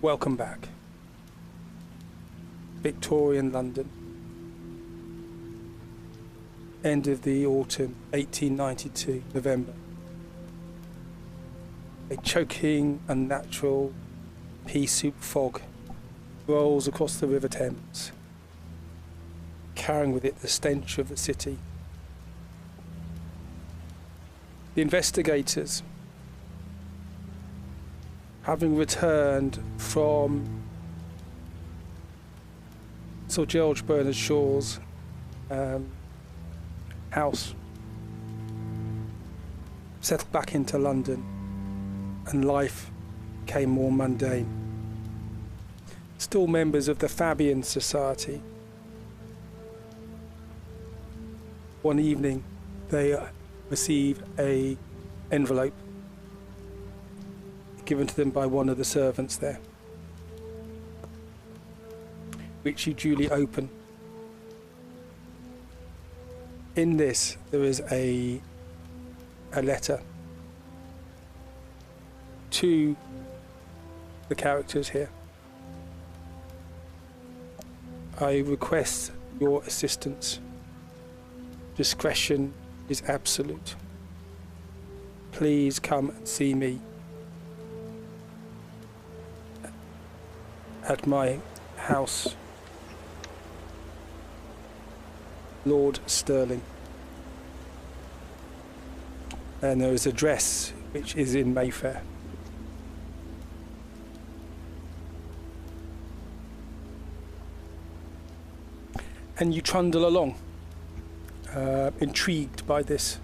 Welcome back. Victorian London. End of the autumn, 1892, November. A choking, unnatural pea soup fog rolls across the River Thames, carrying with it the stench of the city. The investigators, having returned from Sir George Bernard Shaw's house, settled back into London, and life became more mundane. Still members of the Fabian Society. One evening, they receive an envelope given to them by one of the servants there, which you duly open. In this, there is a letter to the characters here. I request your assistance. Discretion is absolute. Please come and see me at my house, Lord Starling. And there is an address which is in Mayfair. And you trundle along, intrigued by this.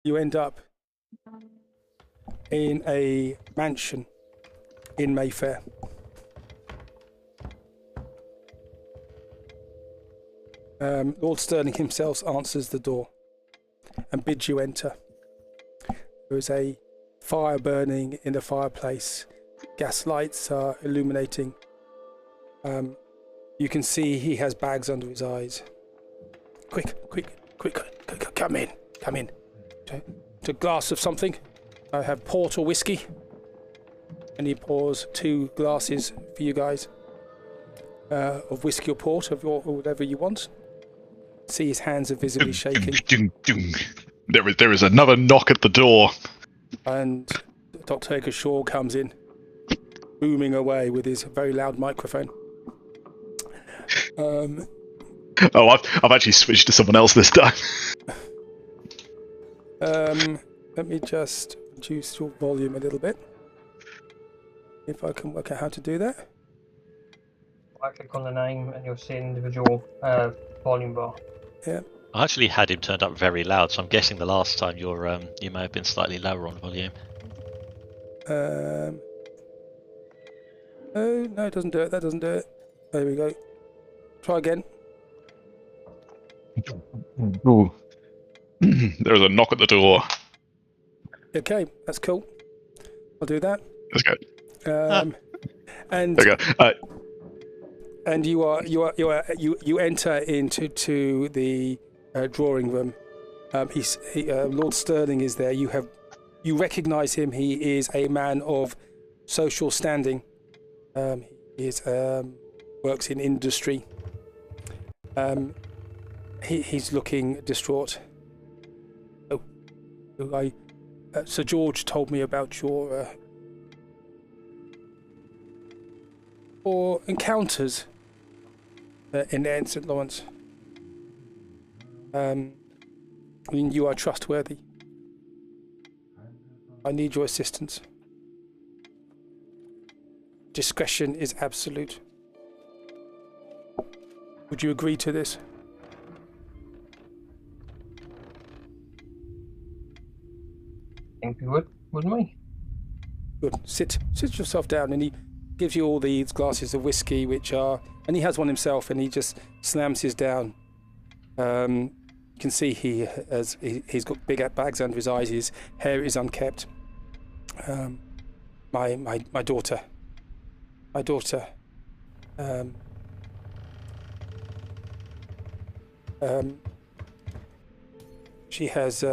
You end up in a mansion in Mayfair. Lord Starling himself answers the door and bids you enter. There is a fire burning in the fireplace. Gas lights are illuminating. You can see he has bags under his eyes. Quick, come in. To a glass of something. I have port or whiskey. And he pours 2 glasses for you guys. Of whiskey or port, or whatever you want. See his hands are visibly shaking. There is another knock at the door. And Dr. Shaw comes in, booming away with his very loud microphone. I've actually switched to someone else this time. Let me just reduce your volume a little bit. If I can work out how to do that. Right click on the name and you'll see an individual volume bar. Yeah. I actually had him turned up very loud, so I'm guessing the last time you may have been slightly lower on volume. Oh, no, it doesn't do it. That doesn't do it. There we go. Try again. Ooh. There's a knock at the door. Okay, that's cool. I'll do that. Let's go. And there we go. And you enter into the drawing room. Lord Starling is there. You recognise him. He is a man of social standing. He works in industry. He's looking distraught. Sir George told me about your encounters in St. Lawrence. You are trustworthy. I need your assistance. Discretion is absolute. Would you agree to this? I think we would, wouldn't we? Good. Sit yourself down, and he gives you all these glasses of whiskey, and he has one himself, and he just slams his down. You can see he's got big bags under his eyes. His hair is unkempt. My daughter. She has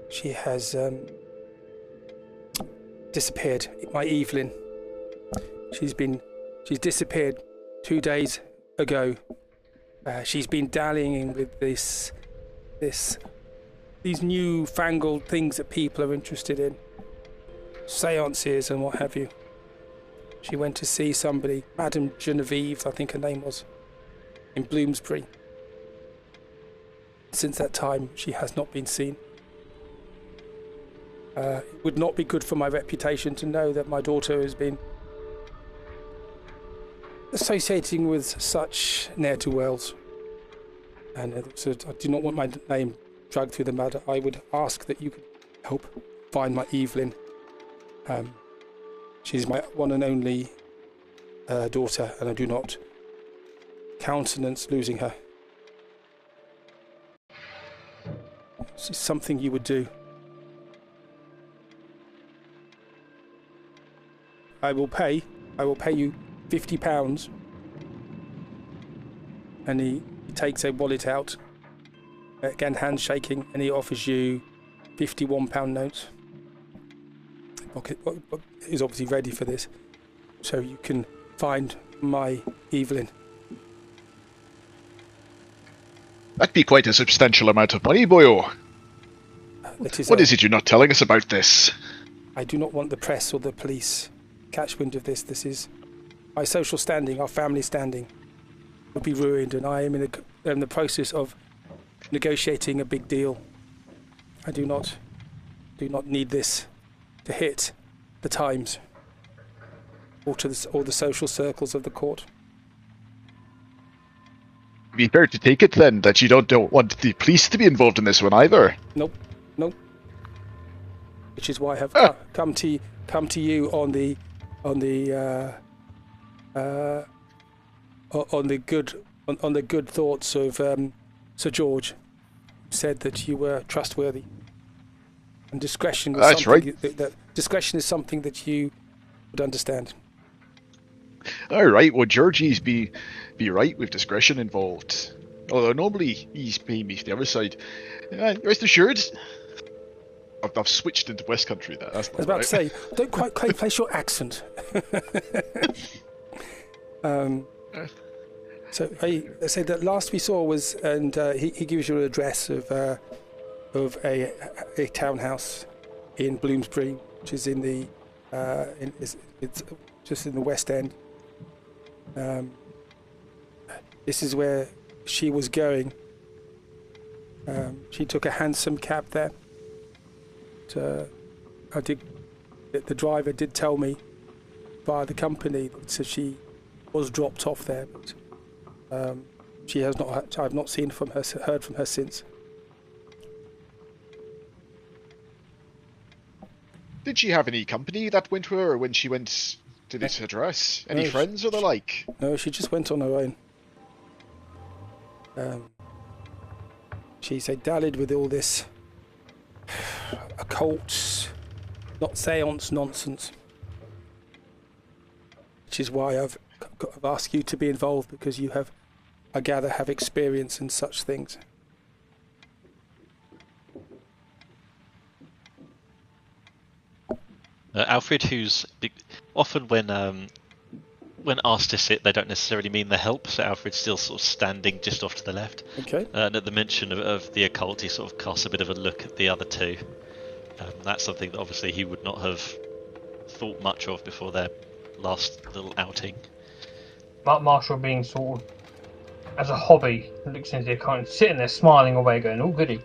She has disappeared. My Evelyn. She's disappeared 2 days ago. She's been dallying with these newfangled things that people are interested in. Seances and what have you. She went to see somebody, Madame Genevieve, I think her name was, in Bloomsbury. Since that time, she has not been seen. It would not be good for my reputation to know that my daughter has been associating with such ne'er-do-wells. And so I do not want my name dragged through the mud. I would ask that you could help find my Evelyn. She's my one and only daughter, and I do not countenance losing her. This is something you would do. I will pay you £50. And he takes a wallet out, again handshaking, and he offers you £51 notes. He's obviously ready for this, so you can find my Evelyn. That'd be quite a substantial amount of money, boyo. What is it you're not telling us about this? I do not want the press or the police catch wind of this. This is my social standing, our family standing would be ruined, and I am in the process of negotiating a big deal. I do not need this to hit the Times or to the social circles of the court. It'd be fair to take it then that you don't want the police to be involved in this one either. Nope. Which is why I have come to you on the good thoughts of Sir George, who said that you were trustworthy, and discretion was something that discretion is something that you would understand. All right, well, Georgie's be right with discretion involved. Although normally he's paying me for the other side. Rest assured, I've switched into West Country. That's not I was about to say, don't quite place your accent. So I said that last we saw was, and he gives you an address of a townhouse in Bloomsbury, which is in the it's just in the West End. This is where she was going. She took a hansom cab there. The driver did tell me via the company that she was dropped off there, but she has not. I've not heard from her since. Did she have any company that went with her when she went to this address? Any friends or the like? No, she just went on her own. She dallied with all this occult, not seance nonsense. Which is why I've asked you to be involved, because you have, I gather, have experience in such things. Alfred, who's often when asked to sit, they don't necessarily mean the help. So Alfred's still sort of standing just off to the left. Okay. And at the mention of the occult, he sort of casts a bit of a look at the other two. That's something that obviously he would not have thought much of before their last little outing. Marshall, being sort of as a hobby, looks into the account, sitting there smiling away, going, "Oh goody."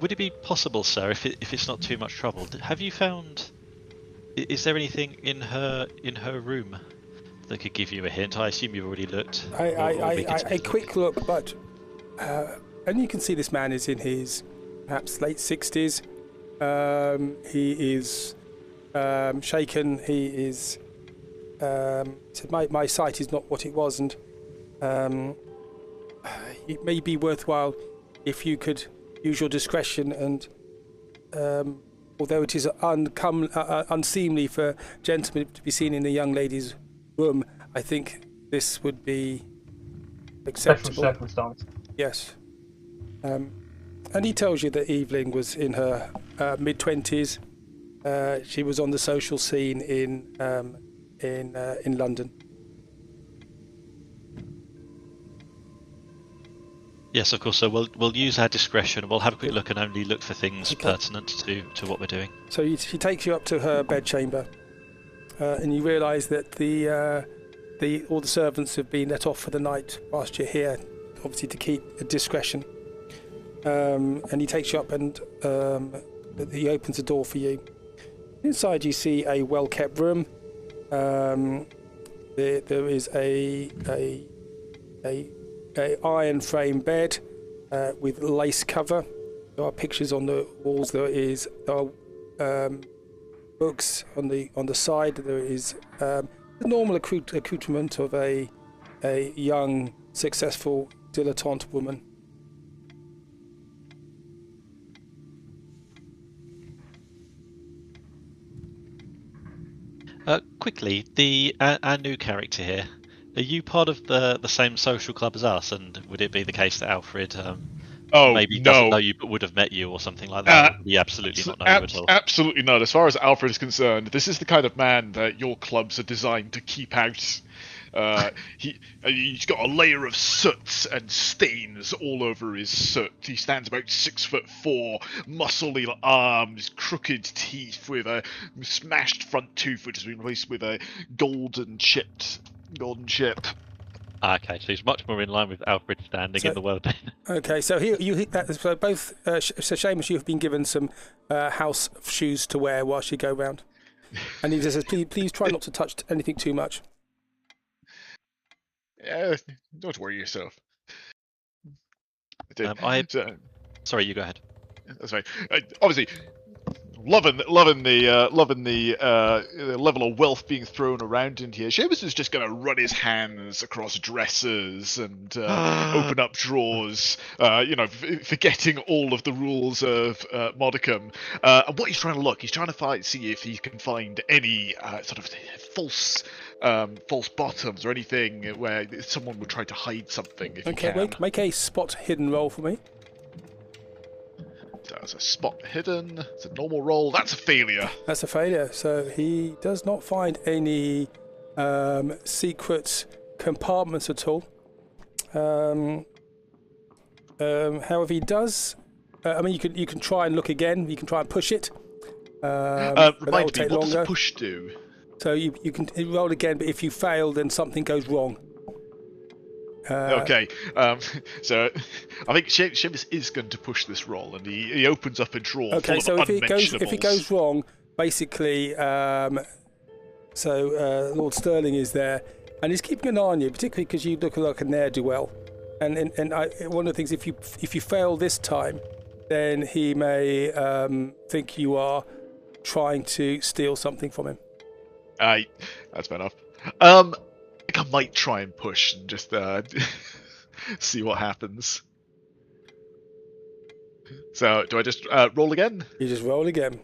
Would it be possible, sir, if it's not too much trouble, have you found? Is there anything in her room that could give you a hint? I assume you've already looked. A quick look, but and you can see this man is in his perhaps late 60s. He is shaken. He is. My sight is not what it was, and it may be worthwhile if you could use your discretion, and although it is unseemly for gentlemen to be seen in a young lady's room, I think this would be acceptable. Special circumstance. Yes. And he tells you that Evelyn was in her mid-20s. She was on the social scene in London. Yes, of course. So we'll use our discretion. We'll have a quick look and only look for things pertinent to what we're doing. So she takes you up to her bedchamber, and you realise that all the servants have been let off for the night whilst you're here, obviously to keep a discretion. And he takes you up and he opens the door for you. Inside you see a well-kept room. There is a iron frame bed with lace cover. There are pictures on the walls. There are books on the side. There is the normal accoutrement of a young, successful dilettante woman. Quickly, our new character here. Are you part of the same social club as us? And would it be the case that Alfred maybe doesn't know you but would have met you or something like that? He absolutely not know you at all. Absolutely not. As far as Alfred is concerned, this is the kind of man that your clubs are designed to keep out. He's got a layer of soot and stains all over his soot. He stands about 6'4", muscly arms, crooked teeth, with a smashed front tooth which has been replaced with a golden chip. Okay, so he's much more in line with Alfred standing in the world. Okay, so here you hit that. So both, so Seamus, you have been given some house shoes to wear whilst you go round, and he says, "Please try not to touch anything too much." Don't worry yourself. Sorry, you go ahead. That's right. Obviously, loving the level of wealth being thrown around in here. Seamus is just going to run his hands across dressers and open up drawers, forgetting all of the rules of modicum. And what he's trying to look, he's trying to see if he can find any sort of false bottoms or anything where someone would try to hide something. If okay, you can. Make a spot hidden roll for me. That's a spot hidden. It's a normal roll. That's a failure. That's a failure. So he does not find any secret compartments at all. However, he does. You can try and look again. You can try and push it. But that will take what longer. does push do? So you can roll again, but if you fail, then something goes wrong. Okay, so I think Seamus is going to push this roll, and he opens up a drawer full so of if it goes wrong, basically, Lord Starling is there, and he's keeping an eye on you, particularly because you look like a ne'er-do-well. And one of the things, if you fail this time, then he may think you are trying to steal something from him. That's fair enough. I think I might try and push and just see what happens. So, do I just roll again? You just roll again.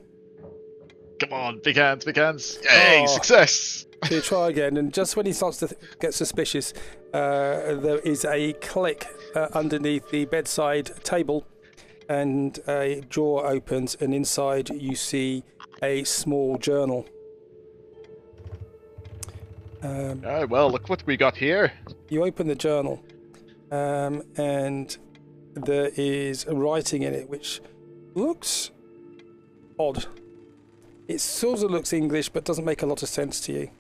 Come on, big hands, big hands. Yay, success! So you try again, and just when he starts to get suspicious, there is a click underneath the bedside table, and a drawer opens, and inside you see a small journal. Well, look what we got here. You open the journal, and there is a writing in it which looks odd. It sort of looks English, but doesn't make a lot of sense to you.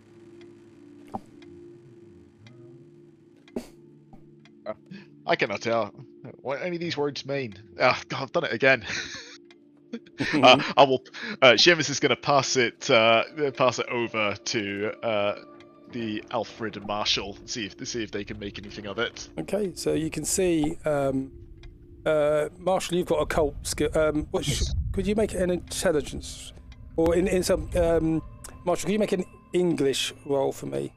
I cannot tell what any of these words mean. Oh, God, I've done it again. I will. Seamus is going to pass it over to the Alfred and Marshall. See if they can make anything of it. Okay, so you can see, Marshall, you've got occult skill. Could you make an intelligence, or in some Marshall? Could you make an English roll for me,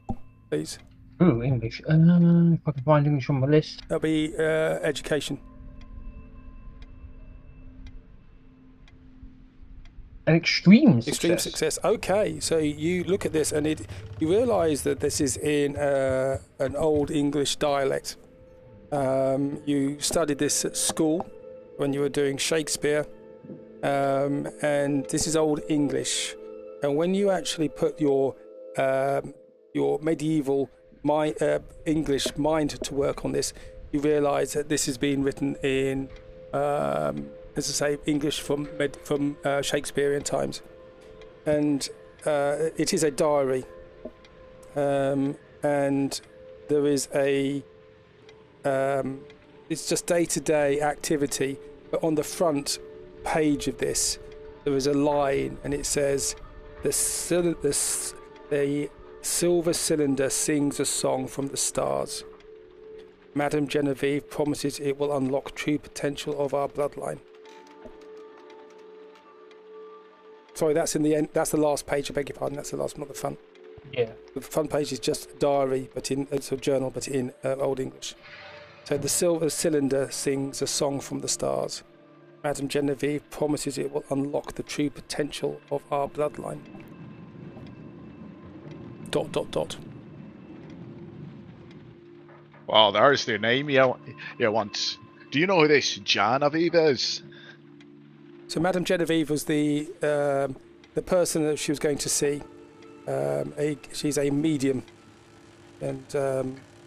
please? Ooh, English. If I can find English on my list. That'll be education. An extreme success. Okay, so you look at this and you realise that this is in an old English dialect. You studied this at school when you were doing Shakespeare, and this is Old English. And when you actually put your medieval English mind to work on this, you realise that this has been written in, as I say, English from Shakespearean times, and it is a diary, and there is a it's just day-to-day activity, but on the front page of this there is a line and it says the silver cylinder sings a song from the stars. Madame Genevieve promises it will unlock true potential of our bloodline. Sorry, that's in the end. That's the last page. I beg your pardon. That's the last, not the front. Yeah. The front page is just a diary, but it's a journal, but in Old English. So the silver cylinder sings a song from the stars. Madame Genevieve promises it will unlock the true potential of our bloodline. ... Well, there's the name you want. Do you know who this Genevieve is? So Madame Genevieve was the person that she was going to see. She's a medium, and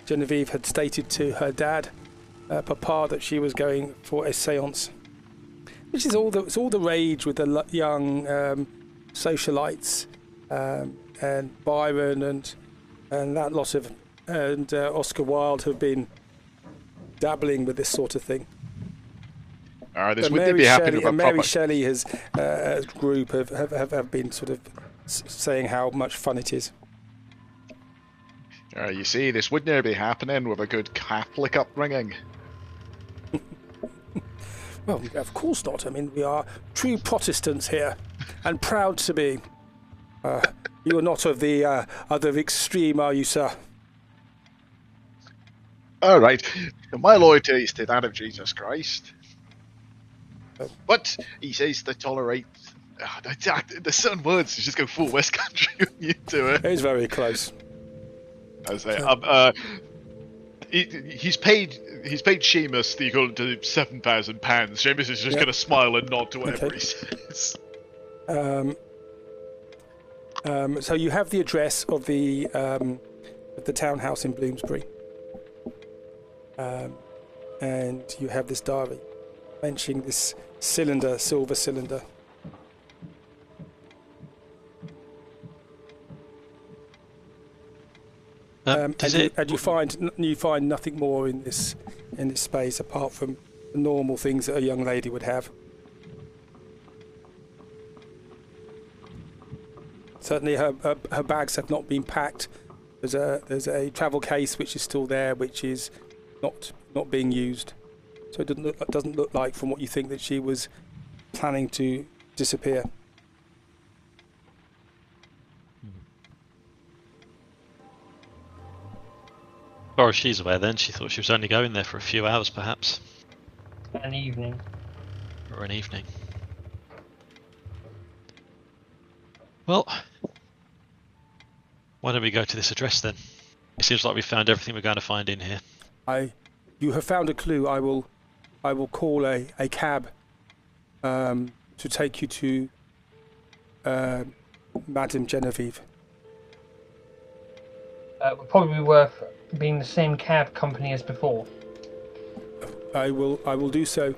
Genevieve had stated to her dad, Papa, that she was going for a séance, which is all the rage with the young socialites, and Byron and that lot of, and Oscar Wilde have been dabbling with this sort of thing. This wouldn't be happening. And Mary Shelley has as a group have been sort of saying how much fun it is. You see, this wouldn't be happening with a good Catholic upbringing. Well, of course not. I mean, we are true Protestants here, and proud to be. You are not of the other extreme, are you, sir? All right. My loyalty is to that of Jesus Christ. But he says to tolerate. The certain words just go full West Country when you do it. It's very close. I say, he's paid Seamus the equivalent to £7,000. Seamus is just going to smile and nod to whatever he says. So you have the address of the townhouse in Bloomsbury, and you have this diary mentioning this silver cylinder. And you find nothing more in this space apart from the normal things that a young lady would have. Certainly, her bags have not been packed. There's a travel case which is still there, which is not being used. So it doesn't look like, from what you think, that she was planning to disappear. As far as she's aware, then she thought she was only going there for a few hours, perhaps. An evening. Or an evening. Well, why don't we go to this address then? It seems like we found everything we're going to find in here. You have found a clue. I will call a cab to take you to Madame Genevieve. Would probably be worth being the same cab company as before. I will do so.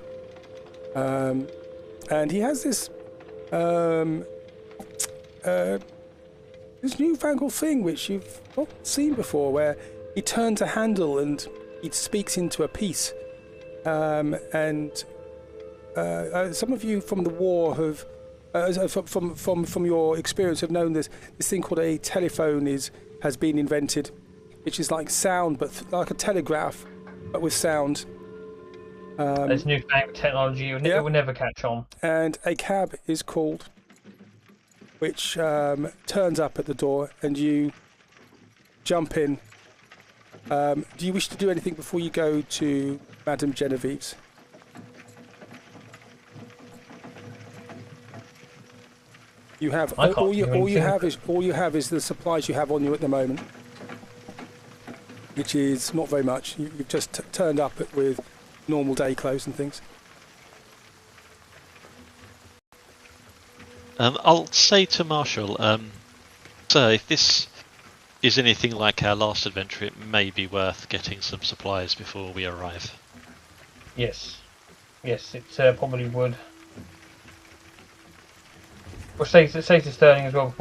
And he has this newfangled thing which you've not seen before, where he turns a handle and he speaks into a piece. And some of you from the war have, from your experience, have known this thing called a telephone has been invented, which is like sound, but like a telegraph, but with sound. There's newfangled technology. It will never catch on. And a cab is called, which turns up at the door, and you jump in. Do you wish to do anything before you go to Madame Genevieve's? You have all you have is the supplies you have on you at the moment. which is not very much. You've just turned up with normal day clothes and things. I'll say to Marshall, sir, if this is anything like our last adventure, it may be worth getting some supplies before we arrive. Yes, it probably would. Well, say to Sterling as well,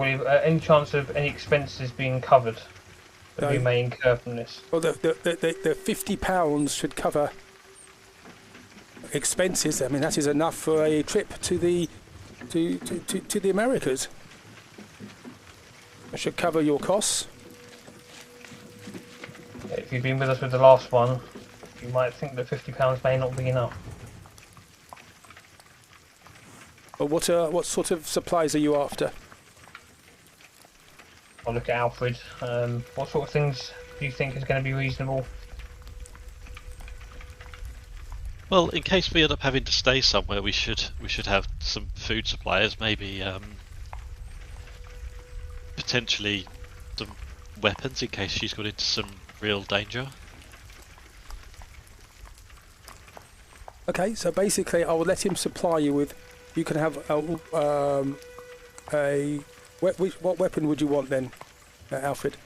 any chance of any expenses being covered that we may incur from this? Well, the £50 should cover expenses. I mean, that is enough for a trip to the Americas. It should cover your costs. If you've been with us with the last one, you might think that £50 may not be enough. But what sort of supplies are you after? I'll look at Alfred. What sort of things do you think is going to be reasonable? Well, in case we end up having to stay somewhere, we should have some food supplies. Maybe potentially some weapons in case she's got into some real danger. Okay, so basically, I will let him supply you with. You can have what weapon would you want then, Alfred?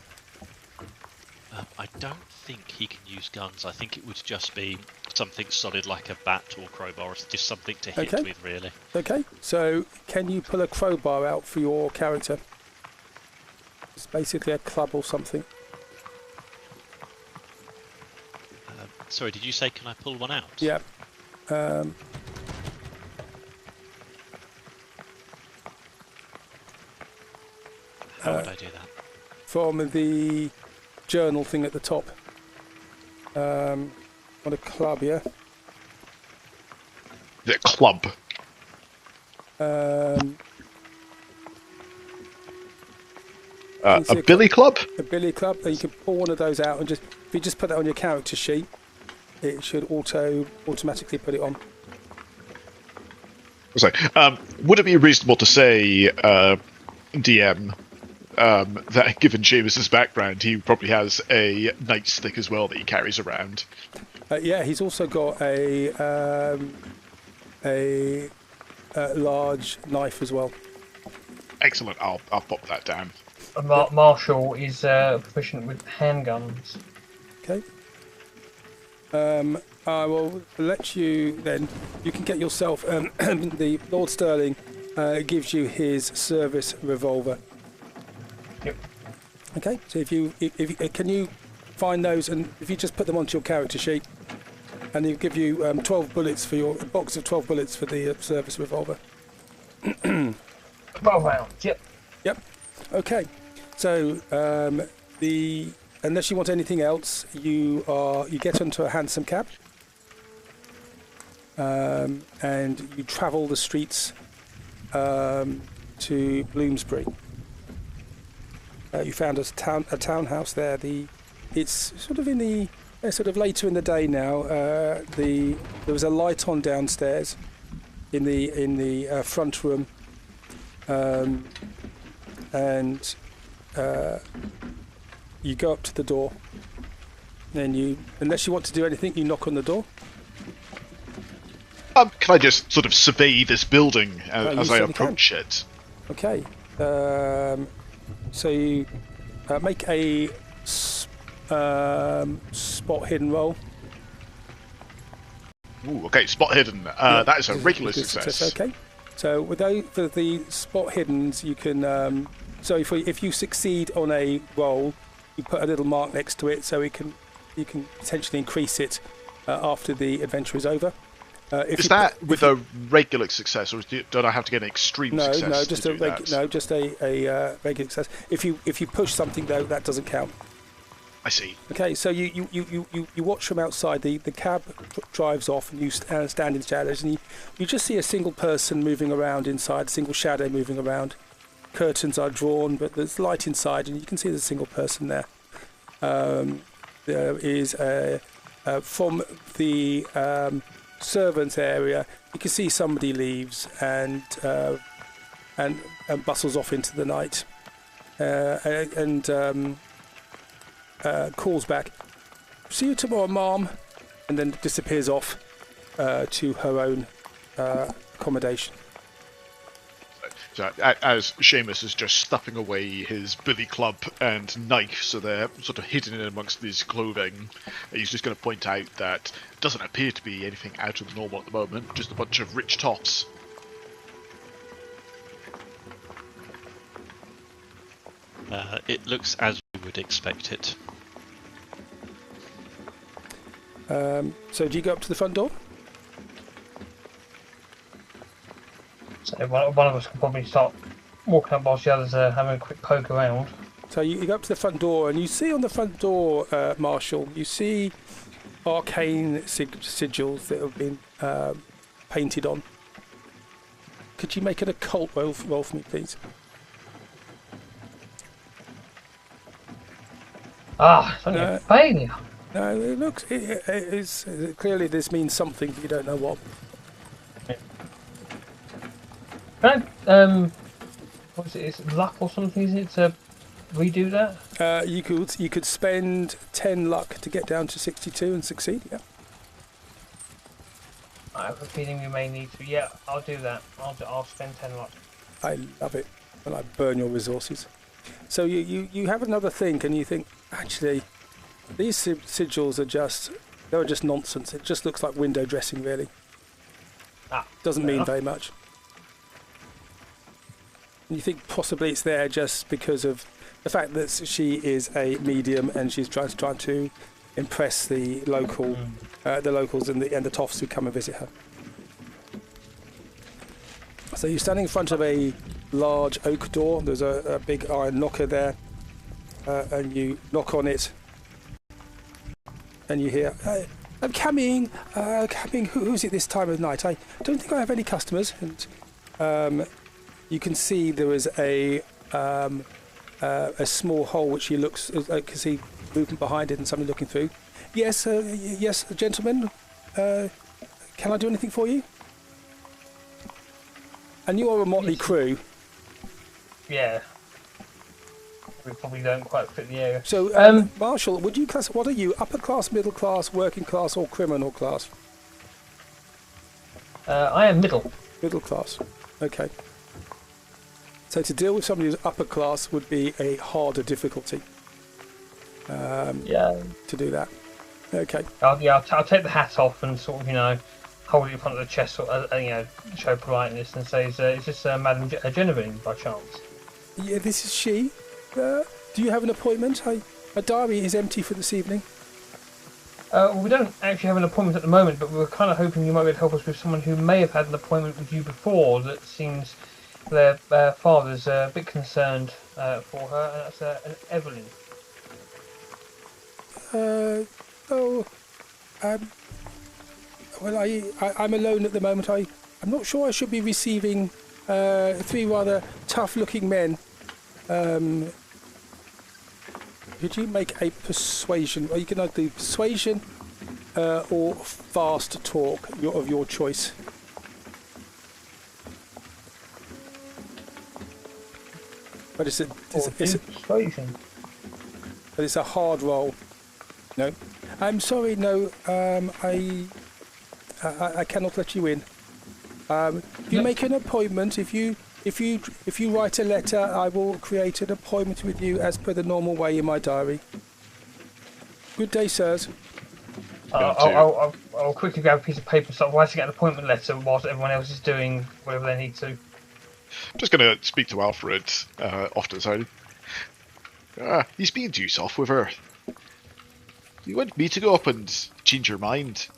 I don't think he can use guns. I think it would just be something solid like a bat or crowbar, or just something to hit with, really. Okay, so can you pull a crowbar out for your character? It's basically a club or something. Sorry, did you say can I pull one out? Yeah. How would I do that? From the journal thing at the top. On a club, yeah? The club. A billy club? A billy club. And you can pull one of those out and if you just put that on your character sheet, it should automatically put it on. Sorry. Would it be reasonable to say, DM, that given Seamus's background, he probably has a nightstick as well that he carries around? Yeah, he's also got a large knife as well. Excellent. I'll pop that down. Marshall is proficient with handguns. Okay. I will let you then. You can get yourself. The Lord Starling gives you his service revolver. Yep. Okay. So if you can you find those, and if you just put them onto your character sheet, and he'll give you 12 bullets for a box of 12 bullets for the service revolver. 12 rounds. Yep. Yep. Okay. So unless you want anything else, you get onto a hansom cab, and you travel the streets to Bloomsbury. You found a townhouse there. It's sort of in the sort of later in the day now. There was a light on downstairs in the front room, and you go up to the door. Then unless you want to do anything, you knock on the door. Can I just sort of survey this building as I approach it? Okay. So you make a spot hidden roll. Ooh, okay, spot hidden. That is a regular success. Okay. So for the spot hiddens, you can. So if you succeed on a roll, you put a little mark next to it, so you can potentially increase it after the adventure is over. Is that with a regular success, or don't I have to get an extreme success? No, just a regular success. If you push something though, that doesn't count. I see. Okay, so you watch from outside. The cab drives off, and you stand in shadows, and you just see a single person moving around inside, a single shadow moving around. Curtains are drawn, but there's light inside, and you can see there's a single person there. There is from the servants area, you can see somebody leaves and bustles off into the night, and calls back, see you tomorrow, Mom. And then disappears off to her own accommodation. So, as Seamus is just stuffing away his billy club and knife, so they're sort of hidden in amongst his clothing, he's just going to point out that it doesn't appear to be anything out of the normal at the moment, just a bunch of rich tops. It looks as we would expect it. So do you go up to the front door? So one of us can probably start walking up whilst the others are having a quick poke around. So you go up to the front door, and you see on the front door, Marshall, you see arcane sigils that have been painted on. Could you make an occult roll for me, please? It's only a failure. No, it looks. It is clearly this means something, but you don't know what. Can I, what is it? It's luck or something, isn't it, to redo that? You could spend 10 luck to get down to 62 and succeed. Yeah. I have a feeling we may need to. Yeah, I'll do that. I'll spend 10 luck. I love it when I burn your resources. So you have another think, and you think, actually, these sigils are just nonsense. It just looks like window dressing, really. Doesn't mean very much. And you think possibly it's there just because of the fact that she is a medium and she's trying to impress the locals and the toffs who come and visit her. So you're standing in front of a large oak door. There's a big iron knocker there, and you knock on it, and you hear, "I'm coming, coming. Who's it this time of night? I don't think I have any customers." And you can see there is a small hole which he looks. You can see movement behind it and somebody looking through. Yes, yes, gentlemen. Can I do anything for you? And you are a motley crew. Yeah. We probably don't quite fit the area. So, Marshall, would you class? What are you? Upper class, middle class, working class, or criminal class? I am middle. Middle class. Okay. So to deal with somebody who's upper class would be a harder difficulty. Yeah. To do that. Okay. I'll take the hat off and sort of, hold it in front of the chest, show politeness and say, "Is this Madame Genevieve by chance?" Yeah, this is she. Do you have an appointment? My diary is empty for this evening. Well, we don't actually have an appointment at the moment, but we were kind of hoping you might be able to help us with someone who may have had an appointment with you before that seems their father's a bit concerned for her, and that's an Evelyn. Well, I'm alone at the moment. I'm not sure I should be receiving 3 rather tough-looking men. Could you make a persuasion? Or you can either do persuasion or fast talk of your choice. But it's persuasion. But it's a hard roll. No, I'm sorry. No, I cannot let you in. If you make an appointment, if you write a letter, I will create an appointment with you as per the normal way in my diary. Good day, sirs. I'll quickly grab a piece of paper and start writing out an appointment letter whilst everyone else is doing whatever they need to. I'm just going to speak to Alfred off to the side. He's being too soft with her. You want me to go up and change your mind?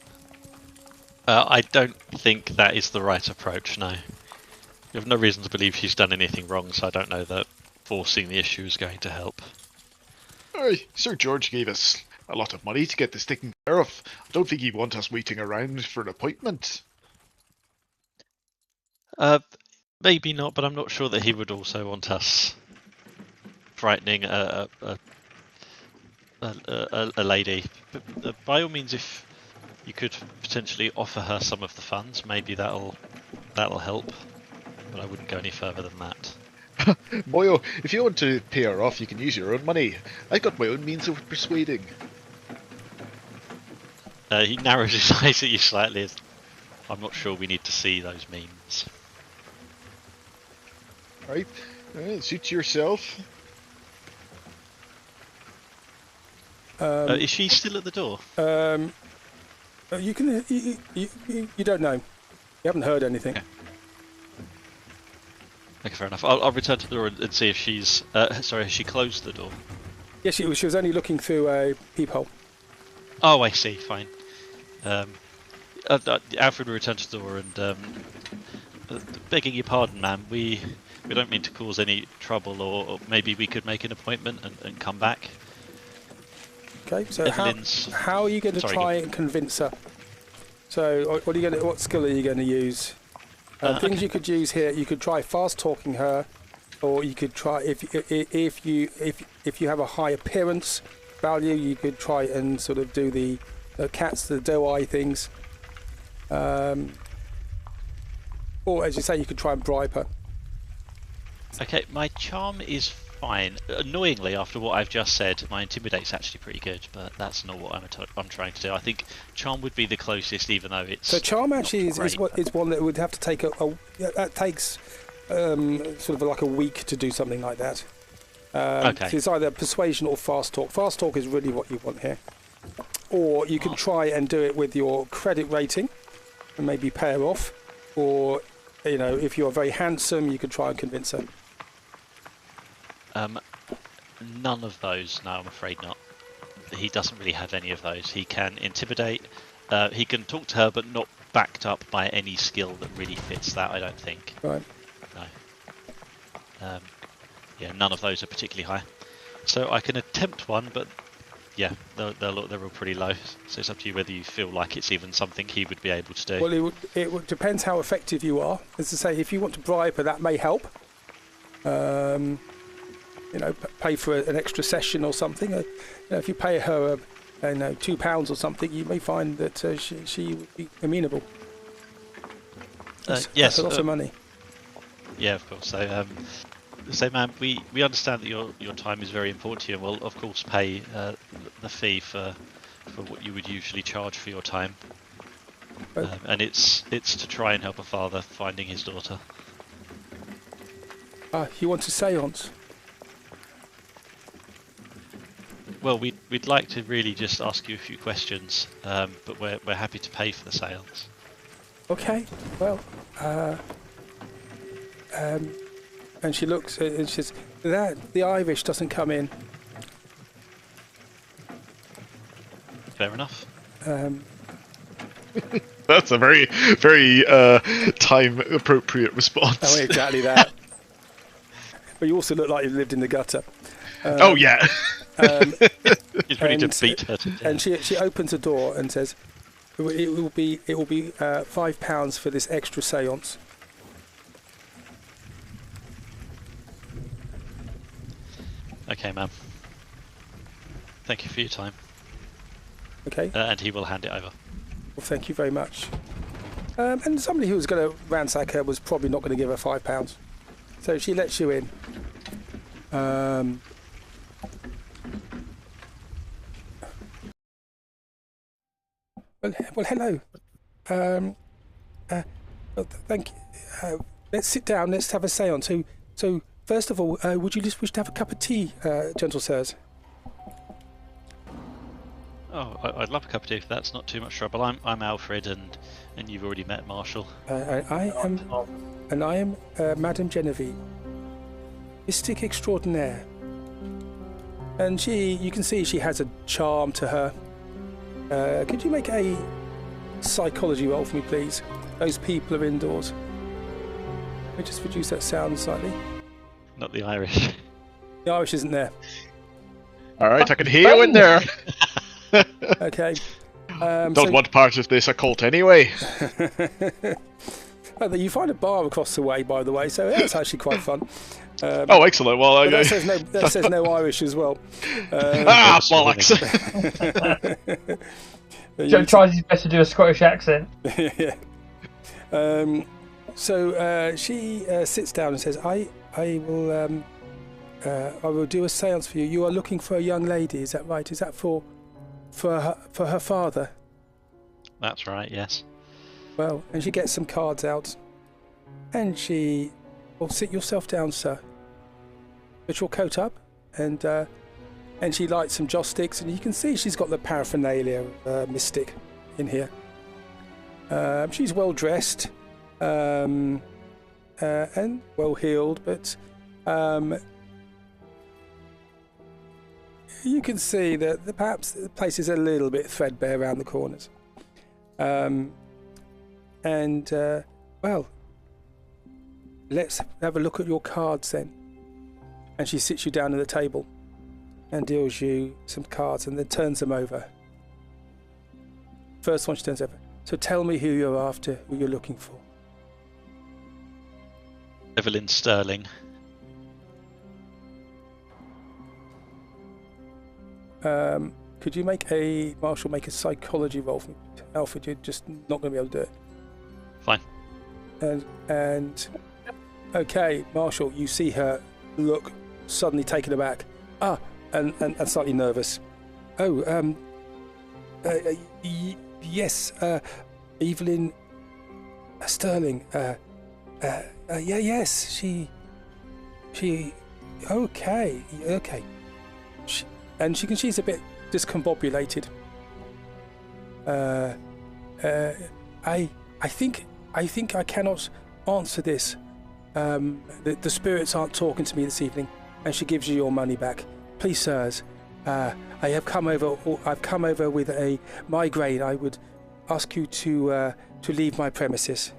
I don't think that is the right approach, no. You have no reason to believe she's done anything wrong, so I don't know that forcing the issue is going to help. Sir George gave us a lot of money to get this taken care of. I don't think he'd want us waiting around for an appointment. Maybe not, but I'm not sure that he would also want us frightening a lady. But by all means, if you could potentially offer her some of the funds, maybe that'll help. But I wouldn't go any further than that. Boyo, if you want to pay her off, you can use your own money. I've got my own means of persuading. He narrows his eyes at you slightly. I'm not sure we need to see those memes. Right, suit yourself. Is she still at the door? You can. You don't know. You haven't heard anything. Okay, fair enough. I'll return to the door and see if she's. Sorry, has she closed the door? Yes, she was only looking through a peephole. Oh, I see. Fine. Alfred will return to the door and, begging your pardon, ma'am, we don't mean to cause any trouble, or maybe we could make an appointment and come back. Okay, so how are you going to try and convince her? So, what skill are you going to use? Things you could use here. You could try fast talking her, or you could try if you have a high appearance value, you could try and sort of do the doe eye things. Or as you say, you could try and bribe her. Okay, my charm is fine. Annoyingly, after what I've just said, my intimidate's actually pretty good, but that's not what I'm trying to do. I think charm would be the closest, even though it's. So charm actually is one that would have to take that takes sort of like a week to do something like that. Okay. So it's either persuasion or fast talk. Fast talk is really what you want here. Or you can try and do it with your credit rating and maybe pay her off. Or, if you're very handsome, you could try and convince her. None of those. No, I'm afraid not. He doesn't really have any of those. He can intimidate. He can talk to her, but not backed up by any skill that really fits that, I don't think. Right. No. Yeah, none of those are particularly high. So I can attempt one, but yeah, they're all pretty low. So it's up to you whether you feel like it's even something he would be able to do. Well, it depends how effective you are. As I say, if you want to bribe her, that may help. Pay for an extra session or something. If you pay her, £2 or something, you may find that she would be amenable. Yes, that's a lot of money. Yeah, of course. So, ma'am, we understand that your time is very important to you, and we'll of course pay the fee for what you would usually charge for your time. And it's to try and help a father finding his daughter. You want a séance? Well, we'd like to really just ask you a few questions, but we're happy to pay for the séance. Okay. Well, and she looks and she says, "That the Irish doesn't come in." Fair enough. That's a very, very time-appropriate response. Oh, exactly that. But you also look like you lived in the gutter. Oh yeah. He's ready to beat her to death. And she opens a door and says, "It will be £5 for this extra séance." Okay, ma'am. Thank you for your time. Okay. And he will hand it over. Well, thank you very much. And somebody who was going to ransack her was probably not going to give her £5. So she lets you in. Well, hello. Thank you. Let's sit down. Let's have a séance. So first of all, would you just wish to have a cup of tea, gentle sirs? Oh, I'd love a cup of tea if that's not too much trouble. I'm Alfred, and you've already met Marshall. I am Madame Genevieve, mystic extraordinaire. And you can see she has a charm to her. Could you make a psychology roll for me, please? Those people are indoors. Let me just reduce that sound slightly. Not the Irish. The Irish isn't there. All right, I can hear you in there. Okay. Don't want part of this occult anyway. You find a bar across the way, by the way, so that's actually quite fun. Oh, excellent. Well, that says no Irish as well. Bollocks. Joe tries his best to do a Scottish accent. Yeah. So she sits down and says, I will do a séance for you. You are looking for a young lady, is that right? Is that for her father? That's right, yes. Well, and she gets some cards out, and she will sit yourself down, sir. Put your coat up, and she lights some joss sticks, and you can see she's got the paraphernalia of mystic in here. She's well dressed, and well heeled, but you can see that perhaps the place is a little bit threadbare around the corners. Well, let's have a look at your cards then. And she sits you down at the table and deals you some cards and then turns them over. First one she turns over. So tell me who you're after, who you're looking for. Lord Starling. Could you make a psychology roll for me? Alfred, you're just not going to be able to do it. Fine. And okay, Marshall, you see her look suddenly taken aback. And slightly nervous. Yes, Evelyn Starling. Yes, she. Okay. She's a bit discombobulated. I think I cannot answer this. The spirits aren't talking to me this evening, and she gives you your money back. Please, sirs, I've come over with a migraine. I would ask you to leave my premises.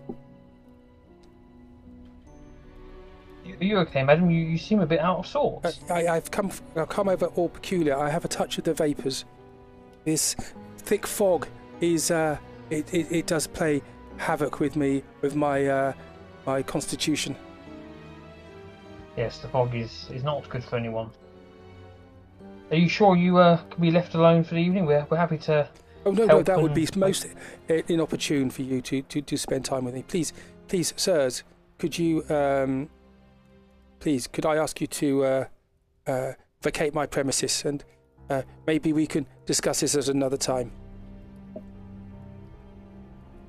Are you okay, madam? You seem a bit out of sorts. I've come over all peculiar. I have a touch of the vapours. This thick fog is it does play havoc with me, with my my constitution. Yes, the fog is not good for anyone. Are you sure you can be left alone for the evening? We're happy to. Oh no, that would be most inopportune for you to spend time with me. Please, sirs, could you could I ask you to vacate my premises, and maybe we can discuss this at another time.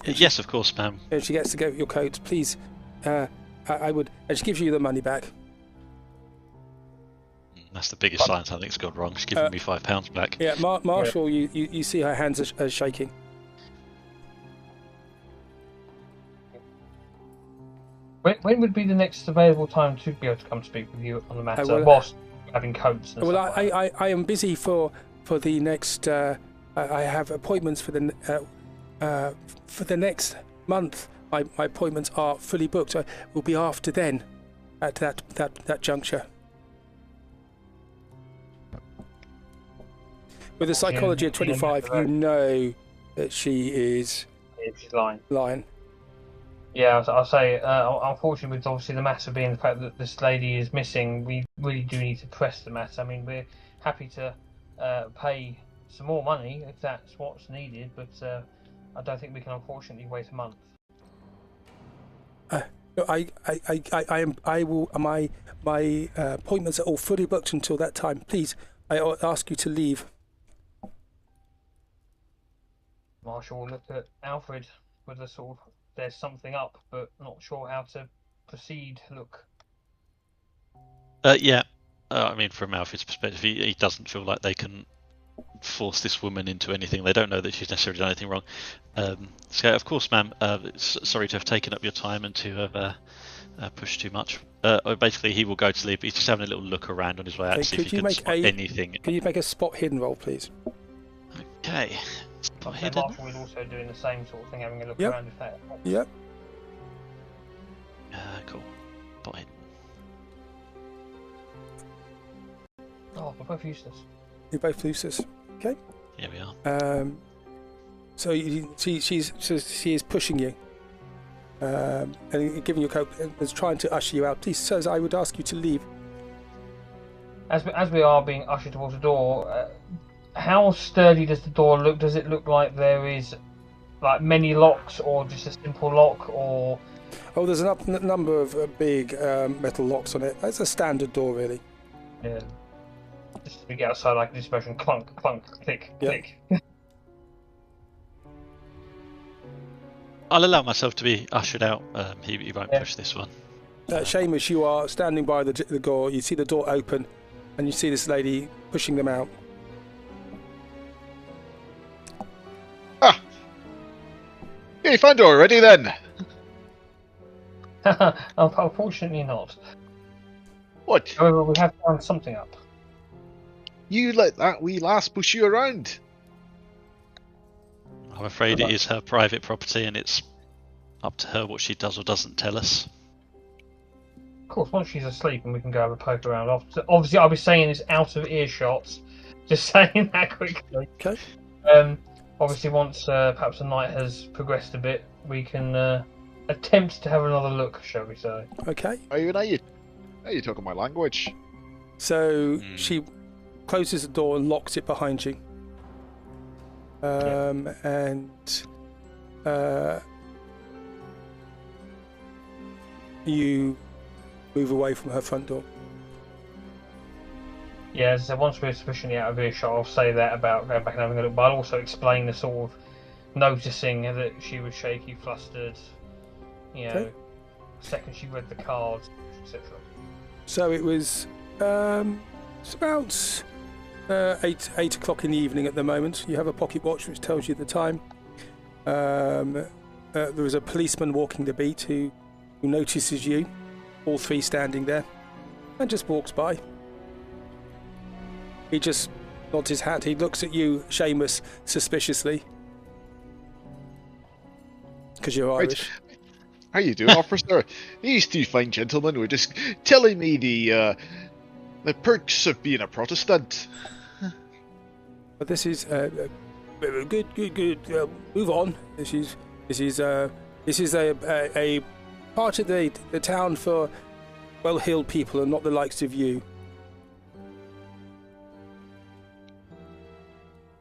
Yes, of course, ma'am. And she gets to go with your coat. Please, I would, and she gives you the money back. That's the biggest sign something's gone wrong. She's giving me £5 back. Yeah, Marshall, yeah. You see her hands are shaking. When would be the next available time to be able to come speak with you on the matter, whilst having coats and stuff like that? I am busy for the next. I have appointments for the next month. My appointments are fully booked. I will be after then, at that juncture. With a psychology of 25, you know that she is. Yeah, she's lying. Yeah, I'll say, unfortunately, with obviously the matter being the fact that this lady is missing, we really do need to press the matter. I mean, we're happy to pay some more money if that's what's needed, but I don't think we can unfortunately wait a month. I will. My appointments are all fully booked until that time. Please, I ask you to leave. Marshall will look at Alfred with a sort of, there's something up, but not sure how to proceed look. Yeah. I mean, from Alfred's perspective, he doesn't feel like they can force this woman into anything. They don't know that she's necessarily done anything wrong. So, of course, ma'am, sorry to have taken up your time and to have pushed too much. Basically, he will go to sleep. He's just having a little look around on his way out to see if he can spot anything. Can you make a spot hidden roll, please? Okay. Spot hidden. Marshall was also doing the same sort of thing, having a look around his head. Yep. Cool. Spot hidden. Oh, we're both useless. You're both useless. Okay. Here we are. So she is pushing you, and giving you a coat, and is trying to usher you out. Please, sirs, I would ask you to leave. As we are being ushered towards the door, how sturdy does the door look? Does it look like there is like many locks, or just a simple lock, or? Oh, there's a number of big metal locks on it. It's a standard door, really. Yeah. Just we get outside, like this motion, clunk, clunk, click, click. I'll allow myself to be ushered out. He won't push this one. Seamus, you are standing by the door. You see the door open, and you see this lady pushing them out. Ah! Yeah, you found her already then? Unfortunately not. What? However, we have found something up. You let that wee lass push you around? I'm afraid it is her private property, and it's up to her what she does or doesn't tell us. Of course, once she's asleep and we can go have a poke around. Obviously, I'll be saying this out of earshot. Just saying that quickly. Okay. Obviously, once perhaps the night has progressed a bit, we can attempt to have another look, shall we say. Okay. Are you talking my language? So she closes the door and locks it behind you. And you move away from her front door. Yeah, as I said, once we're sufficiently out of earshot, I'll say that about going back and having a look, but I'll also explain the sort of noticing that she was shaky, flustered, the second she read the cards, etc. So it was it's about 8 o'clock in the evening at the moment. You have a pocket watch which tells you the time. There is a policeman walking the beat who notices you, all three standing there, and just walks by. He just nods his hat. He looks at you, Seamus, suspiciously. Because you're Irish. How you doing, officer? These two fine gentlemen were just telling me the perks of being a Protestant. But this is good. Move on. This is a part of the town for well-heeled people, and not the likes of you.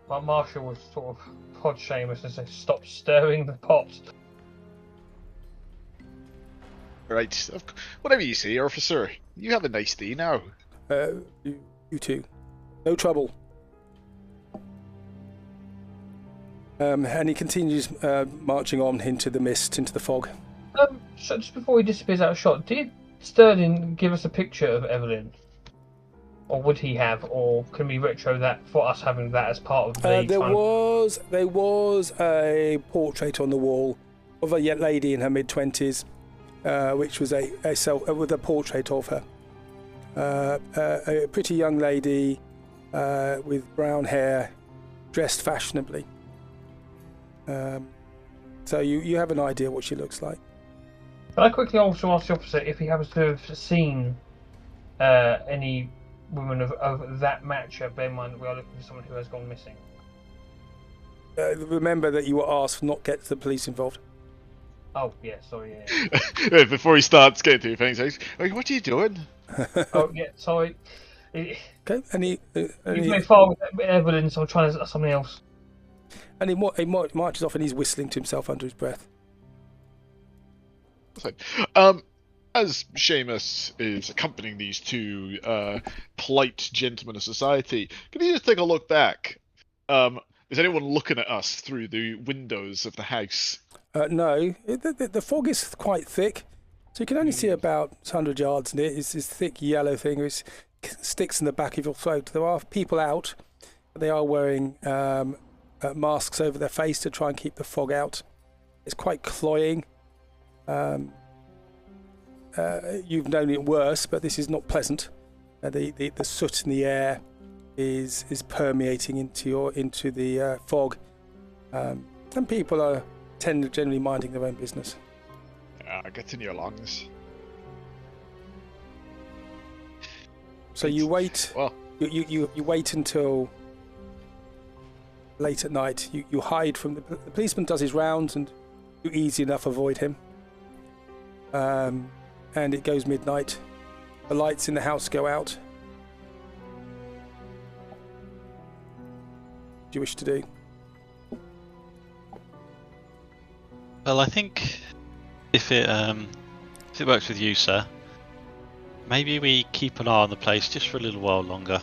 My Marshal was sort of prod Seamus and say, "Stop stirring the pot." Right, whatever you say, officer. You have a nice day now. You too. No trouble. And he continues marching on into the mist, into the fog. So just before he disappears out of shot, did Sterling give us a picture of Evelyn? Or would he have, or can we retro that for us having that as part of the... There was a portrait on the wall of a young lady in her mid-20s, which was with a portrait of her. A pretty young lady with brown hair, dressed fashionably. So you have an idea what she looks like. Can I quickly also ask the officer if he happens to have seen any women of that matchup? Bear in mind that we are looking for someone who has gone missing. Remember that you were asked not get the police involved. Oh, yeah, sorry, yeah. Before he starts getting to things, like, what are you doing? Oh, yeah, sorry. Okay, and he made far with evidence. I'm trying to something else. And he marches off and he's whistling to himself under his breath. As Seamus is accompanying these two polite gentlemen of society, can you just take a look back? Is anyone looking at us through the windows of the house? No, the fog is quite thick, so you can only see about 100 yards in it. It's this thick yellow thing which sticks in the back of your throat. There are people out, but they are wearing masks over their face to try and keep the fog out. It's quite cloying. You've known it worse, but this is not pleasant. The soot in the air is permeating into the fog, and people are generally minding their own business. It gets in your lungs. So you wait. Well, you wait until late at night. You hide from the policeman. Does his rounds, and you easy enough avoid him. And it goes midnight. The lights in the house go out. What do you wish to do? Well, I think if it works with you, sir, maybe we keep an eye on the place just for a little while longer.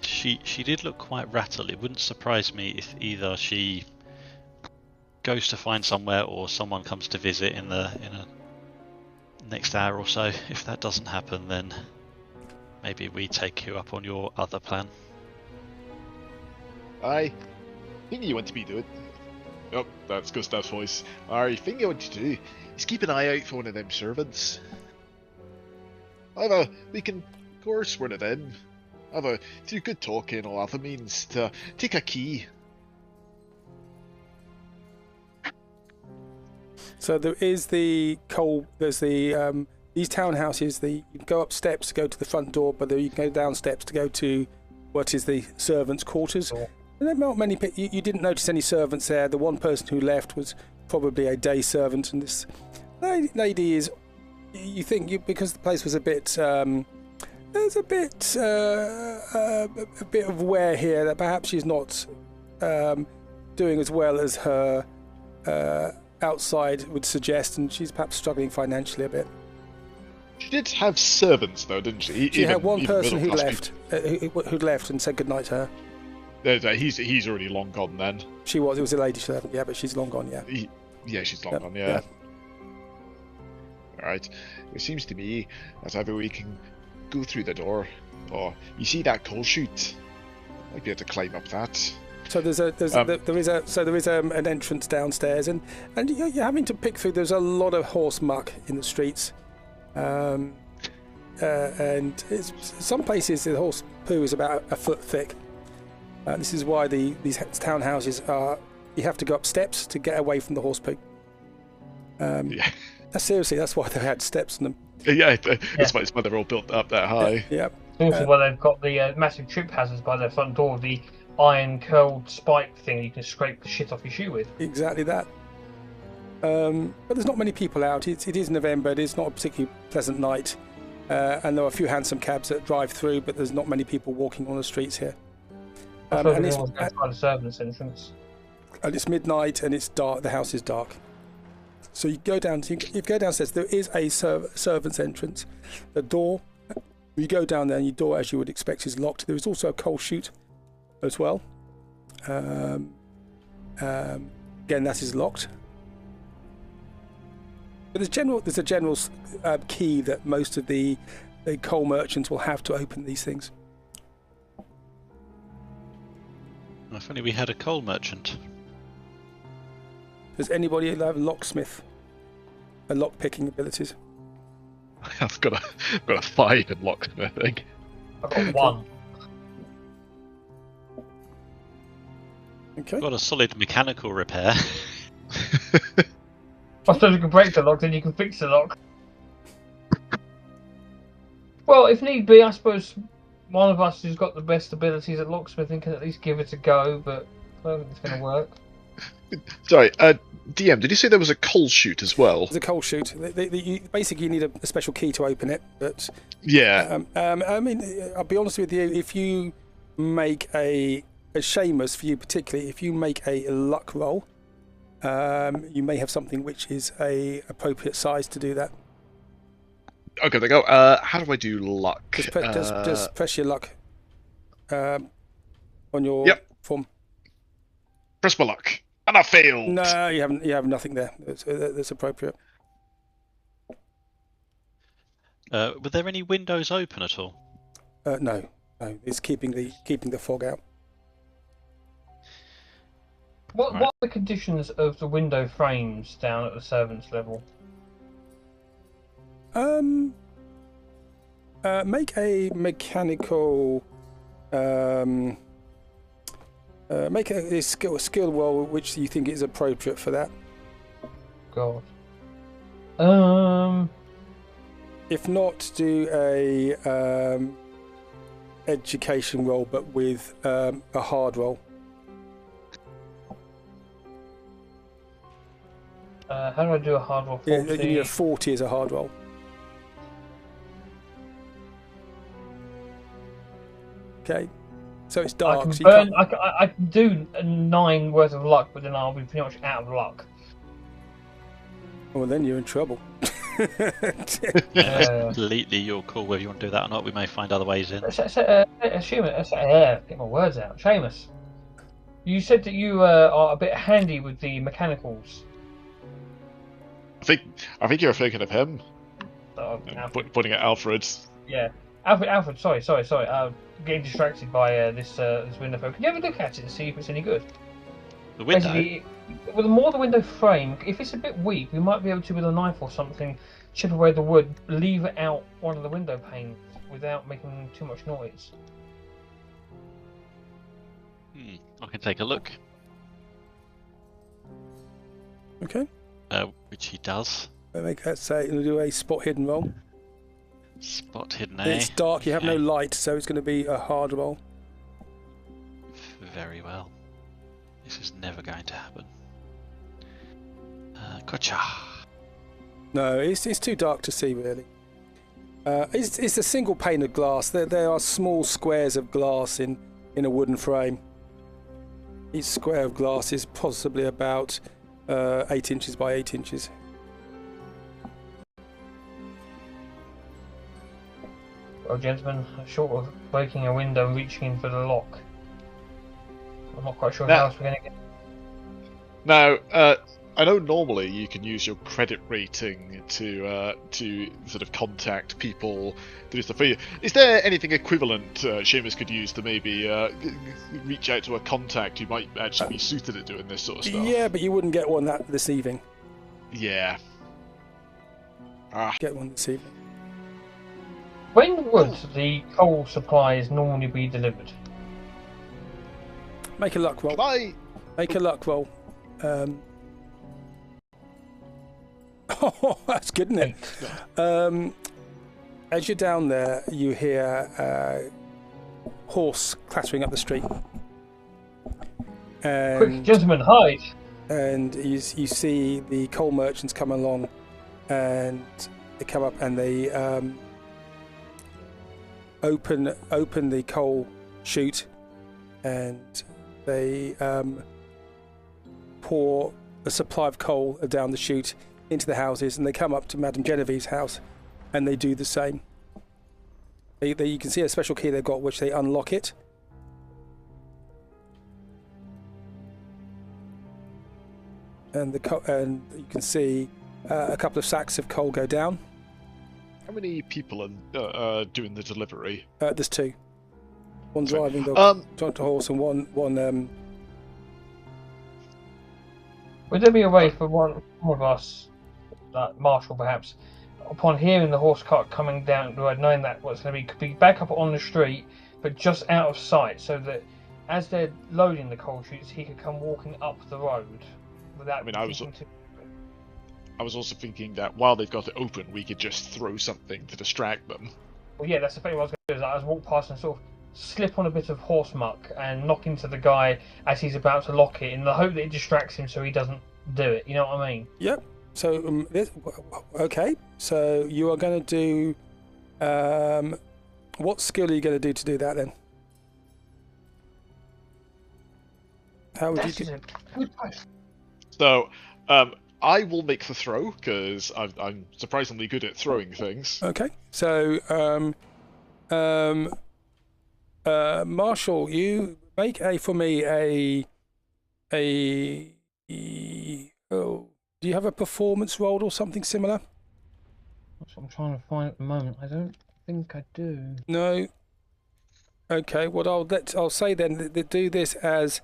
She did look quite rattled. It wouldn't surprise me if either she goes to find somewhere, or someone comes to visit in a next hour or so. If that doesn't happen, then maybe we take you up on your other plan. I think you want to be doing. Oh, that's Gustav's voice. I think you want to do is keep an eye out for one of them servants. Either we can coerce one of them, either through good talking or other means, to take a key. So there is the coal. There's the these townhouses. You can go up steps to go to the front door, but you can go down steps to go to what is the servants' quarters. Sure. And there are not many. You didn't notice any servants there. The one person who left was probably a day servant, and this lady is. You think because the place was a bit. There's a bit of wear here that perhaps she's not doing as well as her outside would suggest, and she's perhaps struggling financially a bit. She did have servants, though, didn't she? She had one person who left, who'd left and said goodnight to her. He's already long gone then. It was a lady servant, yeah, but she's long gone, yeah. Yeah, she's long gone, yeah. Alright, it seems to me as either we can go through the door, or you see that coal chute. Might be able to climb up that. So there is an entrance downstairs, and you're having to pick through. There's a lot of horse muck in the streets, and some places the horse poo is about a foot thick. This is why these townhouses are. You have to go up steps to get away from the horse poo. Yeah. Seriously, that's why they had steps on them. Yeah, that's why they're all built up that high. Yeah. Also, why they've got the massive trip hazards by their front door, the iron curled spike thing you can scrape the shit off your shoe with. Exactly that. But there's not many people out. It is November. It is not a particularly pleasant night, and there are a few handsome cabs that drive through, but there's not many people walking on the streets here. And it's outside the servants' entrance. And it's midnight, and it's dark. The house is dark. So you go down. If you go downstairs, there is a servants' entrance. The door. You go down there, and your door, as you would expect, is locked. There is also a coal chute as well. Again, that is locked. But there's a general key that most of the coal merchants will have to open these things. If only we had a coal merchant. Does anybody have a locksmith? A lock-picking abilities? I've got a 5 in locksmithing. I've got 1. Okay. I've got a solid mechanical repair. I suppose you can break the lock, then you can fix the lock. Well, if need be, I suppose one of us who's got the best abilities at locksmithing can at least give it a go, but I don't think it's going to work. Sorry, DM, did you say there was a coal chute as well? There's a coal chute. Basically, you need a special key to open it. But yeah. I mean, I'll be honest with you. If you make a Seamus, for you particularly, if you make a luck roll, you may have something which is a appropriate size to do that. Okay, there you go. How do I do luck? Just press your luck on your form. Press my luck, and I failed. No, you haven't. You have nothing there. That's appropriate. Were there any windows open at all? No. It's keeping the fog out. What are the conditions of the window frames down at the servants' level? Make a mechanical. Make a skill roll which you think is appropriate for that. God. If not, do a education roll, but with a hard roll. How do I do a hard roll? 40? Yeah, you need a 40 as a hard roll. Okay, so it's dark. I can do 9 worth of luck, but then I'll be pretty much out of luck. Well, then you're in trouble. It's completely your call whether you want to do that or not. We may find other ways in. Seamus, get my words out. Seamus, You said that you are a bit handy with the mechanicals. I think you're thinking of him. Pointing at Alfred. Yeah, Alfred. Sorry. Getting distracted by this window frame. Can you have a look at it and see if it's any good? The window. Basically, well, the more the window frame, if it's a bit weak, we might be able to, with a knife or something, chip away the wood, leave it out one of the window panes without making too much noise. I can take a look. Okay. Which he does. Let's do a spot hidden roll. Spot hidden. It's dark. You have no light, so it's going to be a hard roll. Very well. This is never going to happen. Gotcha. No, it's too dark to see, really. It's a single pane of glass. There are small squares of glass in a wooden frame. Each square of glass is possibly about 8 inches by 8 inches. Well, gentlemen, short of breaking a window and reaching in for the lock, I'm not quite sure how else we're going to get. Now, I know normally you can use your credit rating to sort of contact people to do stuff for you. Is there anything equivalent Seamus could use to maybe reach out to a contact who might actually be suited at doing this sort of stuff? Yeah, but you wouldn't get one this evening. Yeah. Get one this evening. When would the coal supplies normally be delivered? Make a luck roll. Make a luck roll. Oh, that's good, isn't it? As you're down there, you hear a horse clattering up the street. And, quick, gentlemen, hide! And you see the coal merchants come along, and they come up and they open the coal chute, and they pour a supply of coal down the chute into the houses, and they come up to Madame Genevieve's house, and they do the same. You can see a special key they've got, which they unlock it. And you can see a couple of sacks of coal go down. How many people are doing the delivery? There's 2. One driving the horse, and one. Would there be a way for one of us, like Marshall perhaps, upon hearing the horse cart coming down the road, knowing that what's going to be, could be back up on the street, but just out of sight, so that as they're loading the coal chutes, he could come walking up the road without. I was also thinking that while they've got it open, we could just throw something to distract them. Well, yeah, that's effectively what I was going to do. Is I was walk past and sort of slip on a bit of horse muck and knock into the guy as he's about to lock it, in the hope that it distracts him so he doesn't do it. You know what I mean? Yep. So okay. So you are going to do. What skill are you going to do that then? How would you do? So, I will make the throw because I'm surprisingly good at throwing things. Okay. So, Marshall, you make for me do you have a performance roll or something similar? That's what I'm trying to find at the moment. I don't think I do. No. Okay. What I'll say then that do this as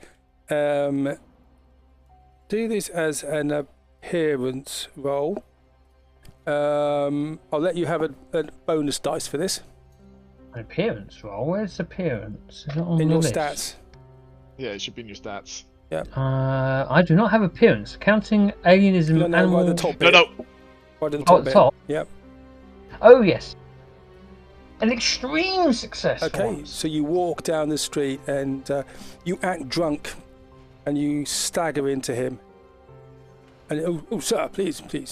an appearance roll. I'll let you have a bonus dice for this. An appearance roll? Where's appearance? Is it on in the your list? stats. Yeah, it should be in your stats. Yeah. I do not have appearance. Counting alienism. No, animal... right at the top bit. No. Right at the top at the top? Yep. Oh, yes. An extreme success. Okay, so you walk down the street and you act drunk and you stagger into him. And, oh sir, please. Do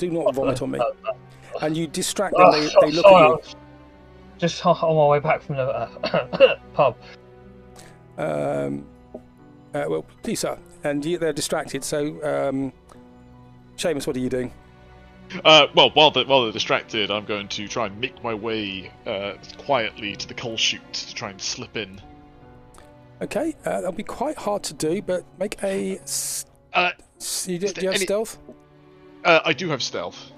not vomit on me. And you distract them, they look at you. Just on my way back from the pub. Well, please, sir. And they're distracted, so... Seamus, what are you doing? Well, while they're distracted, I'm going to try and make my way quietly to the coal chute to try and slip in. Okay, that'll be quite hard to do, but make a... do you have stealth? I do have stealth.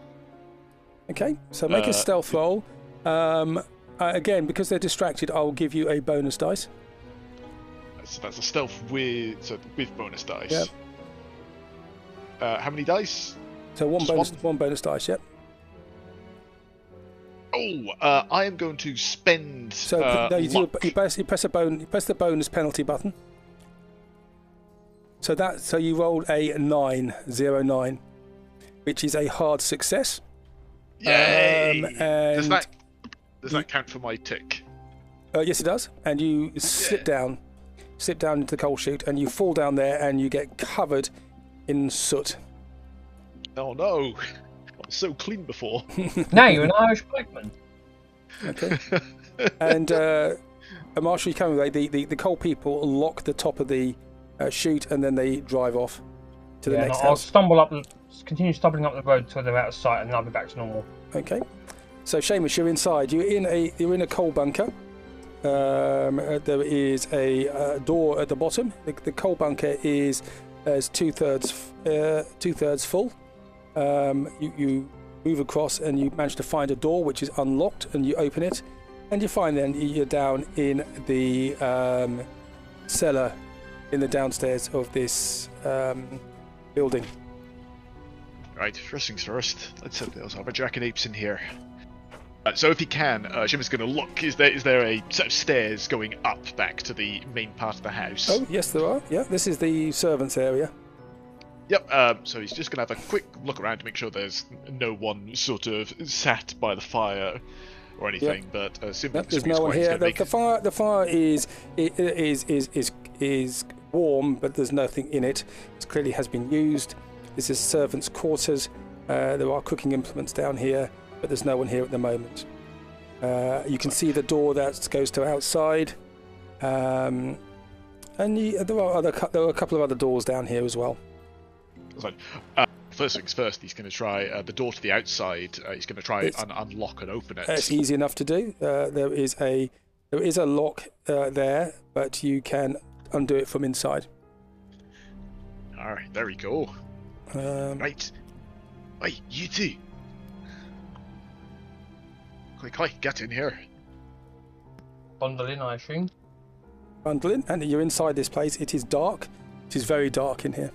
Okay, so make a stealth roll. Again, because they're distracted, I'll give you a bonus dice. So that's a stealth with bonus dice. Yep. How many dice? So one bonus dice, yep. I am going to spend. So you press the bonus penalty button. So you rolled a 9, which is a hard success. Yay! And does that count for my tick? Yes, it does. And you slip down into the coal chute, and you fall down there, and you get covered in soot. Oh no! I was so clean before. Now you're an Irish blackman. Okay. And Marshall, you come away. The coal people lock the top of the chute, and then they drive off to the next house. I'll continue stumbling up the road till they're out of sight, and then I'll be back to normal. Okay. So Seamus, you're inside. You're in a coal bunker. There is a door at the bottom. The coal bunker is 2/3 full. You move across and you manage to find a door which is unlocked, and you open it, and you find then you're down in the cellar in the downstairs of this building. Right, first things first. Let's have a jackanapes in here. So if he can, Seamus going to look. Is there a set of stairs going up back to the main part of the house? Oh yes, there are. Yeah, this is the servants' area. Yep, so he's just going to have a quick look around to make sure there's no one sort of sat by the fire or anything. Yep. But nope, there's no one here. The fire is warm, but there's nothing in it. It clearly has been used. This is servants' quarters. There are cooking implements down here, but there's no one here at the moment. You can see the door that goes to outside, and there are a couple of other doors down here as well. First things first, he's going to try the door to the outside. He's going to try and unlock and open it. It's easy enough to do. There is a lock there, but you can undo it from inside. All right, there we go. Right, you two. Quick, get in here. Bundle in, I assume. Bundle in, and you're inside this place. It is dark. It is very dark in here.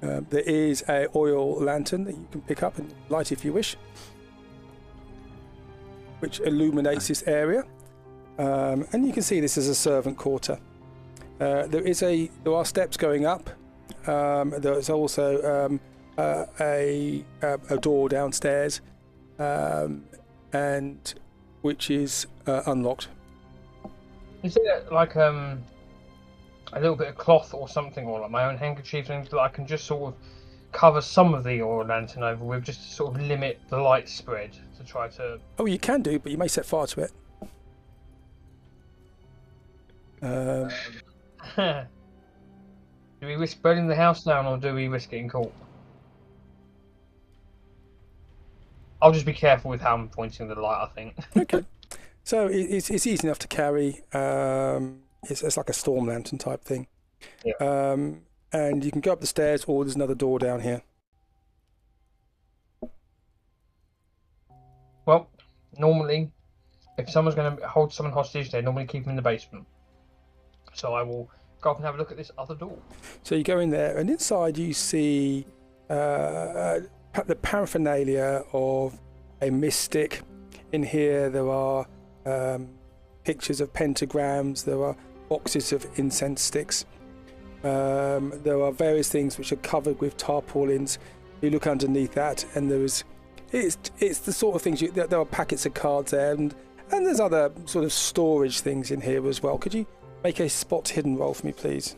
There is a oil lantern that you can pick up and light if you wish, which illuminates this area. And you can see this is a servant quarter. There are steps going up. There is also a door downstairs, and which is unlocked. Is there like a little bit of cloth or something, or like my own handkerchief, that I can just sort of cover some of the oil lantern over with, just to sort of limit the light spread to try to... Oh, you can do, but you may set fire to it. Do we risk burning the house down, or do we risk getting caught? I'll just be careful with how I'm pointing the light, I think. Okay. So it's easy enough to carry. It's like a storm lantern type thing. Yeah. And you can go up the stairs, or there's another door down here. Well, normally, if someone's going to hold someone hostage, they normally keep them in the basement. So I will go up and have a look at this other door. So you go in there, and inside you see the paraphernalia of a mystic. In here there are pictures of pentagrams, there are boxes of incense sticks, there are various things which are covered with tarpaulins. You look underneath that, and it's the sort of things, there are packets of cards there, and there's other sort of storage things in here as well. Could you make a spot hidden roll for me, please?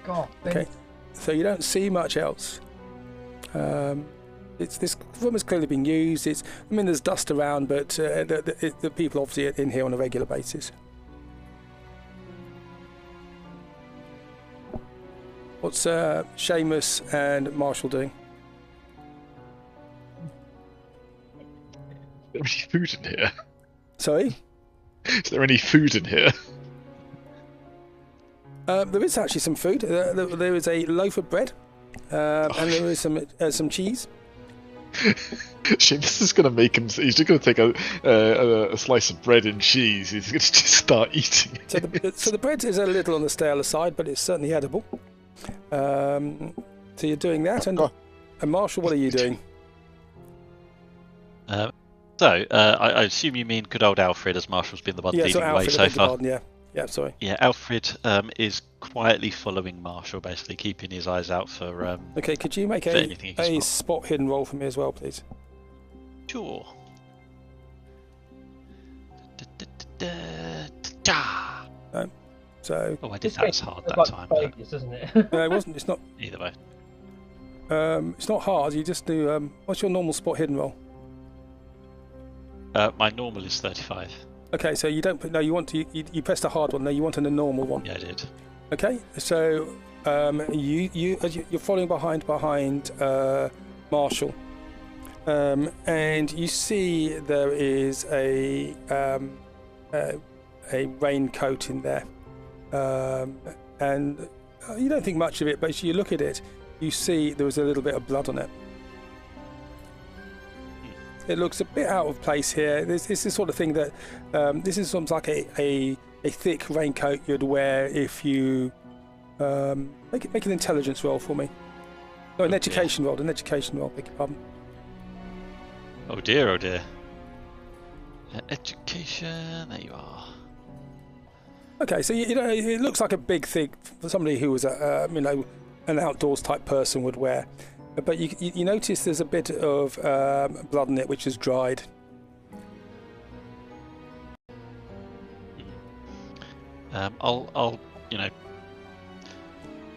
God, okay, so you don't see much else. This room has clearly been used. There's dust around, but the people obviously are in here on a regular basis. What's Seamus and Marshall doing? there any food in here? Sorry? Is there any food in here? There is actually some food. There is a loaf of bread, and there is some cheese. Shane, this is going to make him. He's just going to take a slice of bread and cheese. He's going to just start eating it. So the bread is a little on the staler side, but it's certainly edible. So you're doing that, and Marshall, what are you doing? I assume you mean good old Alfred, as Marshall's been the one leading the way so far. Pardon, yeah, sorry. Yeah, Alfred is quietly following Marshall, basically keeping his eyes out for. Okay, could you make a spot hidden roll for me as well, please? Sure. No. So. Oh, I did that as hard that time. Vegas, isn't it? No, it wasn't. It's not. Either way. It's not hard. You just do. What's your normal spot hidden roll? My normal is 35. Okay, so you don't. No, you want to. You pressed a hard one. No, you wanted a normal one. Yeah, I did. Okay, so you're following behind Marshall, and you see there is a raincoat in there, and you don't think much of it, but as you look at it, you see there was a little bit of blood on it. It looks a bit out of place here. This is the sort of thing that this is something like a thick raincoat you'd wear if you make an intelligence roll for me. No, an education roll. An education roll. Beg your pardon. Oh dear, oh dear. Education. There you are. Okay, so you know it looks like a big thing for somebody who was an outdoors type person would wear. But you notice there's a bit of blood in it which is dried. I'll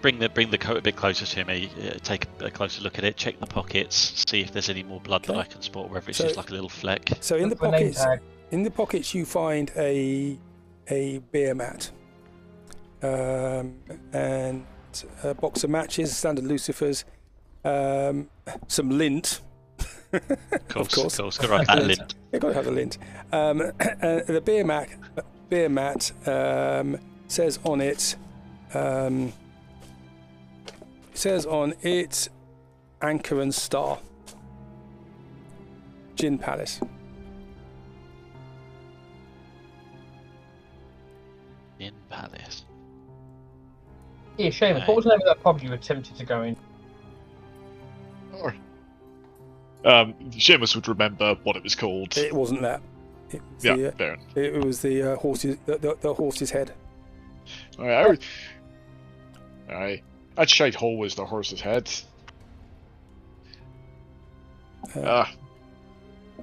bring the coat a bit closer to me, take a closer look at it, check the pockets, see if there's any more blood that I can spot, whether it's just like a little fleck. So in the pockets you find a beer mat, and a box of matches, standard lucifers. Some lint. Of course. Got to write that lint. You've got to have the lint. The beer mat says on it, Anchor and Star, Gin Palace. Gin Palace. Yeah, Seamus, what was the name of that pub you attempted to go in? Seamus would remember what it was called. It wasn't that. It was it was the horse's the horse's head. Alright. That shite hole was the horse's head. You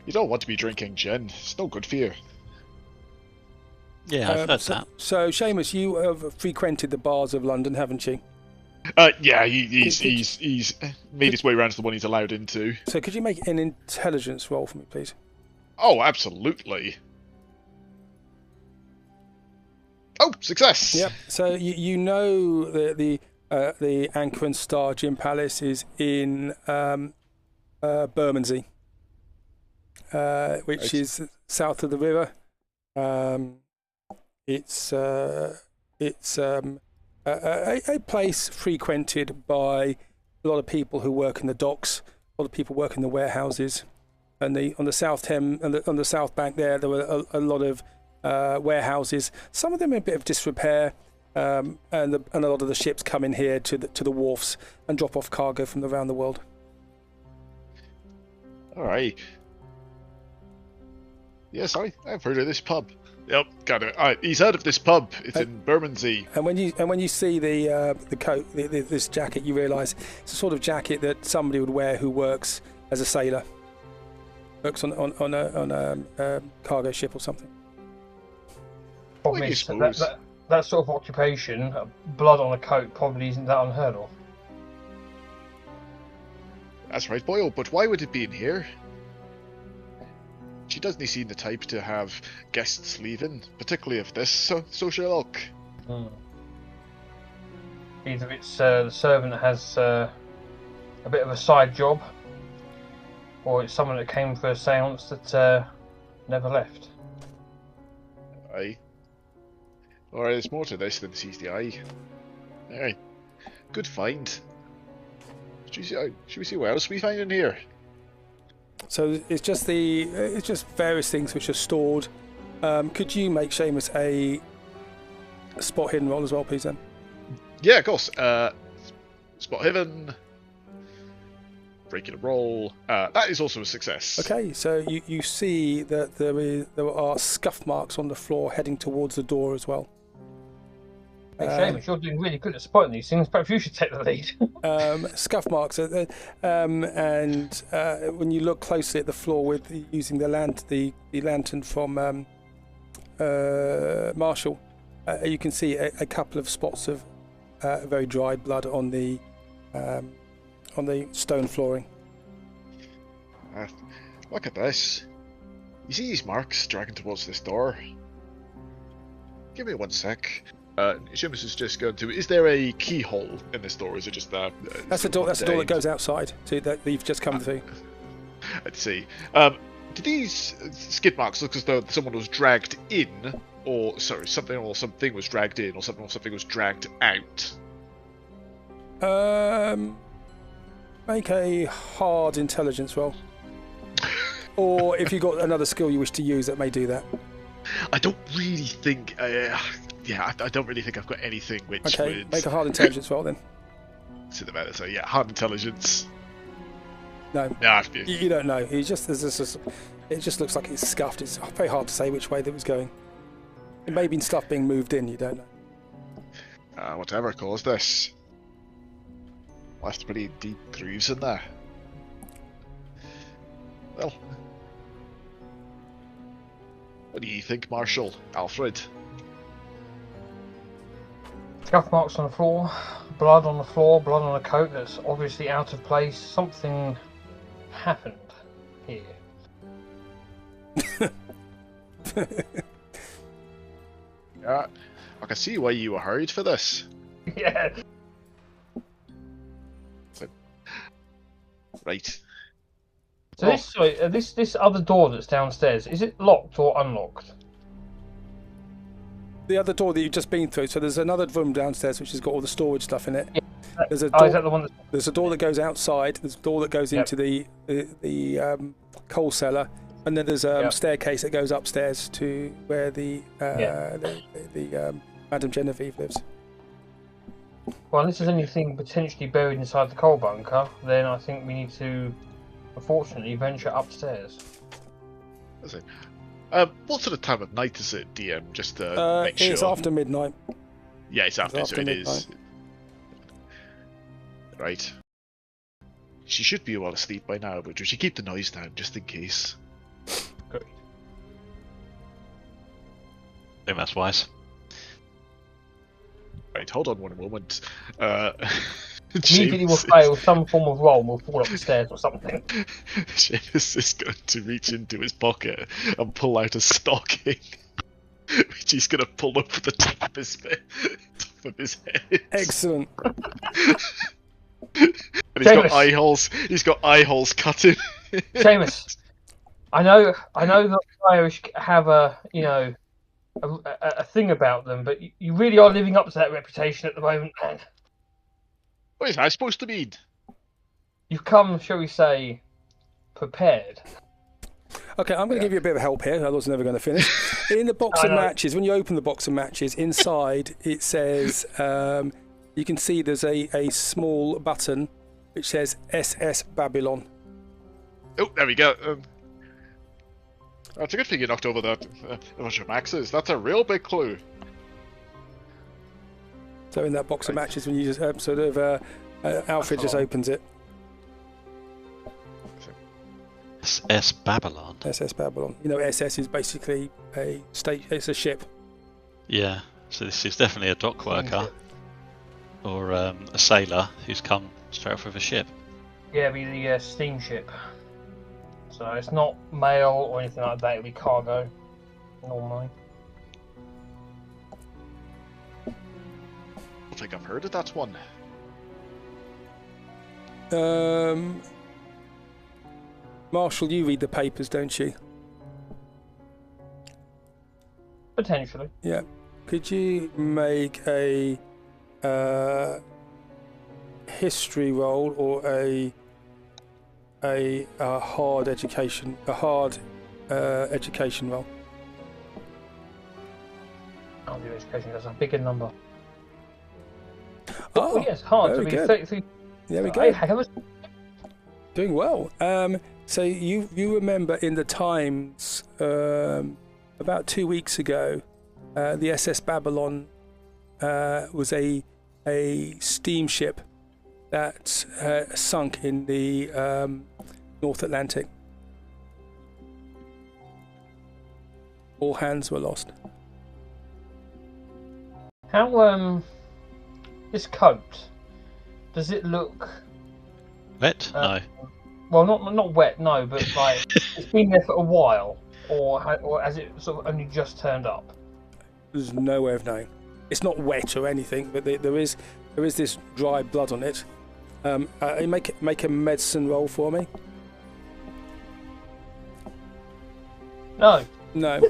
don't want to be drinking gin. It's no good for you. Yeah, I've heard that. So, Seamus, you have frequented the bars of London, haven't you? Yeah, he's made his way around to the one he's allowed into. So could you make an intelligence roll for me, please? Oh, absolutely. Oh, success! Yep. So you know the Anchor and Star Gin Palace is in Bermondsey, which is south of the river. It's a place frequented by a lot of people who work in the docks, a lot of people work in the warehouses, and on the South Thames and on the South Bank there were a lot of warehouses. Some of them in a bit of disrepair, and a lot of the ships come in here to the wharfs and drop off cargo from around the world. All right. Yes, I've heard of this pub. Yep, got it. He's heard of this pub. It's in Bermondsey. And when you see the coat, this jacket, you realise it's the sort of jacket that somebody would wear who works as a sailor, works on a cargo ship or something. Problem is, that sort of occupation, blood on a coat, probably isn't that unheard of. That's right, Boyle. But why would it be in here? She doesn't seem the type to have guests leaving, particularly of this social ilk. Either it's the servant has a bit of a side job, or it's someone that came for a seance that never left. Aye. Or there's more to this than sees the eye. Alright. Good find. Should we see what else we find in here? So it's just various things which are stored. Could you make Seamus a spot hidden roll as well, please, then? Yeah, of course. Spot hidden. Breaking a roll. That is also a success. Okay, so you see that there are scuff marks on the floor heading towards the door as well. Hey, Seamus, you're doing really good at spotting these things. Perhaps you should take the lead. Scuff marks, and when you look closely at the floor with using the lantern from Marshall, you can see a couple of spots of very dried blood on the stone flooring. Look at this. You see these marks dragging towards this door? Give me 1 sec. Seamus is just going to. Is there a keyhole in this door? Or is it just that? That's the door. That's the door that goes outside. That you've just come through. I'd see. Do these skid marks look as though someone was dragged in, or something was dragged in, or something was dragged out? Make a hard intelligence roll. Or if you've got another skill you wish to use, that may do that. I don't really think. I don't really think I've got anything which okay, would... make a hard intelligence roll then. To the matter, so yeah, hard intelligence. No, nah, you don't know. It just looks like it's scuffed. It's very hard to say which way that was going. It may have been stuff being moved in. You don't know. Whatever caused this. Left pretty deep grooves in there. Well, what do you think, Marshall? Alfred? Scuff marks on the floor, blood on the floor, blood on a coat that's obviously out of place. Something happened here. Yeah, I can see why you were hurried for this. Yeah. Right. So this other door that's downstairs, is it locked or unlocked? The other door that you've just been through. So there's another room downstairs which has got all the storage stuff in it. Yeah. There's a door, is that the one that's... There's a door that goes outside. There's a door that goes into the coal cellar, and then there's a staircase that goes upstairs to where the Madame Genevieve lives. Well, unless there's anything potentially buried inside the coal bunker, then I think we need to, unfortunately, venture upstairs. What sort of time of night is it, DM? Just to make sure. It's after midnight. Yeah, it's after so it midnight. is. Right. She should be well asleep by now, but we should keep the noise down just in case. Great. I think that's wise. Right, hold on one moment. Immediately we'll fail some form of roll and we'll fall up the stairs or something. Seamus is going to reach into his pocket and pull out a stocking, which he's going to pull over the top of his head. Excellent. And he's got eye holes. He's got eye holes cut in. Seamus, I know that the Irish have a thing about them, but you really are living up to that reputation at the moment, man. What is that supposed to mean? You've come, shall we say, prepared. Okay, I'm going to give you a bit of help here. I was never going to finish. In the box of matches, when you open the box of matches, inside it says, you can see there's a small button which says SS Babylon. Oh, there we go. It's a good thing you knocked over that bunch of maxes. That's a real big clue. So in that box of matches, when you just Alfred just opens it. SS Babylon. SS Babylon. You know, SS is basically a state. It's a ship. Yeah. So this is definitely a dock worker or a sailor who's come straight off of a ship. Yeah, it'd be the steamship. So it's not mail or anything like that. It'd be cargo normally. I don't think I've heard of that one. Marshall, you read the papers, don't you? Potentially. Yeah. Could you make a history roll or a hard education education roll? I'll do education. That's a bigger number. Oh, yes, hard to very be good. 33. There we go. I was Doing well. So you remember in the Times about 2 weeks ago, the SS Babylon was a steamship that sunk in the North Atlantic. All hands were lost. How this coat, does it look Wet? No. well, not wet, no, but like it's been there for a while, or has it sort of only just turned up? There's no way of knowing. It's not wet or anything, but there is this dry blood on it. Make a medicine roll for me. No. No.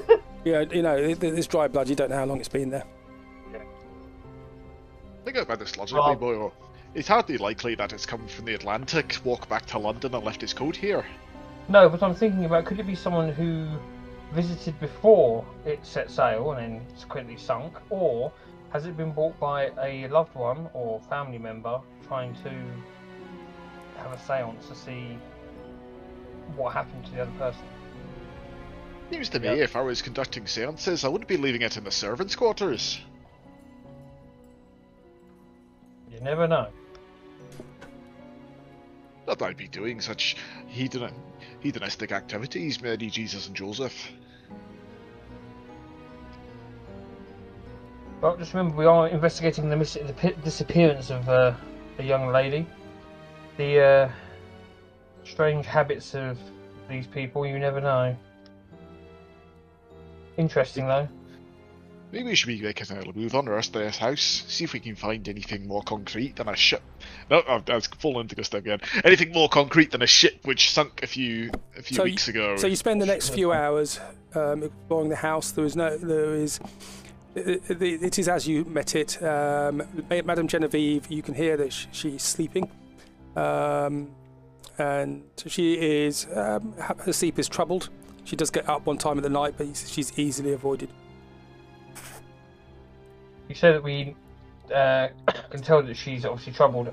Yeah, this dry blood. You don't know how long it's been there. Think about this logically, Boyle. It's hardly likely that it's come from the Atlantic, walked back to London and left his coat here. No, but I'm thinking about, could it be someone who visited before it set sail and then subsequently sunk, or has it been bought by a loved one or family member trying to have a seance to see what happened to the other person? Seems to me, if I was conducting seances, I wouldn't be leaving it in the servants' quarters. You never know. Not that I'd be doing such hedonistic activities, Mary, Jesus and Joseph. Well, just remember, we are investigating the disappearance of a young lady. The strange habits of these people, you never know. Interesting, though. Maybe we should be making a move on Earth to this house, see if we can find anything more concrete than a ship. No, I've fallen into this again. Anything more concrete than a ship which sunk a few weeks ago. So you spend the next few hours exploring the house. It is as you met it. Madame Genevieve, you can hear that she's sleeping, and she is her sleep is troubled. She does get up one time of the night, but she's easily avoided. You said that we can tell that she's obviously troubled.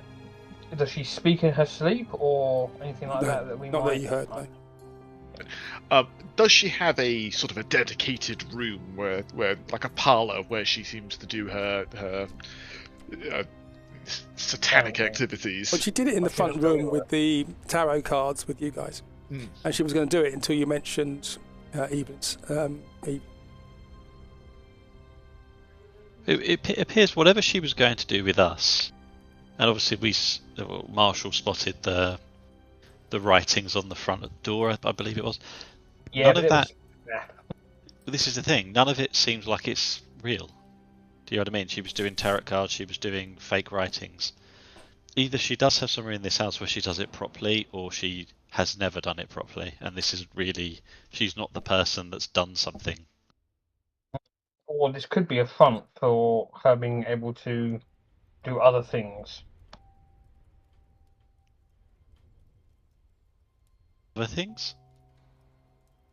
Does she speak in her sleep or anything like that we not might... that you heard, no. Does she have a sort of a dedicated room where like a parlour where she seems to do her satanic activities? Well, she did it in the front room with the tarot cards with you guys, and she was going to do it until you mentioned Evelyn's. It appears whatever she was going to do with us, and obviously Marshall spotted the writings on the front of the door, I believe it was. Yeah, none of that. This is the thing. None of it seems like it's real. Do you know what I mean? She was doing tarot cards. She was doing fake writings. Either she does have somewhere in this house where she does it properly, or she has never done it properly, and this is really, she's not the person that's done something. Or this could be a front for her being able to do other things. Other things?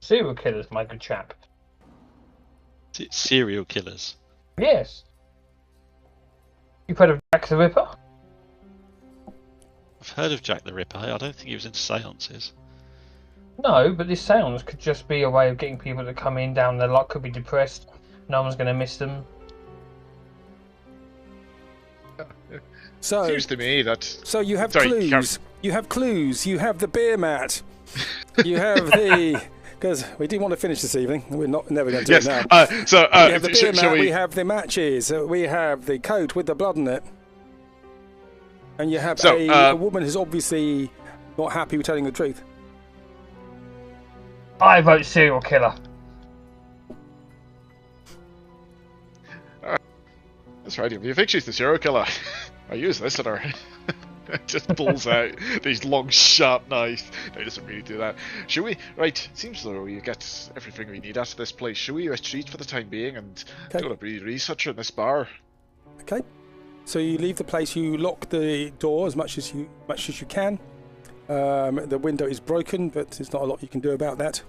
Serial killers, my good chap. Serial killers? Yes. You've heard of Jack the Ripper? I've heard of Jack the Ripper. I don't think he was into seances. No, but this seance could just be a way of getting people to come in, down their luck, could be depressed. No one's going to miss them. So seems to me that. So you have clues. You have clues. You have the beer mat. You have the. Because we didn't want to finish this evening. We're never going to do it now. We have the beer mat. We have the matches. We have the coat with the blood in it. And you have a woman who's obviously not happy with telling the truth. I vote serial killer. That's right. If you think she's the serial killer, I use this at her Just pulls out these long, sharp knives. No, he doesn't really do that. Shall we? Right, seems though you get everything we need out of this place. Shall we retreat for the time being and do a brief research in this bar? Okay. So you leave the place. You lock the door as much as you can. The window is broken, but there's not a lot you can do about that.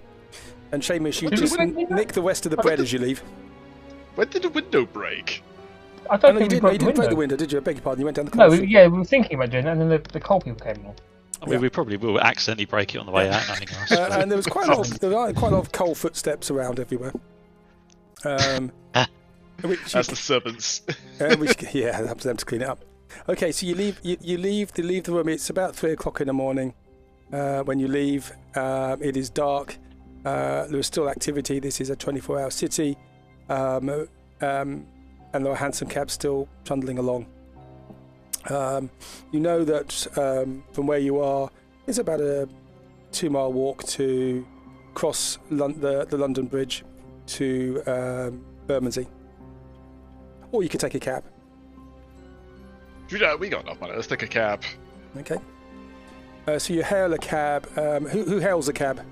And Seamus, you just nick the rest of the bread as you leave. When did the window break? I don't think you didn't break the window, did you? I beg your pardon. You went down the No, coal. we were thinking about doing that, and then the coal people came along. I mean, we probably will accidentally break it on the way out. And there was quite a lot of coal footsteps around everywhere. That's the servants. Up to them to clean it up. Okay, so you leave the room. It's about 3 o'clock in the morning when you leave. It is dark. There is still activity. This is a 24-hour city. And there are hansom cabs still trundling along. You know that from where you are, it's about a 2-mile walk to cross the London Bridge to Bermondsey. Or you could take a cab. We got enough money. Let's take a cab. Okay. So you hail a cab. Who hails a cab?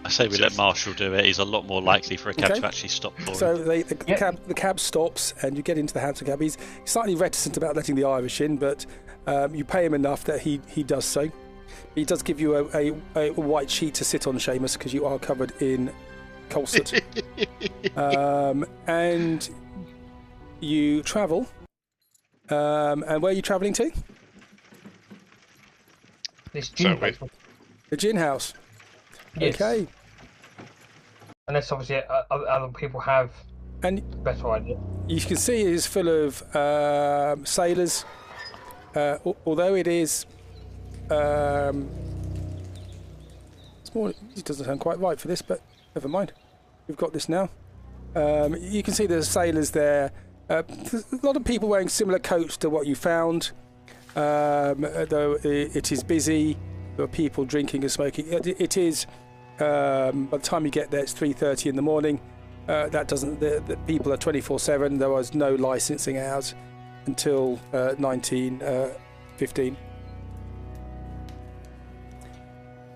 I say we let Marshall do it. He's a lot more likely for a cab to actually stop for him. So the cab stops and you get into the hansom cab. He's slightly reticent about letting the Irish in, but you pay him enough that he does so. He does give you a white sheet to sit on, Seamus, because you are covered in coal soot. And you travel. And where are you travelling to? This gin place. The gin house. Yes. Okay. Unless obviously other people have a better idea. You can see it is full of sailors. Although it is small, it doesn't sound quite right for this, but never mind. We've got this now. You can see there's sailors there. There's a lot of people wearing similar coats to what you found. Though it is busy, there are people drinking and smoking. It is. By the time you get there, it's 3:30 in the morning. That doesn't. The people are 24/7. There was no licensing hours until 1915.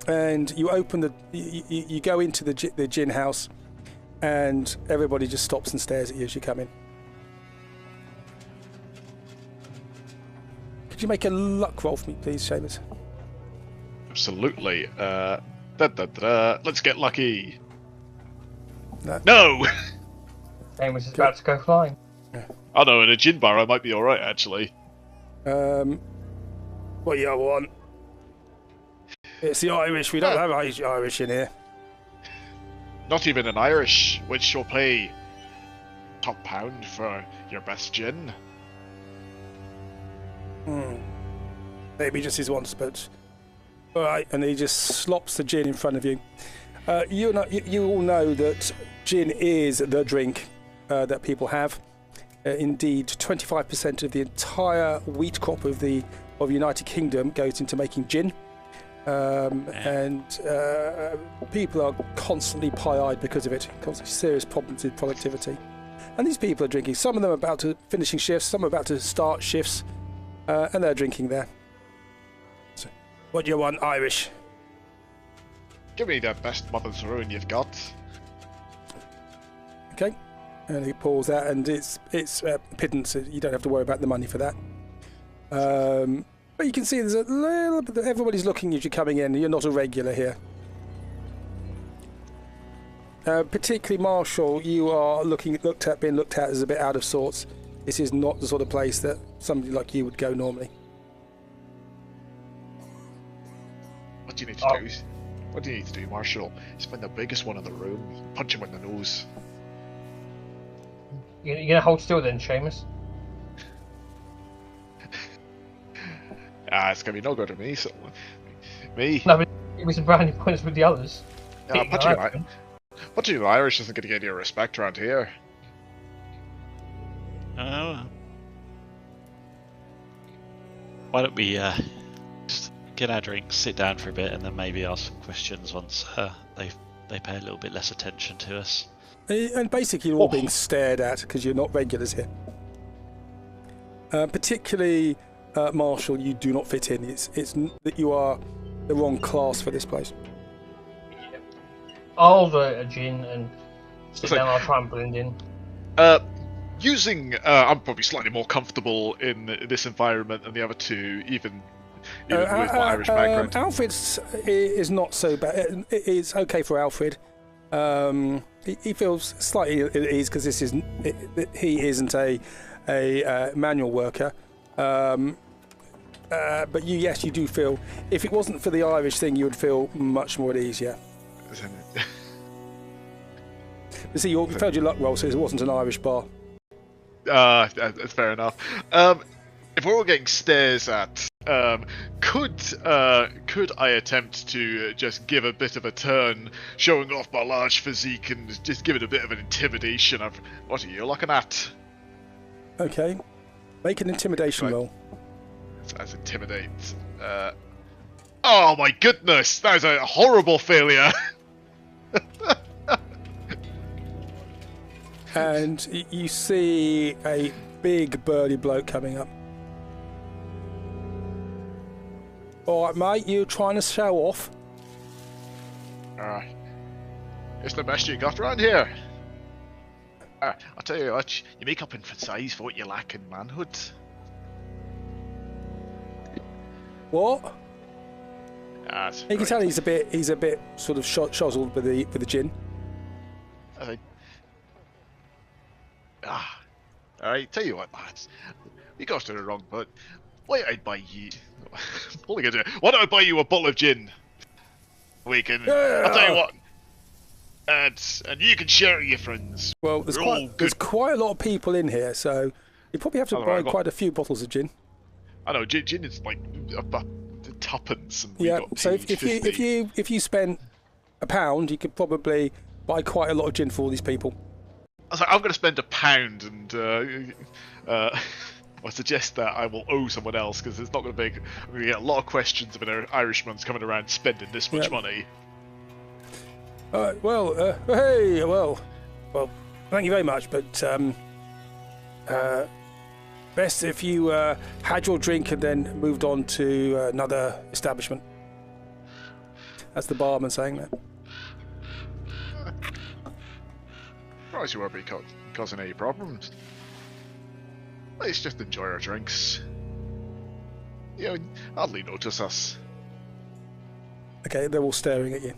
And you open you go into the gin house, and everybody just stops and stares at you as you come in. Could you make a luck roll for me, please, Seamus? Absolutely. Let's get lucky. No! Seamus is about to go flying. Oh no, in a gin bar I might be alright, actually. What you want? It's the Irish. We don't have Irish in here. Not even an Irish, which shall pay top pound for your best gin. Maybe just his once, but all right. And he just slops the gin in front of you. You all know that gin is the drink that people have. Indeed, 25% of the entire wheat crop of the United Kingdom goes into making gin. And people are constantly pie-eyed because of it. Constantly serious problems with productivity. And these people are drinking. Some of them are about to finishing shifts. Some are about to start shifts, and they're drinking there. So, what do you want, Irish? Give me the best Mother's Ruin you've got. Okay. And he pulls out, and it's pittance. So you don't have to worry about the money for that. But you can see there's a little bit. Everybody's looking at you coming in. You're not a regular here. Particularly Marshall, you are being looked at as a bit out of sorts. This is not the sort of place that somebody like you would go normally. What do you need to do? What do you need to do, Marshall? Is find the biggest one in the room, punch him in the nose. You're gonna hold still then, Seamus? It's gonna be no good to me. So, me. No, but it was brownie points with the others. Punching an Irish isn't gonna get you respect around here. Oh. Why don't we just get our drinks, sit down for a bit, and then maybe ask some questions once they pay a little bit less attention to us. And basically, you're all being stared at because you're not regulars here. Particularly Marshal, you do not fit in. It's that you are the wrong class for this place. Yep. I'll order a gin and sit down. I'll try and blend in. I'm probably slightly more comfortable in this environment than the other two, even with my Irish background. Alfred's is not so bad. It's okay for Alfred. He feels slightly at ease because he isn't a manual worker. But you do feel, if it wasn't for the Irish thing, you would feel much more at ease, yeah. You see, you failed your luck roll, so it wasn't an Irish bar. That's fair enough. If we're all getting stares at, could I attempt to just give a bit of a turn, showing off my large physique and just give it a bit of an intimidation of, what are you looking at? Okay. Make an intimidation roll. That's intimidate. Oh my goodness! That was a horrible failure! And you see a big burly bloke coming up. Alright mate, you trying to show off? It's the best you got around here. I'll tell you what, you make up in size for what you lack in manhood. What? You can tell he's a bit sort of shozzled with the gin. Alright, tell you what, lads. We got it wrong, but why don't I buy you... Why don't I buy you a bottle of gin? We can... Yeah. I'll tell you what. And you can share it with your friends. Well, there's quite a lot of people in here, so you probably have to buy quite a few bottles of gin. I know, gin is like tuppence. And yeah, so if you spent £1, you could probably buy quite a lot of gin for all these people. I was like, I'm going to spend £1 and I suggest that I will owe someone else because it's not going to be. I'm going to get a lot of questions of an Irishman's coming around spending this much money. Well, thank you very much, but best if you had your drink and then moved on to another establishment. That's the barman saying that. Surprised you won't be causing any problems. Let's just enjoy our drinks. You hardly notice us. Okay, they're all staring at you.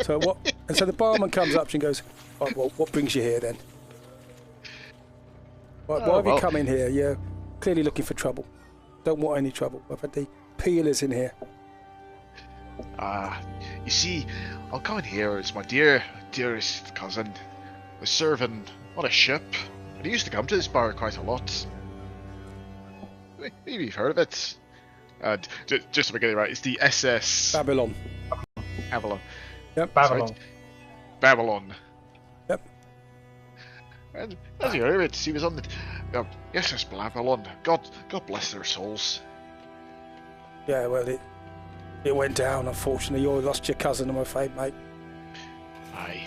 So what? And so the barman comes up and goes, oh, well, what brings you here then? Why have you come in here? You're clearly looking for trouble. Don't want any trouble. I've had the peelers in here. You see, I'll come in here as my dearest cousin was serving on a ship, and he used to come to this bar quite a lot. Maybe you've heard of it. Just to get it right, it's the SS... Babylon. Avalon. Yep, Babylon. Sorry, Babylon. Yep. And as you heard it, he was on the SS Babylon. God bless their souls. Yeah, well, it went down, unfortunately. You lost your cousin, I'm afraid, mate. Aye.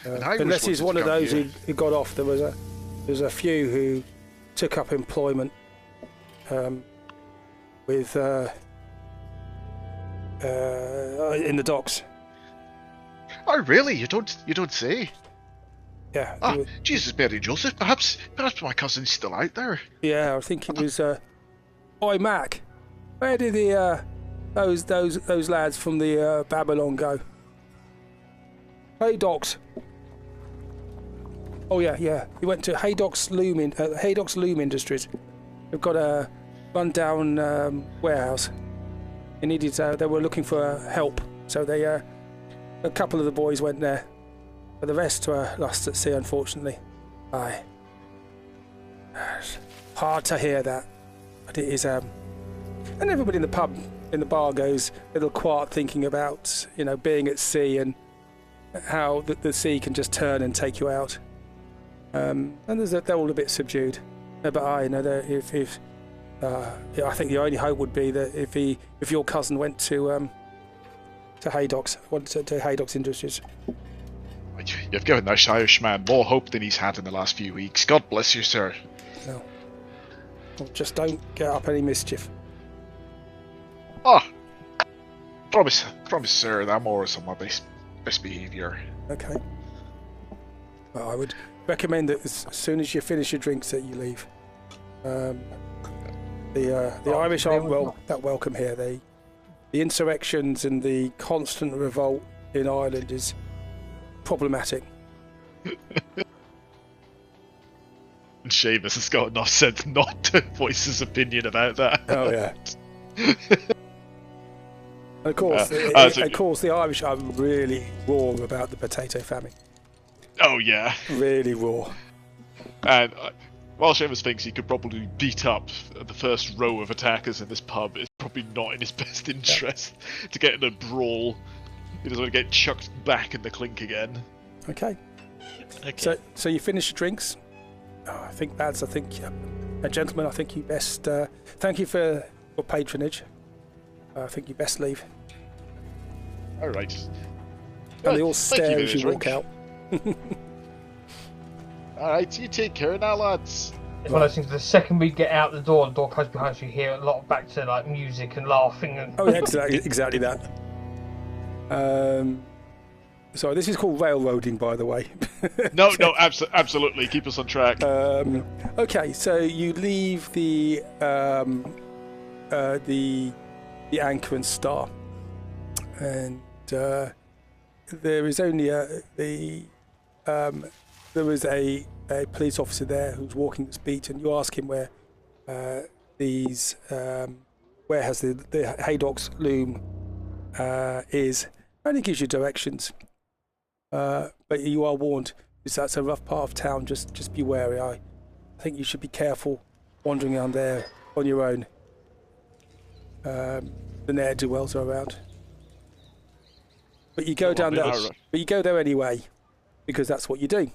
Unless he's one of those who got off. There was a few who took up employment with in the docks. Oh, really? You don't say? Yeah. Jesus, Mary Joseph. Perhaps my cousin's still out there. Yeah, I think it was. Oi, Mac. Where did those lads from the Babylon go? Haydocks. Oh yeah. He went to Haydocks Loom Industries. They've got a run-down warehouse. They were looking for help, so a couple of the boys went there, but the rest were lost at sea, unfortunately. Aye. Hard to hear that, but it is. And everybody in the bar goes a little quiet, thinking about being at sea and how the sea can just turn and take you out. And they're all a bit subdued. But I know that I think the only hope would be that if your cousin went to Haydocks Industries. You've given this Irishman more hope than he's had in the last few weeks. God bless you, sir. No. Well, just don't get up any mischief. Oh, promise, sir, that I'm always on my best behaviour. Okay. Well, I would recommend that as soon as you finish your drinks that you leave. The Irish aren't that welcome here. The insurrections and the constant revolt in Ireland is problematic. And Seamus has got enough sense not to voice his opinion about that. Oh yeah. Of course, the Irish are really raw about the potato famine. Oh yeah, really raw. And while Seamus thinks he could probably beat up the first row of attackers in this pub, it's probably not in his best interest to get in a brawl. He doesn't want to get chucked back in the clink again. Okay. So you finish your drinks. Gentlemen, I think you best. Thank you for your patronage. I think you best leave. All right. And they all stare as you walk out. Alright, you take care now, lads. It's one of those things, the second we get out the door closes behind you, you hear a lot back to like music and laughing. And oh, yeah, exactly that. So this is called railroading, by the way. No, absolutely. Keep us on track. Okay, so you leave the Anchor and Star, and there is only there was a police officer there who's walking this beat, and you ask him where where has the Haydock's loom is, and he gives you directions. But you are warned, because that's a rough part of town. Just be wary. I think you should be careful wandering around there on your own. The ne'er-do-wells are around. But you go down there. But you go there anyway, because that's what you do.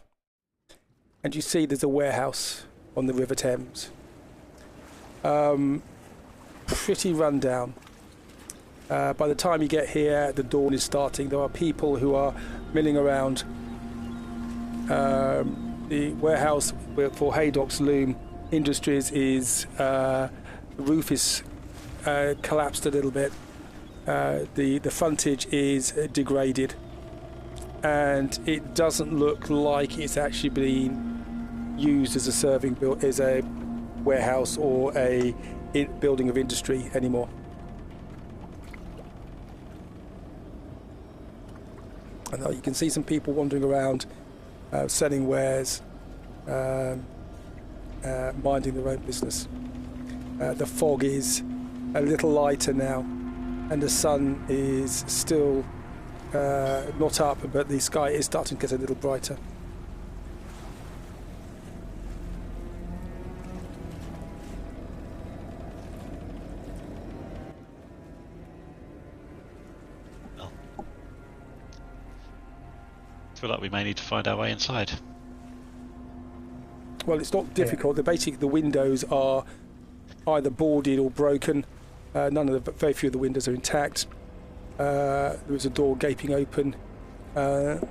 And you see there's a warehouse on the River Thames. Pretty run down. By the time you get here, the dawn is starting. There are people who are milling around. The warehouse for Haydock's Loom Industries is the roof is collapsed a little bit. The frontage is degraded, and it doesn't look like it's actually been used as a warehouse or a building of industry anymore. And you can see some people wandering around, selling wares, minding their own business. The fog is a little lighter now, and the sun is still not up, but the sky is starting to get a little brighter. I feel like we may need to find our way inside. Well, it's not difficult. Basically, the windows are either boarded or broken. Very few of the windows are intact. There is a door gaping open. Some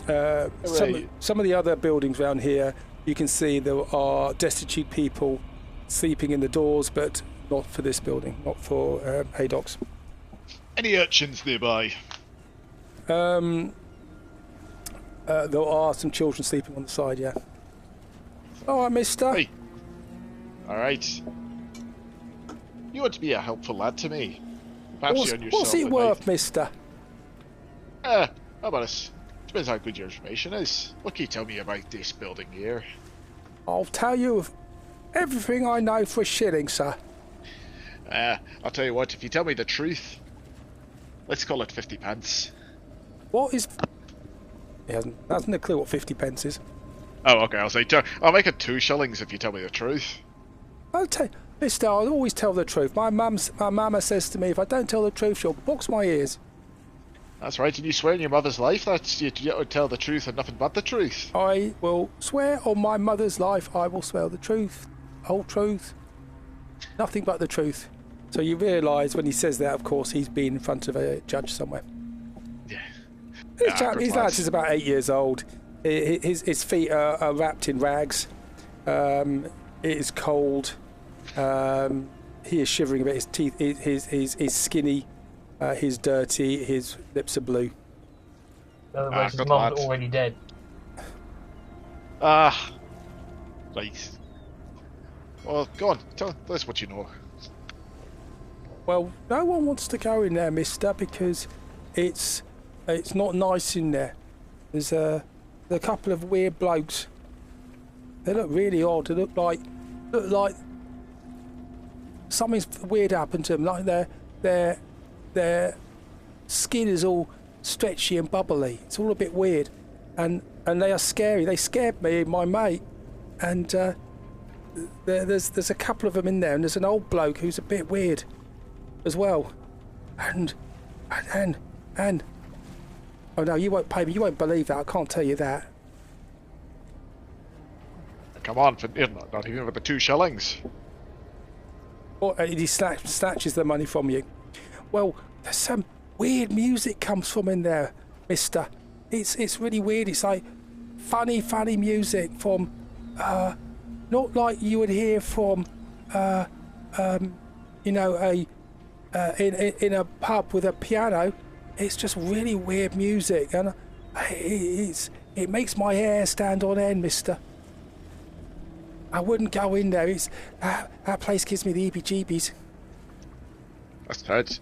of the other buildings around here, you can see there are destitute people sleeping in the doors, but not for this building, not for Haydock's. Any urchins nearby? There are some children sleeping on the side, yeah. All right, mister. Hey. All right. You want to be a helpful lad to me. Perhaps you on yourself. What's it worth, mister? How about us? Depends how good your information is. What can you tell me about this building here? I'll tell you everything I know for a shilling, sir. I'll tell you what, if you tell me the truth, let's call it 50 pence. What is... He hasn't a clue what 50 pence is. Oh, okay, I'll make it 2 shillings if you tell me the truth. Mister, I'll always tell the truth. My mama says to me, if I don't tell the truth, she'll box my ears. That's right, and you swear on your mother's life that you would tell the truth and nothing but the truth. I will swear on my mother's life, I will swear the truth, whole truth, nothing but the truth. So you realise when he says that, of course, he's been in front of a judge somewhere. Yeah. His lad is about 8 years old. His feet are wrapped in rags. It is cold. He is shivering a bit. His teeth, his skinny, he's dirty. His lips are blue. In other words, his mum's already dead. Right. Well, go on. Tell us what you know. Well, no one wants to go in there, mister, because it's not nice in there. There's a couple of weird blokes. They look really odd. They look like something's weird happened to them. Like their skin is all stretchy and bubbly. It's all a bit weird, and they are scary. They scared me and my mate, and there's a couple of them in there, and there's an old bloke who's a bit weird as well, and oh no, you won't pay me. You won't believe that. I can't tell you that. Come on, not even with the 2 shillings. Well, he snatches the money from you. Well, there's some weird music comes from in there, mister. It's really weird. It's like funny music from not like you would hear from you know, in a pub with a piano. It's just really weird music, and it makes my hair stand on end, mister. I wouldn't go in there. That place gives me the heebie-jeebies. That's right.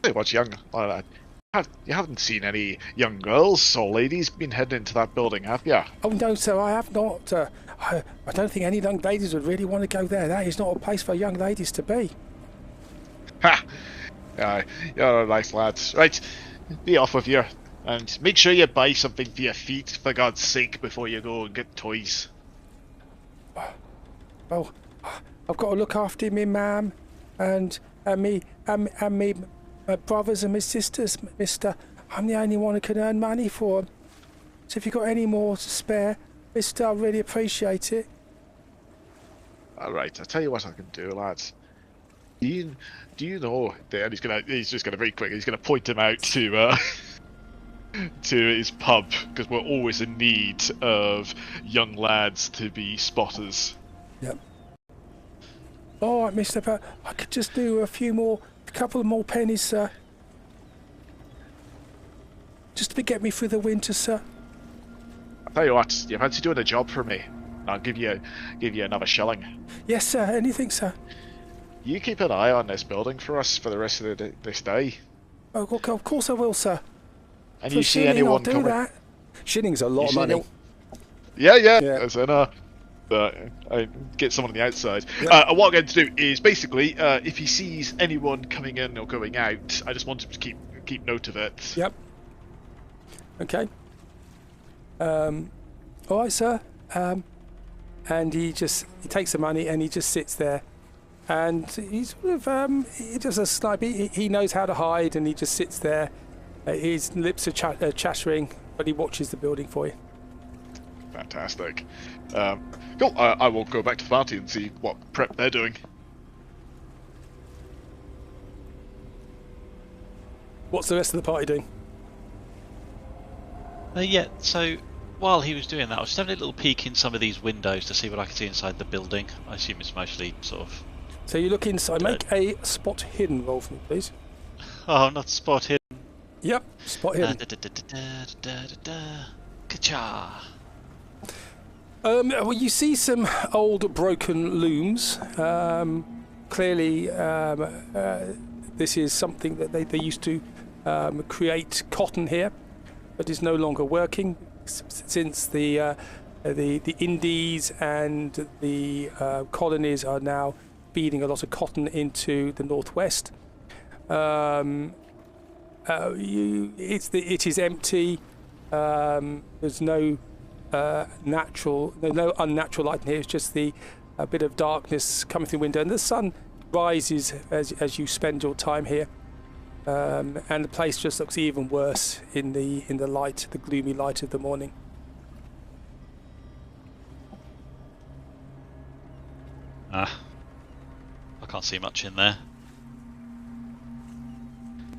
Hey, what's young? You haven't seen any young girls or ladies been heading into that building, have you? Oh no, sir, I have not. I don't think any young ladies would really want to go there. That is not a place for young ladies to be. Ha! You're a nice lad. Right, be off with you. And make sure you buy something for your feet, for God's sake, before you go and get toys. Well, I've got to look after me, ma'am, and me, my brothers and my sisters, mister. I'm the only one who can earn money for them. So if you've got any more to spare, mister, I really appreciate it. All right, I'll tell you what I can do, lads. Do you know? And he's just gonna very quick. He's gonna point him out to to his pub, because we're always in need of young lads to be spotters. Yep. All right, mister, but I could just do a couple of more pennies, sir. Just to get me through the winter, sir. I'll tell you what, you fancy doing a job for me? I'll give you another shilling. Yes, sir. Anything, sir. You keep an eye on this building for us for the rest of this day. Oh, okay, of course I will, sir. And for you see anyone I'll do that. Shilling's a lot of money. Yeah. As in, I get someone on the outside. Yep. What I'm going to do is basically, if he sees anyone coming in or going out, I just want him to keep note of it. Yep. Okay. All right, sir. And he takes the money and he just sits there, and he sort of he does a snipe. He knows how to hide, and he just sits there. His lips are chattering, but he watches the building for you. Fantastic. Cool. I will go back to the party and see what prep they're doing. What's the rest of the party doing? Yeah, so while he was doing that, I was just having a little peek in some of these windows to see what I could see inside the building. I assume it's mostly sort of... So you look inside. Make a spot hidden roll for me, please. Oh, not spot hidden. Yep, spot hidden. Ka-cha. Well, you see some old broken looms. Clearly, this is something that they used to create cotton here, but is no longer working since the Indies and the colonies are now feeding a lot of cotton into the northwest. It is empty. There's no unnatural light in here. It's just a bit of darkness coming through the window, and the sun rises as you spend your time here. And the place just looks even worse in the light, the gloomy light of the morning. I can't see much in there.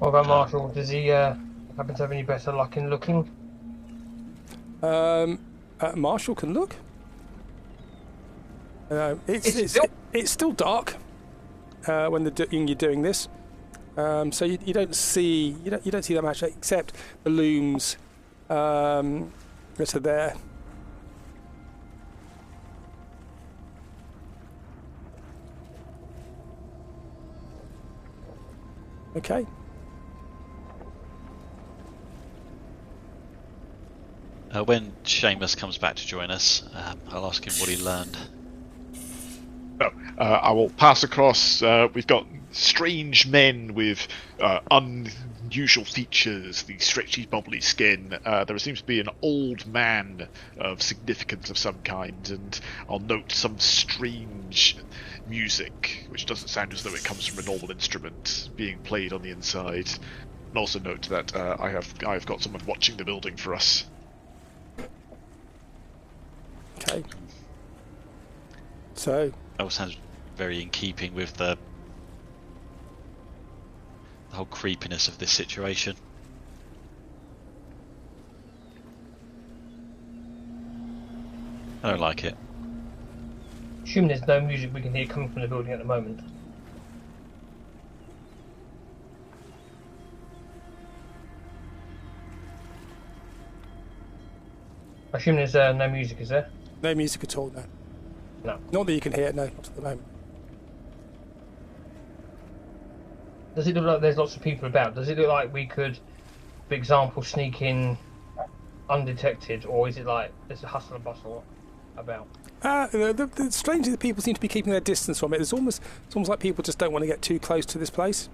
What about Marshall? Does he happen to have any better luck in looking? Marshall can look. It's still dark when you're doing this, so you don't see that much except the looms that are there. Okay. When Seamus comes back to join us, I'll ask him what he learned. I will pass across. We've got strange men with unusual features, the stretchy, bubbly skin. There seems to be an old man of significance of some kind, and I'll note some strange music, which doesn't sound as though it comes from a normal instrument, being played on the inside. And also note that I've got someone watching the building for us. Okay. So. That all sounds very in keeping with the whole creepiness of this situation. I don't like it. Assuming there's no music we can hear coming from the building at the moment. I assume there's no music, is there? No music at all, no. No. Not that you can hear it, no, not at the moment. Does it look like there's lots of people about? Does it look like we could, for example, sneak in undetected, or is it like there's a hustle and bustle about? Strangely, the people seem to be keeping their distance from it. It's almost like people just don't want to get too close to this place.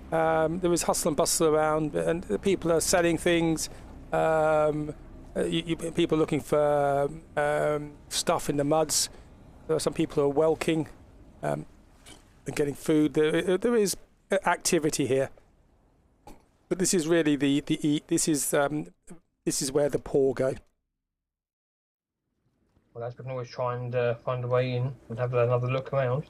There is hustle and bustle around, and the people are selling things. People are looking for stuff in the muds. There are some people who are welking and getting food. There is activity here, but this is really this is where the poor go. Well, as we can always try and find a way in and have another look around.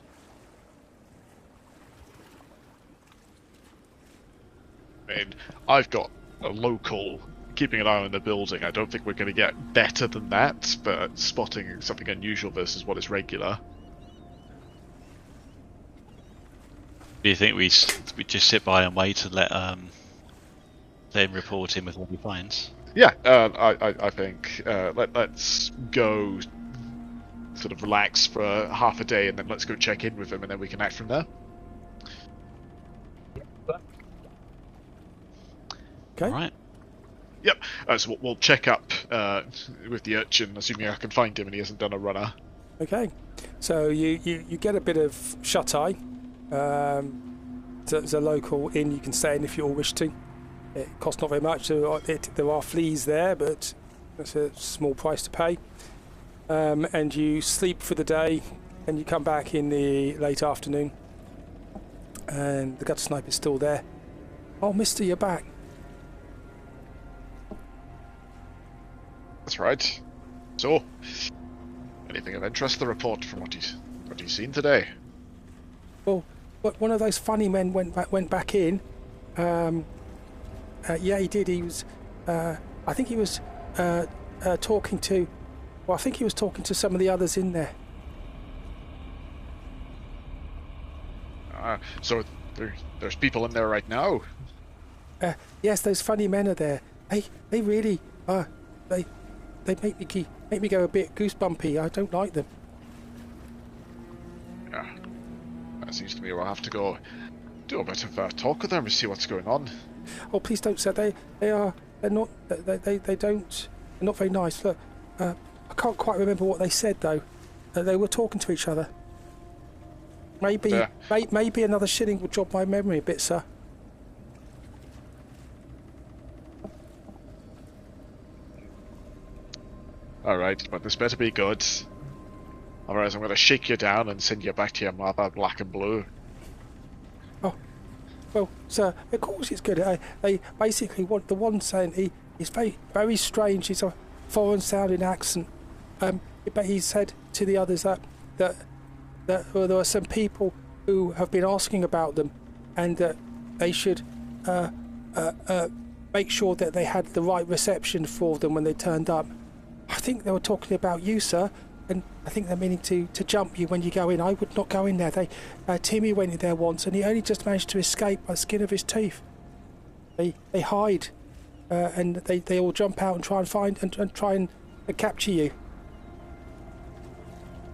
I mean, I've got a local keeping an eye on the building. I don't think we're going to get better than that, but spotting something unusual versus what is regular. Do you think we just sit by and wait and let him report in with what he finds? Yeah, I think let's go sort of relax for half a day, and then let's go check in with him, and then we can act from there. Okay. All right. Yep. So we'll check up with the urchin, assuming I can find him and he hasn't done a runner. Okay. So you get a bit of shut-eye. There's a local inn you can stay in if you all wish to. It costs not very much. There are fleas there, but that's a small price to pay. And you sleep for the day, and you come back in the late afternoon. And the gutter snipe is still there. Oh, mister, you're back. That's right. So, anything of interest to report from what he's seen today? Well, one of those funny men went back in. Yeah, he did. He was. I think he was talking to. Well, I think he was talking to some of the others in there. So there's people in there right now. Yes, those funny men are there. They really. They make me go a bit goosebumpy. I don't like them. Yeah, that seems to me we'll have to go do a bit of talk with them and see what's going on. Oh, please don't say they're not not very nice. Look, I can't quite remember what they said though. They were talking to each other. Maybe another shilling will jog my memory a bit, sir. Alright, but this better be good. Otherwise I'm going to shake you down and send you back to your mother black and blue. Oh, well, sir, of course it's good. They basically want the one saying he's very, very strange. He's a foreign-sounding accent. But he said to the others that there are some people who have been asking about them, and that they should make sure that they had the right reception for them when they turned up. I think they were talking about you, sir, and I think they're meaning to jump you when you go in. I would not go in there. Timmy went in there once, and he only just managed to escape by the skin of his teeth. They hide, and they all jump out and try and find and try and capture you.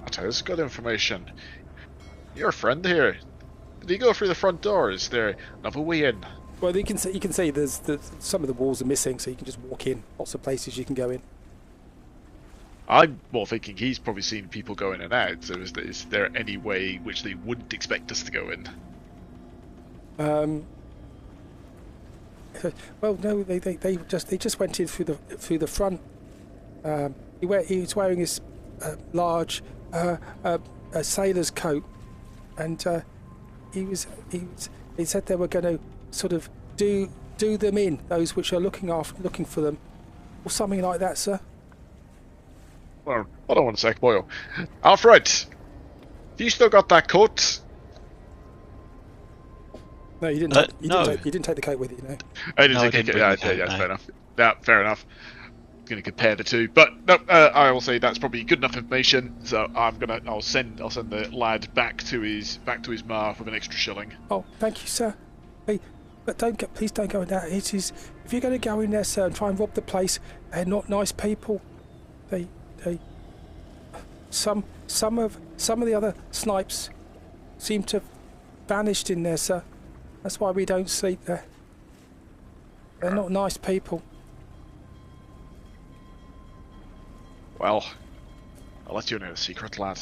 That is good information. You're a friend here. Did you go through the front door? Is there another way in? Well, you can see there's some of the walls are missing, so you can just walk in. Lots of places you can go in. I'm more thinking he's probably seen people go in and out. So is there any way which they wouldn't expect us to go in? Well, no, they just went in through the front. He was wearing his large a sailor's coat, and he said they were going to sort of do them in, those which are looking for them, or something like that, sir. Well, hold on one sec, Boyle. Alfred, have you still got that coat? No, you didn't. You didn't take the coat with you, no. I didn't take it. Yeah, fair enough. Yeah, fair enough. Going to compare the two, but no, I will say that's probably good enough information. So I'll send the lad back to his ma with an extra shilling. Oh, thank you, sir. Hey, but please don't go in there. It is, if you're going to go in there, sir, and try and rob the place, they're not nice people. Some of the other snipes seem to have vanished in there, sir. That's why we don't sleep there. They're not nice people. Well, I'll let you know a secret, lad.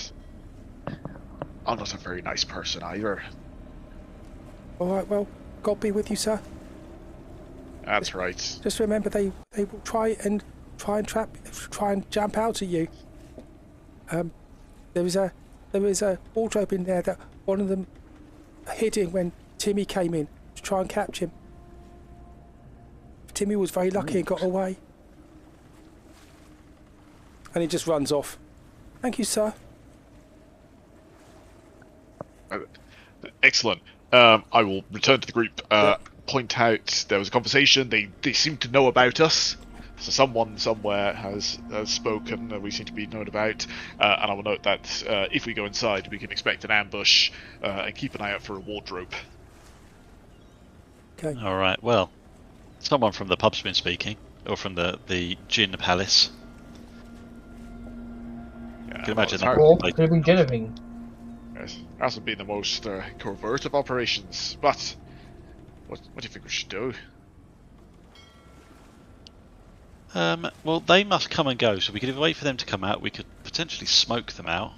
I'm not a very nice person either. All right, well, God be with you, sir. That's right. Just remember, they will try and jump out at you. There was a wardrobe in there that one of them hid in when Timmy came in to try and catch him. Timmy was very lucky and got away. And he just runs off. Thank you, sir. Excellent. I will return to the group. Point out there was a conversation. They seem to know about us. So someone somewhere has spoken that we seem to be known about. And I will note that if we go inside, we can expect an ambush and keep an eye out for a wardrobe. Okay. All right. Well, someone from the pub's been speaking, or from the gin palace. Yeah, I can imagine that. Or could have been Genevieve. Yes, hasn't been the most covert of operations, but what do you think we should do? Well, they must come and go, so we could either wait for them to come out, we could potentially smoke them out,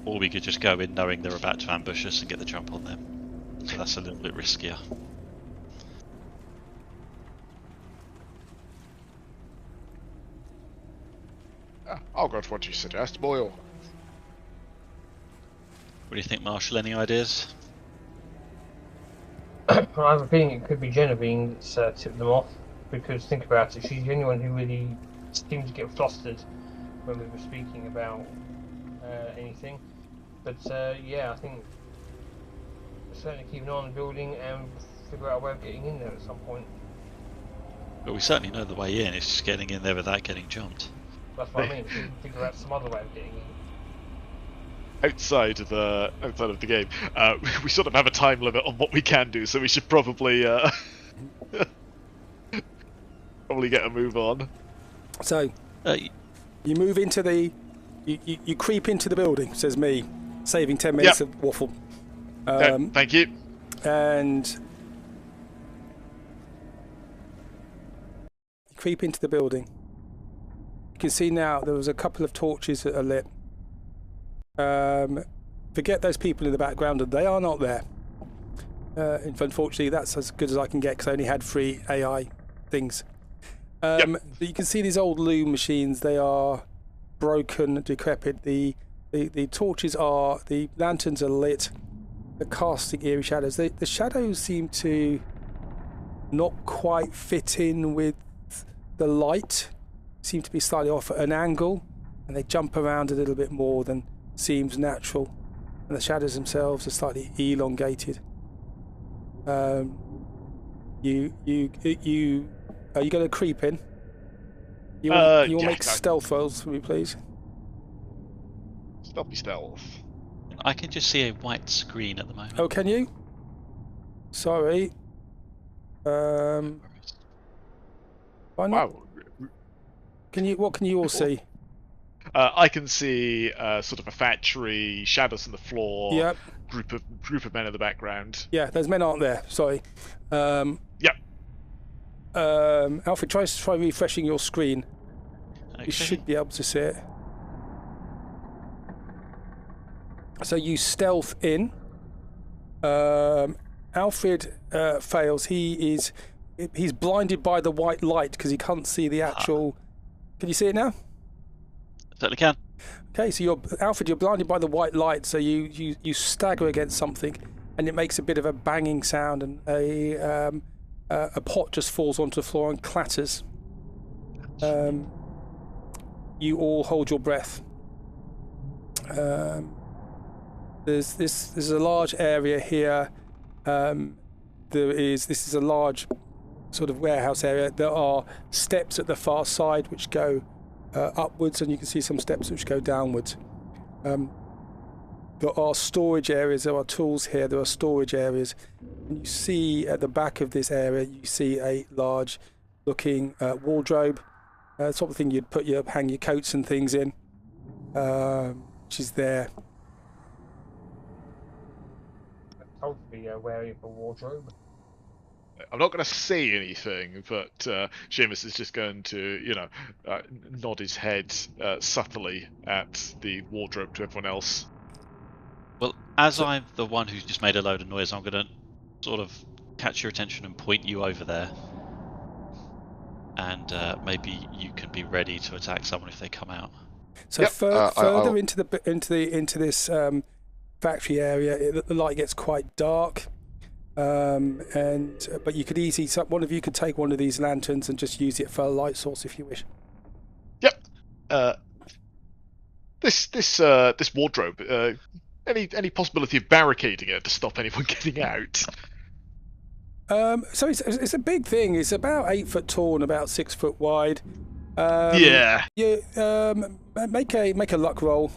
or we could just go in knowing they're about to ambush us and get the jump on them. So that's a little bit riskier. I'll go with what you suggest, Boyle. What do you think, Marshall? Any ideas? I have a feeling it could be Genevieve that's tipped them off, because think about it, she's the only one who really seemed to get flustered when we were speaking about anything. But yeah, I think certainly keep an eye on the building and figure out a way of getting in there at some point. But we certainly know the way in, it's just getting in there without getting jumped. That's what I mean, figure out some other way of getting in. Outside of the game, we sort of have a time limit on what we can do, so we should probably probably get a move on. So you move into you creep into the building, says me, saving 10 minutes of waffle. Thank you. And you creep into the building. You can see now there was a couple of torches that are lit. Forget those people in the background, and they are not there. Unfortunately, that's as good as I can get because I only had 3 AI things. You can see these old loom machines. They are broken, decrepit. The torches the lanterns are lit. They're casting eerie shadows. The shadows seem to not quite fit in with the light. Seem to be slightly off at an angle, and they jump around a little bit more than seems natural, and the shadows themselves are slightly elongated. Are you going to creep in? You will make stealth rolls for me, please. Stealth. I can just see a white screen at the moment. Oh, can you? Sorry. Why not? Wow. What can you all see? I can see sort of a factory, shadows on the floor. Yep. Group of men in the background. Yeah, those men aren't there. Sorry. Yep. Alfred, try refreshing your screen. Okay. You should be able to see it. So you stealth in. Alfred fails. He's blinded by the white light because he can't see the actual. Can you see it now? Certainly can. Okay, so Alfred, you're blinded by the white light, so you stagger against something, and it makes a bit of a banging sound, and a pot just falls onto the floor and clatters. You all hold your breath. There's a large area here. This is a large sort of warehouse area. There are steps at the far side which go upwards, and you can see some steps which go downwards. There are storage areas. There are tools here. There are storage areas. And you see at the back of this area, you see a large-looking wardrobe. Sort of thing you'd hang your coats and things in, which is there. Told to be wary of a wardrobe. I'm not going to say anything, but Seamus is just going to, nod his head subtly at the wardrobe to everyone else. Well, as I'm the one who's just made a load of noise, I'm going to sort of catch your attention and point you over there. And maybe you can be ready to attack someone if they come out. So further into this factory area, the light gets quite dark. But you could easily, one of you could take one of these lanterns and just use it for a light source if you wish. Yep. This wardrobe. Any possibility of barricading it to stop anyone getting out? So it's a big thing. It's about 8 foot tall and about 6 foot wide. Yeah. Make a luck roll.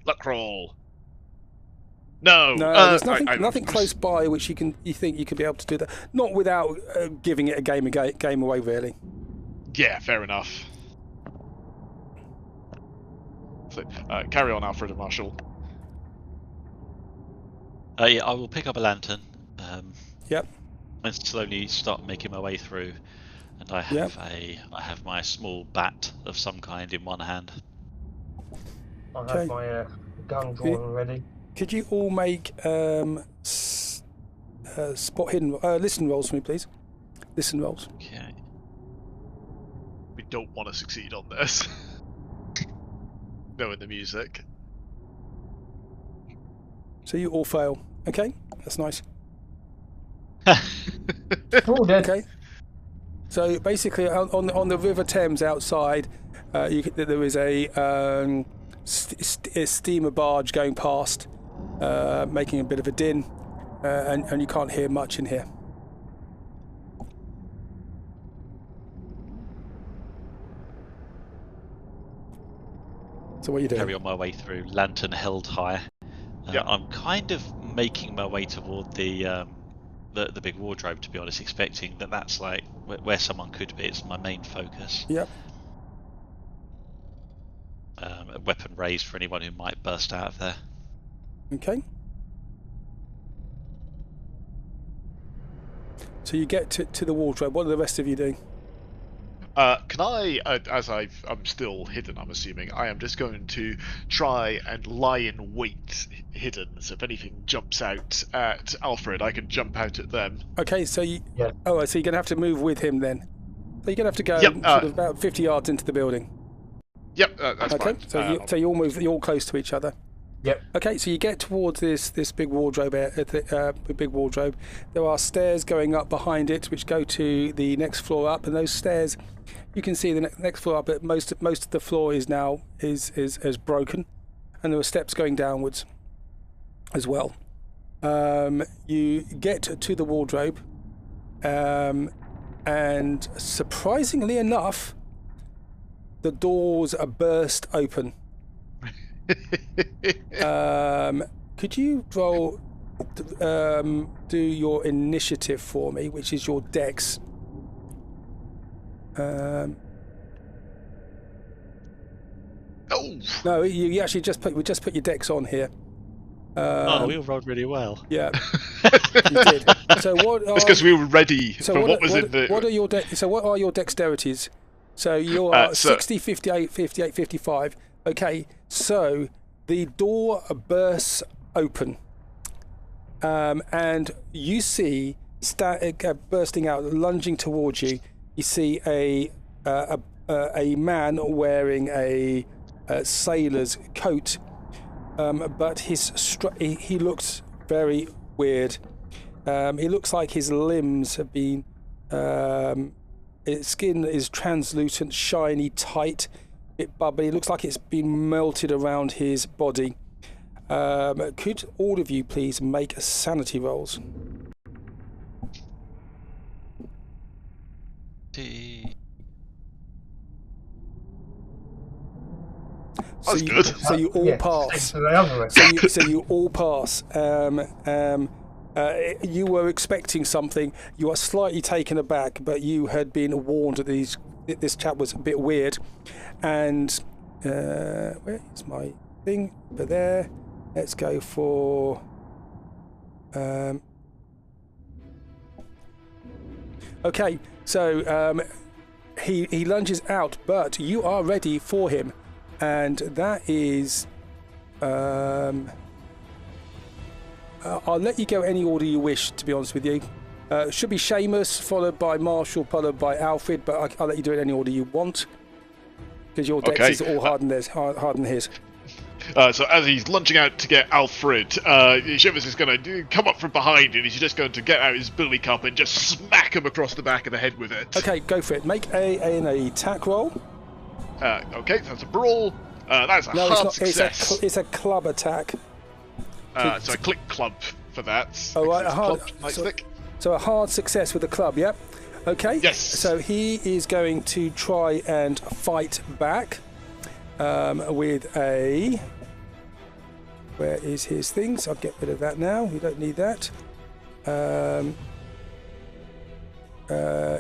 Luck roll. No, there's nothing close by which you think you could be able to do that. Not without giving it a game away, really. Yeah, fair enough. So, carry on, Alfred and Marshall. Yeah, I will pick up a lantern. Yep. And slowly start making my way through. And I have my small bat of some kind in one hand. I have my gun drawn ready. Could you all make spot hidden listen rolls for me, please? Listen rolls. Okay. We don't want to succeed on this. Knowing the music. So you all fail. Okay, that's nice. All dead. Okay. So basically, on the River Thames outside, there is a steamer barge going past. Making a bit of a din, and you can't hear much in here. So what are you doing? Carry on my way through, lantern held high. I'm kind of making my way toward the big wardrobe, to be honest, expecting that's like where someone could be. It's my main focus. Yep. A weapon raised for anyone who might burst out of there. Okay. So you get to the wardrobe. What are the rest of you doing? Can I, as I'm still hidden, I'm assuming, I am just going to try and lie in wait hidden, so if anything jumps out at Alfred, I can jump out at them. Okay, so so you're going to have to move with him then. So you're going to have to go sort of about 50 yards into the building. Yep, that's fine. So you all move, you're all close to each other. Yep. Okay, so you get towards this big wardrobe, big wardrobe. There are stairs going up behind it, which go to the next floor up, and those stairs, you can see the next floor up. But most of the floor is now is broken, and there are steps going downwards as well. You get to the wardrobe, and surprisingly enough, the doors are burst open. Could you roll, do your initiative for me, which is your dex? No, you actually we just put your dex on here. We all rolled really well. Yeah, you did. So what? It's because we were ready for what was in the. What are your So what are your dexterities? So you are 60, 58, 58, 55. Okay, so the door bursts open, and you see bursting out, lunging towards you. You see a man wearing a sailor's coat, but he looks very weird. He looks like his limbs have been. His skin is translucent, shiny, tight, bit bubbly. It looks like it's been melted around his body. Could all of you please make sanity rolls? That's good. So you all pass. So you all pass. You were expecting something. You are slightly taken aback, but you had been warned that this chap was a bit weird. And where is my thing? Over there. Let's go for. Okay, so he lunges out, but you are ready for him, and that is. I'll let you go any order you wish, to be honest with you. Should be Seamus, followed by Marshall, followed by Alfred, but I'll let you do it any order you want. Because your dex is all harder than his. So as he's lunging out to get Alfred, Seamus is going to come up from behind and he's just going to get out his billy cup and just smack him across the back of the head with it. Okay, go for it. Make an attack roll. Okay, that's a brawl. That's a hard success. It's a club attack. So I click club for that. Oh, right, so a hard success with the club, yep. Okay. Yes. So he is going to try and fight back with a... Where is his things? I'll get rid of that now. We don't need that.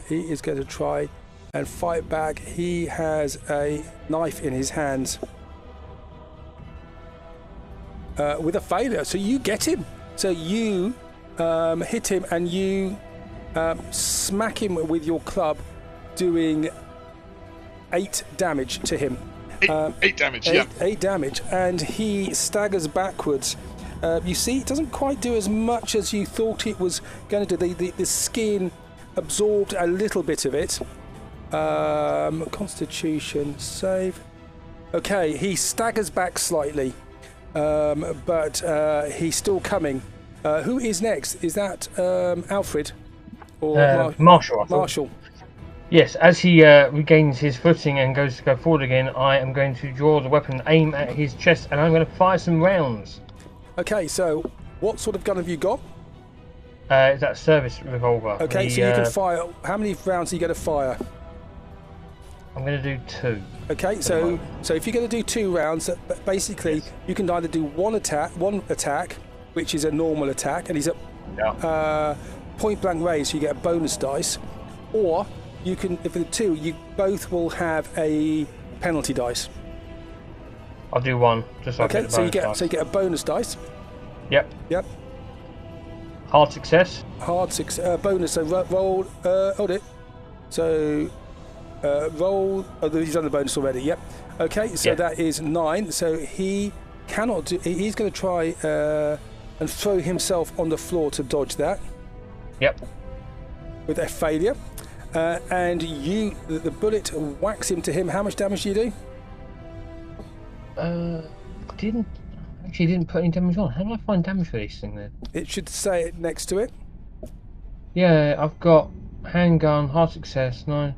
He is going to try and fight back. He has a knife in his hands. With a failure, so you get him. So you hit him and you smack him with your club, doing 8 damage to him. 8 damage, 8 damage, and he staggers backwards. You see, it doesn't quite do as much as you thought it was going to do. The skin absorbed a little bit of it. Constitution save. Okay, he staggers back slightly. But he's still coming. Who is next? Is that Alfred or Marshall? Marshall. Yes. As he regains his footing and goes to go forward again, I am going to draw the weapon, aim at his chest, and I'm going to fire some rounds. Okay. So, what sort of gun have you got? Is that a service revolver? Okay. So you can fire. How many rounds are you going to fire? I'm going to do 2. Okay, so if you're going to do 2 rounds, basically you can either do one attack, which is a normal attack, and he's at point blank range, so you get a bonus dice, or you can, if the 2, you both will have a penalty dice. I'll do 1, just so I get the bonus dice. So you get a bonus dice. Yep. Hard success. Bonus. So roll. Hold it. So. Roll. Oh, he's done the bonus already. Yep. Okay. So that is 9. So he cannot do. He's going to try and throw himself on the floor to dodge that. Yep. With a failure, and the bullet whacks into him. How much damage do you do? Didn't put any damage on. How do I find damage for this thing then? It should say it next to it. Yeah, I've got handgun, hard success, 9.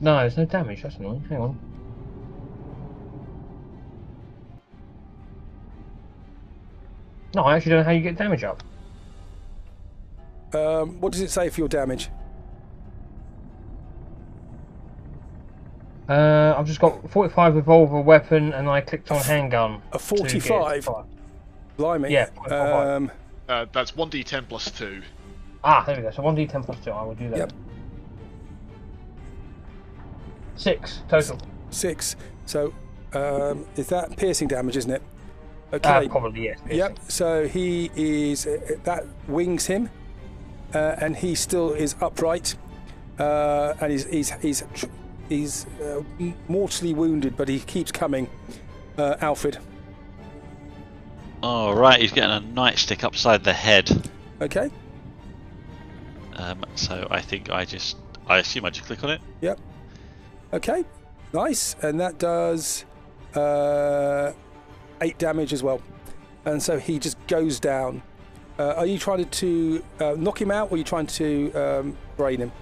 No, there's no damage. That's annoying. Hang on. No, I actually don't know how you get damage up. What does it say for your damage? I've just got 45 revolver weapon, and I clicked on handgun. A 45? Blimey. Yeah, that's 1d10 plus 2. There we go. So 1d10 plus 2. I will do that. Yep. 6 total. 6. So, is that piercing damage, isn't it? Okay. Probably, yes. Yep. So he is. That wings him, and he still is upright, and he's mortally wounded, but he keeps coming. Alfred. All right, he's getting a nightstick upside the head. Okay. So I think I assume I just click on it. Yep. Okay. Nice, and that does 8 damage as well, and so he just goes down. Are you trying to knock him out, or are you trying to brain him?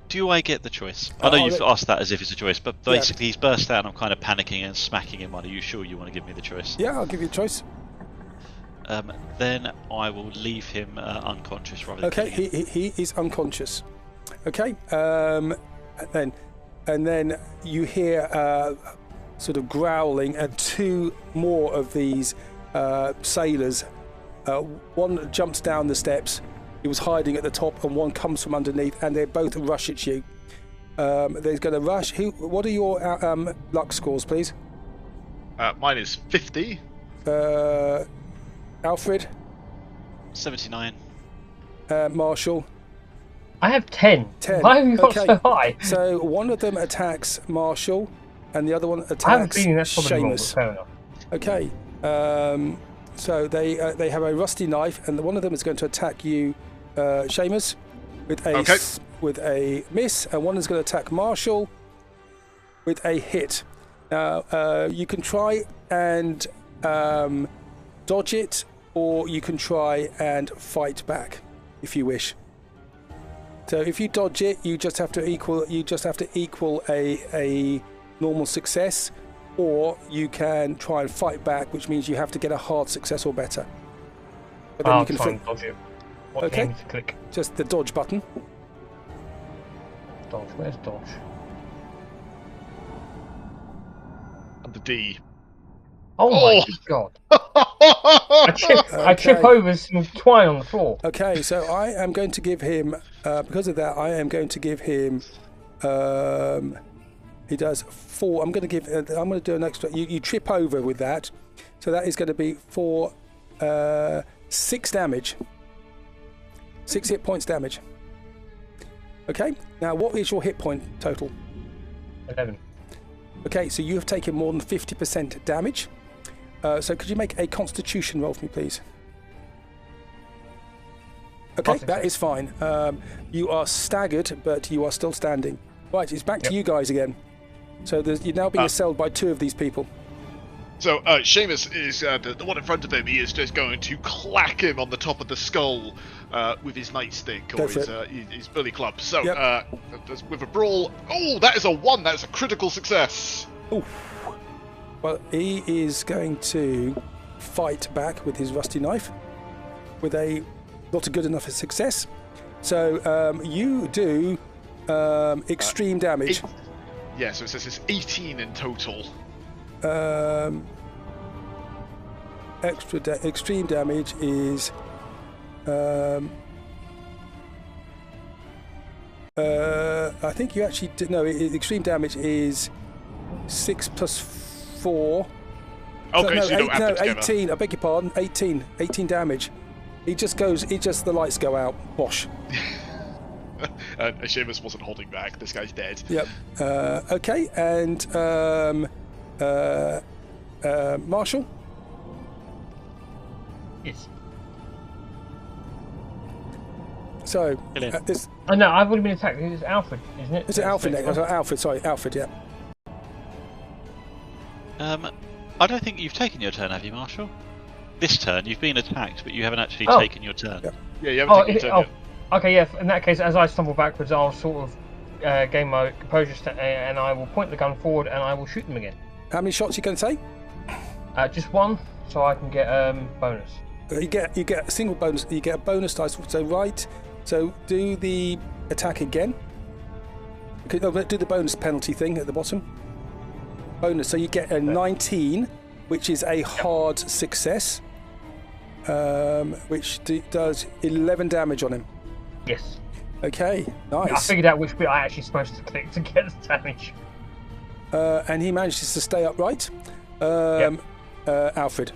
Do I get the choice? I know you've asked that as if it's a choice, but basically he's burst out and I'm kind of panicking and smacking him on. Are you sure you want to give me the choice? Yeah, I'll give you a choice. Then I will leave him unconscious rather than Okay, he is unconscious. Okay, and then you hear sort of growling, and 2 more of these sailors. One jumps down the steps. He was hiding at the top, and one comes from underneath, and they both rush at you. They're going to rush. What are your luck scores, please? Mine is 50. Alfred? 79. Marshall? I have 10. 10. Why have you got so high? So one of them attacks Marshall, and the other one attacks I have a feeling that's probably wrong, but Seamus. fair enough. Okay. So they have a rusty knife, and one of them is going to attack you, Seamus, with a miss, and one is going to attack Marshall with a hit. Now you can try and dodge it, or you can try and fight back if you wish. So if you dodge it, you just have to equal a normal success, or you can try and fight back, which means you have to get a hard success or better. But then you can try and dodge it. What do you need to click? Just the dodge button. Dodge. Where's dodge? And the D. Oh my god! I trip over some twine on the floor. Okay, so I am going to give him, because of that, I am going to give him. He does 4. I'm going to do an extra. You trip over with that, so that is going to be for 6 damage. 6 hit points damage. Okay. Now, what is your hit point total? 11. Okay, so you have taken more than 50% damage. So could you make a Constitution roll for me, please? Okay, that is fine. You are staggered, but you are still standing. Right, it's back to you guys again. So you're now being assailed by 2 of these people. So Seamus is the one in front of him. He is just going to clack him on the top of the skull with his nightstick or his billy club. So with a brawl. Oh, that is a 1. That is a critical success. Ooh. Well, he is going to fight back with his rusty knife with a not a good enough success. So you do extreme damage. Yeah, so it says it's 18 in total. Extreme damage is I think you actually did. No, extreme damage is 6 plus 4. Okay, so you don't add them together. 18. I beg your pardon. 18 damage. The lights go out. Bosh. Seamus wasn't holding back. This guy's dead. Yep. Okay, and Marshall? Yes. So, this... Oh no, I've already been attacked. It's Alfred, isn't it? Is it Alfred next? Alfred, yeah. I don't think you've taken your turn, have you, Marshall? This turn, you've been attacked, but you haven't actually taken your turn. Yeah, you haven't taken your turn yet. Okay, yeah, in that case, as I stumble backwards, I'll sort of gain my composure and I will point the gun forward and I will shoot them again. How many shots are you going to take? Just 1, so I can get bonus. You get a single bonus. You get a bonus dice. So do the attack again. Okay, no, do the bonus penalty thing at the bottom. Bonus, so you get a 19, which is a hard success, which does 11 damage on him. Yes. Okay, nice. I figured out which bit I actually supposed to click to get the damage. And he manages to stay upright. Alfred.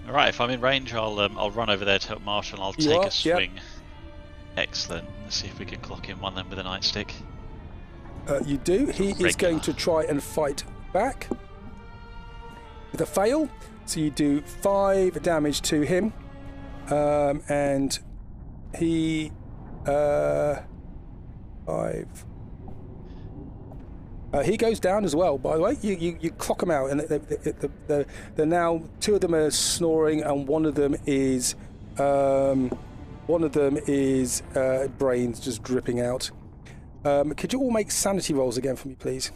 All right, if I'm in range, I'll run over there to help Marshall, and I'll take a swing. Yep. Excellent. Let's see if we can clock in one then with a nightstick. You do. He is going to try and fight back with a fail. So you do 5 damage to him, and he 5. He goes down as well. By the way, you clock them out, and they're now 2 of them are snoring, and one of them is brains just dripping out. Could you all make sanity rolls again for me, please?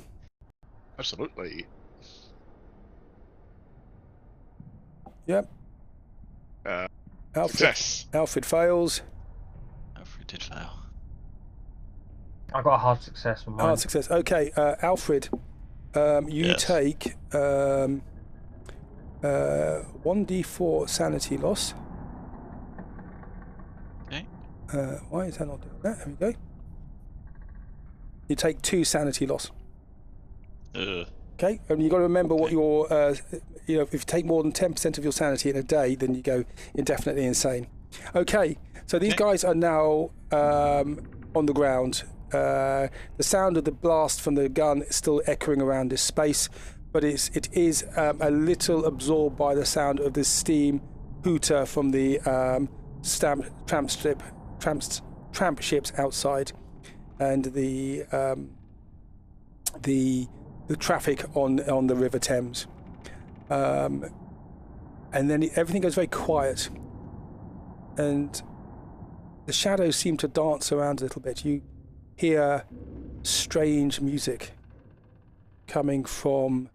Absolutely. Yep. Success. Alfred fails. Alfred did fail. I got a hard success from mine. Hard success. Okay, Alfred, you take 1d4 sanity loss. Okay. Why is that not doing that? There we go. You take 2 sanity loss. Okay, and you've got to remember what your, if you take more than 10% of your sanity in a day, then you go indefinitely insane. Okay, so these guys are now on the ground. The sound of the blast from the gun is still echoing around this space, but it is a little absorbed by the sound of the steam hooter from the tramp ships outside, and the traffic on the River Thames, and then everything goes very quiet, and the shadows seem to dance around a little bit. You hear strange music coming from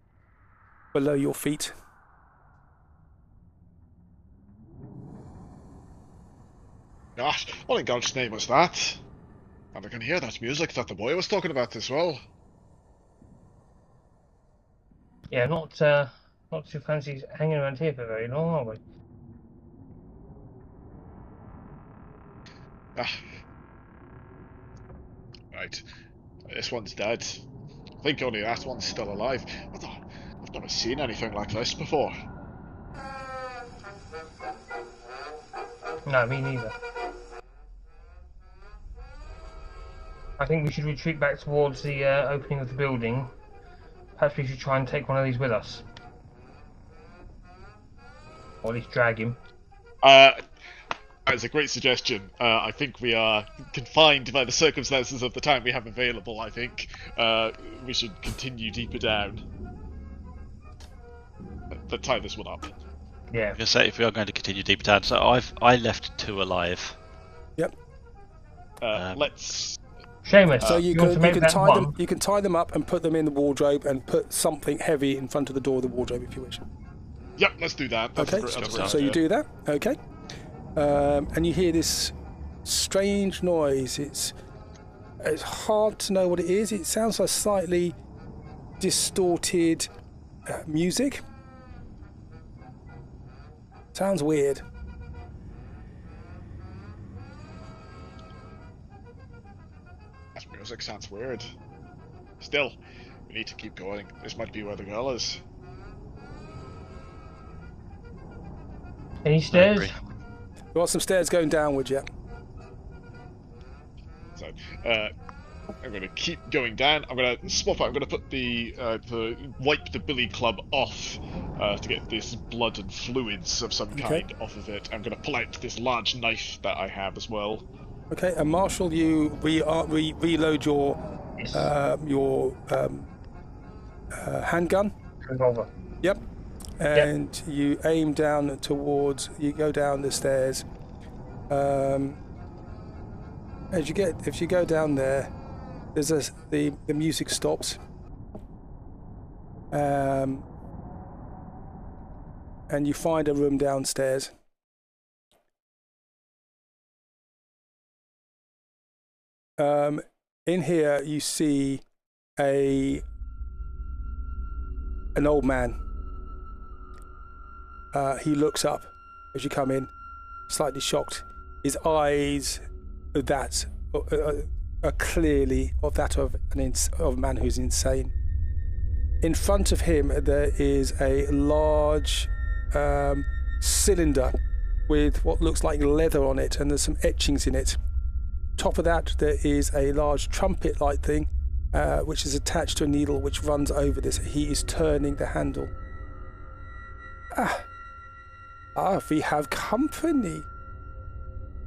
below your feet. Gosh, what in God's name was that? And I can hear that music that the boy was talking about as well. Yeah, not too fancy hanging around here for very long, are we? Right. This one's dead. I think only that one's still alive. I've never seen anything like this before. No, me neither. I think we should retreat back towards the opening of the building. Perhaps we should try and take one of these with us. Or at least drag him. That's a great suggestion. I think we are confined by the circumstances of the time we have available. I think we should continue deeper down. But tie this one up. Yeah. I was going to say, if we are going to continue deeper down, so I left 2 alive. Yep. Let's. Seamus, so you can tie them up and put them in the wardrobe and put something heavy in front of the door of the wardrobe if you wish. Yep, let's do that. Okay, so you do that. Okay. And you hear this strange noise. It's hard to know what it is. It sounds like slightly distorted music. Sounds weird. That music sounds weird. Still, we need to keep going. This might be where the girl is. Any stairs? We've got some stairs going downwards, yeah. So, I'm going to keep going down. I'm going to swap out. I'm going to put the wipe the billy club off to get this blood and fluids of some kind off of it. I'm going to pull out this large knife that I have as well. Okay, and Marshall, you reload your handgun. Revolver. Yep. And you aim down towards. You go down the stairs. If you go down there, there's the music stops. And you find a room downstairs. In here, you see an old man. He looks up as you come in, slightly shocked. His eyes are clearly of that of a man who's insane. In front of him, there is a large cylinder with what looks like leather on it, and there's some etchings in it. Top of that, there is a large trumpet-like thing, which is attached to a needle which runs over this. He is turning the handle. We have company.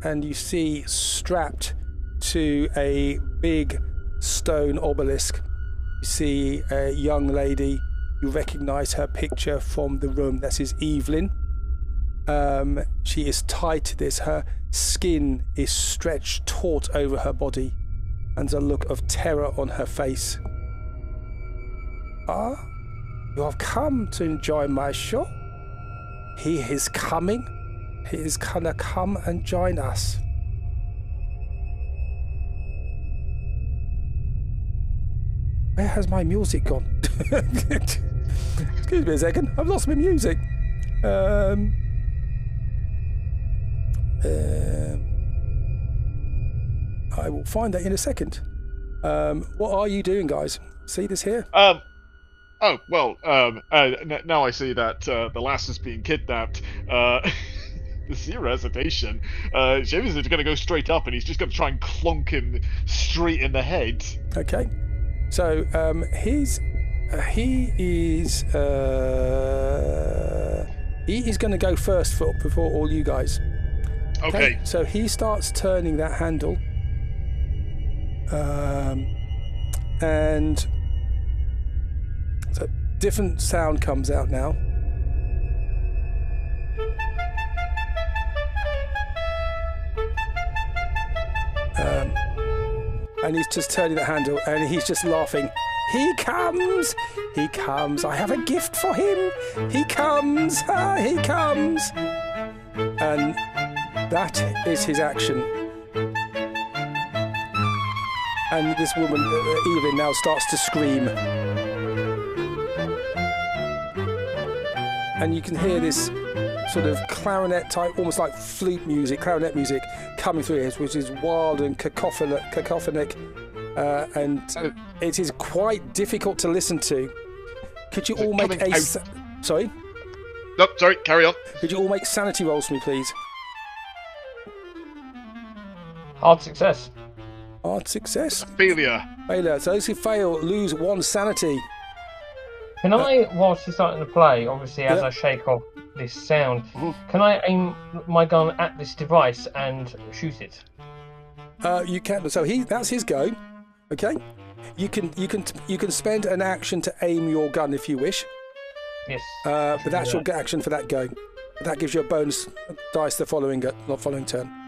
And you see, strapped to a big stone obelisk, you see a young lady. You recognise her picture from the room. This is Evelyn. She is tied to this. Her skin is stretched taut over her body, and there's a look of terror on her face. You have come to enjoy my show? He is coming. He is gonna come and join us. Where has my music gone? Excuse me a second. I've lost my music. I will find that in a second. What are you doing, guys? See this here? Now I see that the lass is being kidnapped. Zero hesitation. Seamus is going to go straight up, and he's just going to try and clonk him straight in the head. Okay. So he is going to go first before all you guys. Okay. So he starts turning that handle, and so different sound comes out now. And he's just turning the handle, and he's just laughing. He comes! He comes! I have a gift for him! He comes! He comes! And that is his action. And this woman, Evelyn, now starts to scream. And you can hear this sort of clarinet type, almost like flute music, clarinet music coming through here, which is wild and cacophonic, and it is quite difficult to listen to. Could you all make a... Sorry? No, sorry, carry on. Could you all make sanity rolls for me, please? Hard success. Hard success. Failure. Failure. So those who fail lose 1 sanity. Can I, whilst you're starting to play, obviously as I shake off this sound, can I aim my gun at this device and shoot it? You can. So that's his go. Okay. You can spend an action to aim your gun if you wish. Yes. But that's your action for that go. That gives you a bonus dice the following turn.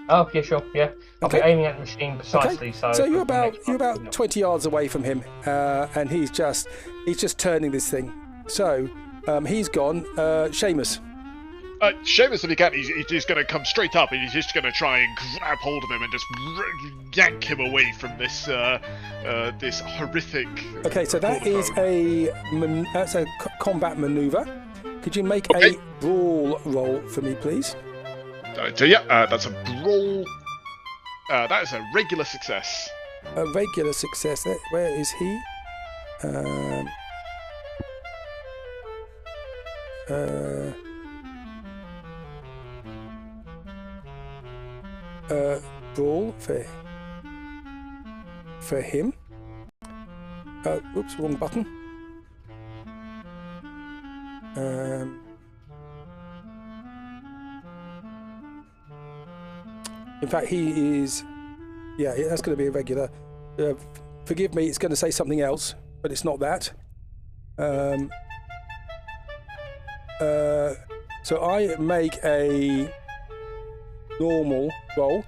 Oh yeah, sure, yeah. I'll Okay. be aiming at the machine precisely. Okay. So you're about 20 yards away from him, and he's just turning this thing. So he's gone. Seamus. Seamus, if he can, he's just going to come straight up, and he's just going to try and grab hold of him and just yank him away from this this horrific. Okay, so that is that's a combat maneuver. Could you make a brawl roll for me, please? That's a brawl. That is a regular success. A regular success. Where is he? Brawl for him. Oops, wrong button. In fact, he is... Yeah, that's going to be a regular. Forgive me, it's going to say something else, but it's not that. So I make a normal roll.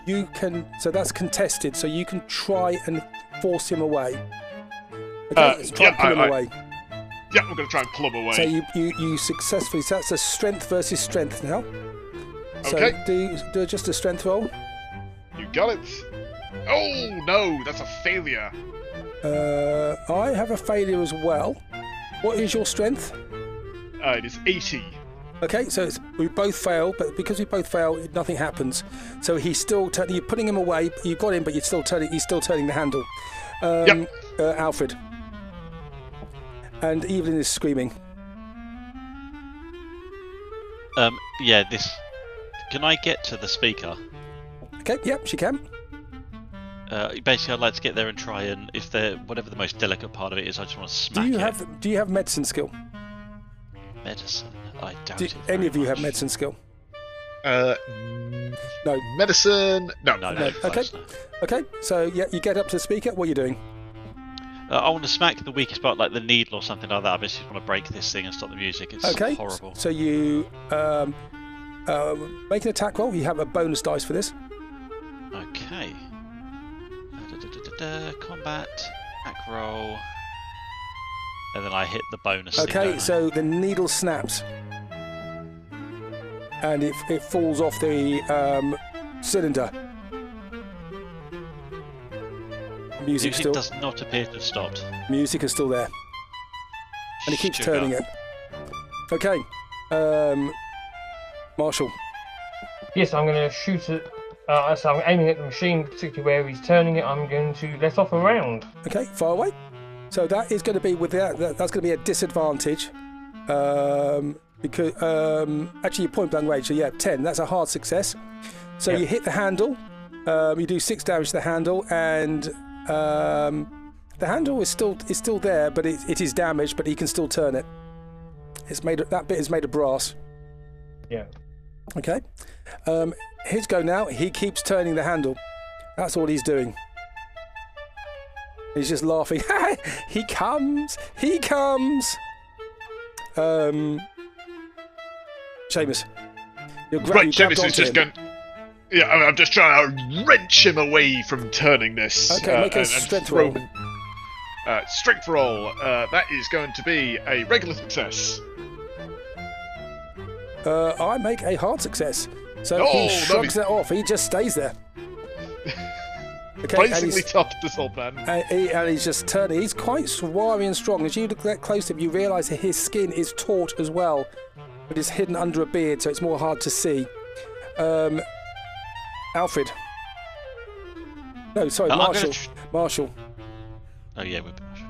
You can... So that's contested, so you can try and force him away. Okay, let's try and pull him away. Yeah, we're going to try and club away. So you successfully... So that's a strength versus strength now. So Okay. do just a strength roll. You got it. Oh no, that's a failure. I have a failure as well. What is your strength? It is 80. Okay, so we both fail, but because we both fail, nothing happens. So he's still you're putting him away. You got him, but he's still turning the handle. Yep. Alfred. And Evelyn is screaming. Yeah, this. Can I get to the speaker? Okay, yep, she can. Basically, I'd like to get there and try and, if whatever the most delicate part of it is, I just want to smack it. Do you have medicine skill? Medicine? I doubt Do it. any of you much. have medicine skill? No. Medicine. No. No. Okay. Close, no. Okay, so yeah, you get up to the speaker. What are you doing? I want to smack the weakest part, like the needle or something like that. I basically want to break this thing and stop the music. It's horrible. So you make an attack roll. You have a bonus dice for this. Okay. Combat, attack roll, and then I hit the bonus. Thing, Okay, so the needle snaps, and it falls off the cylinder. Music still does not appear to have stopped. Music is still there, and he keeps Sugar. turning it. Okay, Marshall. Yes, I'm going to shoot it. So I'm aiming at the machine, particularly where he's turning it. I'm going to let off a round. Okay, far away. So that is going to be that's going to be a disadvantage, because actually your point blank range. So yeah, 10. That's a hard success. So you hit the handle. You do 6 damage to the handle, and the handle is still there, but it is damaged. But he can still turn it. That bit is made of brass. Yeah. Okay. His go now. He keeps turning the handle. That's all he's doing. He's just laughing. He comes. He comes. Seamus. Right, Seamus is just going. Yeah, I'm just trying to wrench him away from turning this. Okay, make a strength roll. Strength roll. That is going to be a regular success. I make a hard success. So he shrugs that off. He just stays there. Okay, basically tough, this old man. And he's just turning. He's quite wiry and strong. As you look that close to him, you realise that his skin is taut as well, but it's hidden under a beard, so it's more hard to see. Alfred. No, sorry, Marshall. Marshall. Oh yeah, we'll be Marshall.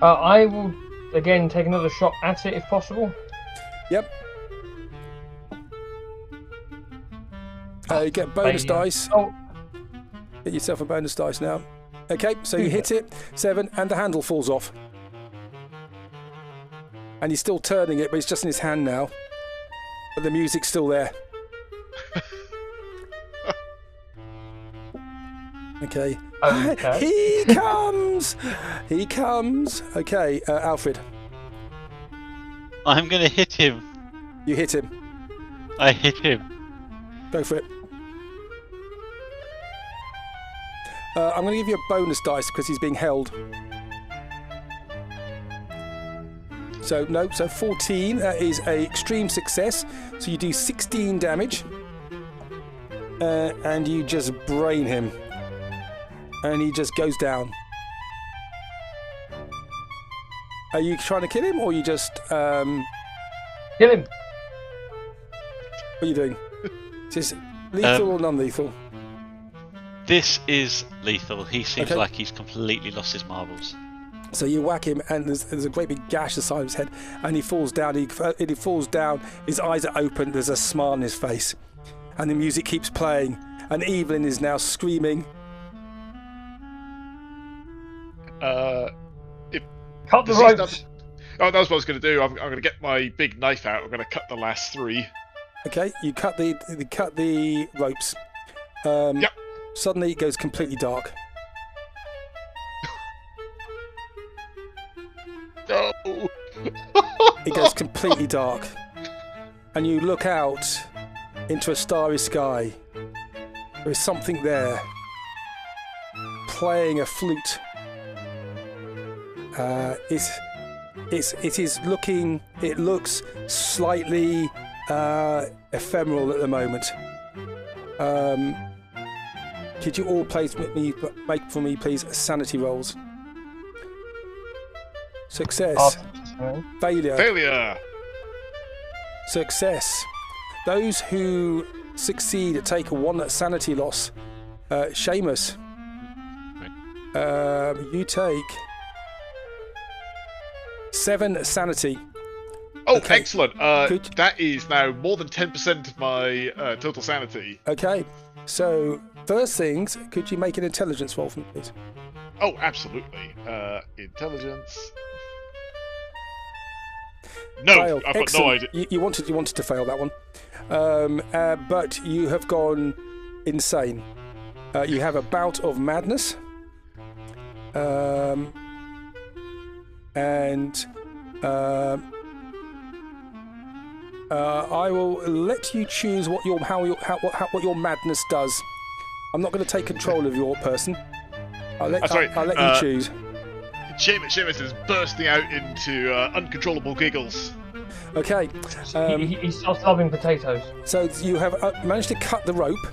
I will again take another shot at it if possible. Yep. You get bonus dice. Oh. Get yourself a bonus dice now. Okay, so you hit it, 7, and the handle falls off. And he's still turning it, but it's just in his hand now. But the music's still there. Okay. He comes! He comes! Okay, Alfred. I'm going to hit him. You hit him. I hit him. Go for it. I'm going to give you a bonus dice because he's being held. So 14. That is an extreme success. So you do 16 damage, and you just brain him, and he just goes down. Are you trying to kill him, or you just Kill him. What are you doing? Is this lethal or non-lethal? This is lethal. He seems like he's completely lost his marbles. So you whack him, and there's a great big gash the side of his head, and he falls down. He falls down. His eyes are open. There's a smile on his face, and the music keeps playing. And Evelyn is now screaming. Cut the ropes. That's what I was going to do. I'm going to get my big knife out. I'm going to cut the last 3. Okay, you cut the ropes. Yep. Suddenly it goes completely dark. No. It goes completely dark, and you look out into a starry sky. There is something there, playing a flute. It looks slightly ephemeral at the moment. Could you all make for me, please, sanity rolls? Success. Failure. Failure. Success. Those who succeed take a 1 sanity loss. Seamus, you take 7 sanity. Oh, okay. Excellent. That is now more than 10% of my total sanity. Okay, so first things, could you make an intelligence roll for me, please? Oh, absolutely. Intelligence. No, Failed. I've got no idea. You wanted to fail that one, but you have gone insane. You have a bout of madness, and I will let you choose what your madness does. I'm not going to take control of your person. I'll let you choose. Seamus is bursting out into uncontrollable giggles. Okay. He starts loving potatoes. So you have managed to cut the rope.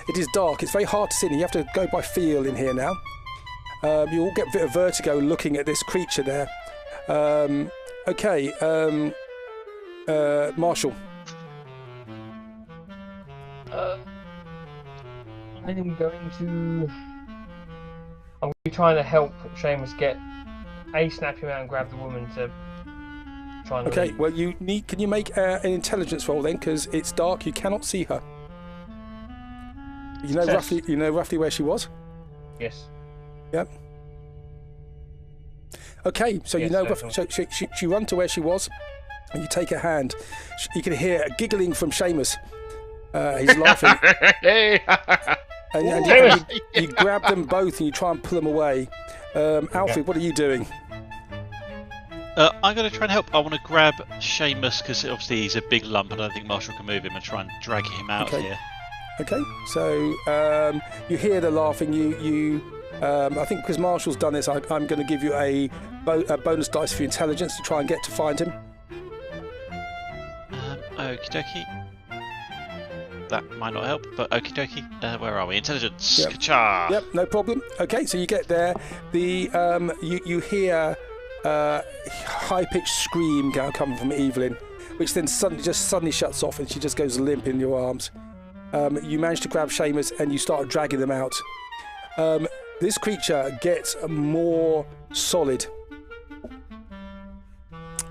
It is dark. It's very hard to see. You have to go by feel in here now. You all get a bit of vertigo looking at this creature there. Okay. Marshall. I'm going to be trying to help Seamus get snap him out and grab the woman to try and okay, leave. well, can you make an intelligence roll then, because it's dark, you cannot see her. You know roughly where she was? Yes. Yep. Okay, so yes, you know so she run to where she was, and you take her hand. You can hear a giggling from Seamus. He's laughing. and you grab them both and you try and pull them away. Alfred, what are you doing? I'm going to try and help. I want to grab Seamus because obviously he's a big lump and I don't think Marshall can move him, and try and drag him out of here. Okay, so you hear the laughing. I think because Marshall's done this, I'm going to give you a bonus dice for your intelligence to try and get to find him. Okie dokie. That might not help, but okie dokie. Where are we? Intelligence. Yep. Ka-cha! Yep, no problem. Okay, so you get there. You hear high-pitched scream coming from Evelyn, which then suddenly shuts off, and she just goes limp in your arms. You manage to grab Seamus, and you start dragging them out. This creature gets more solid.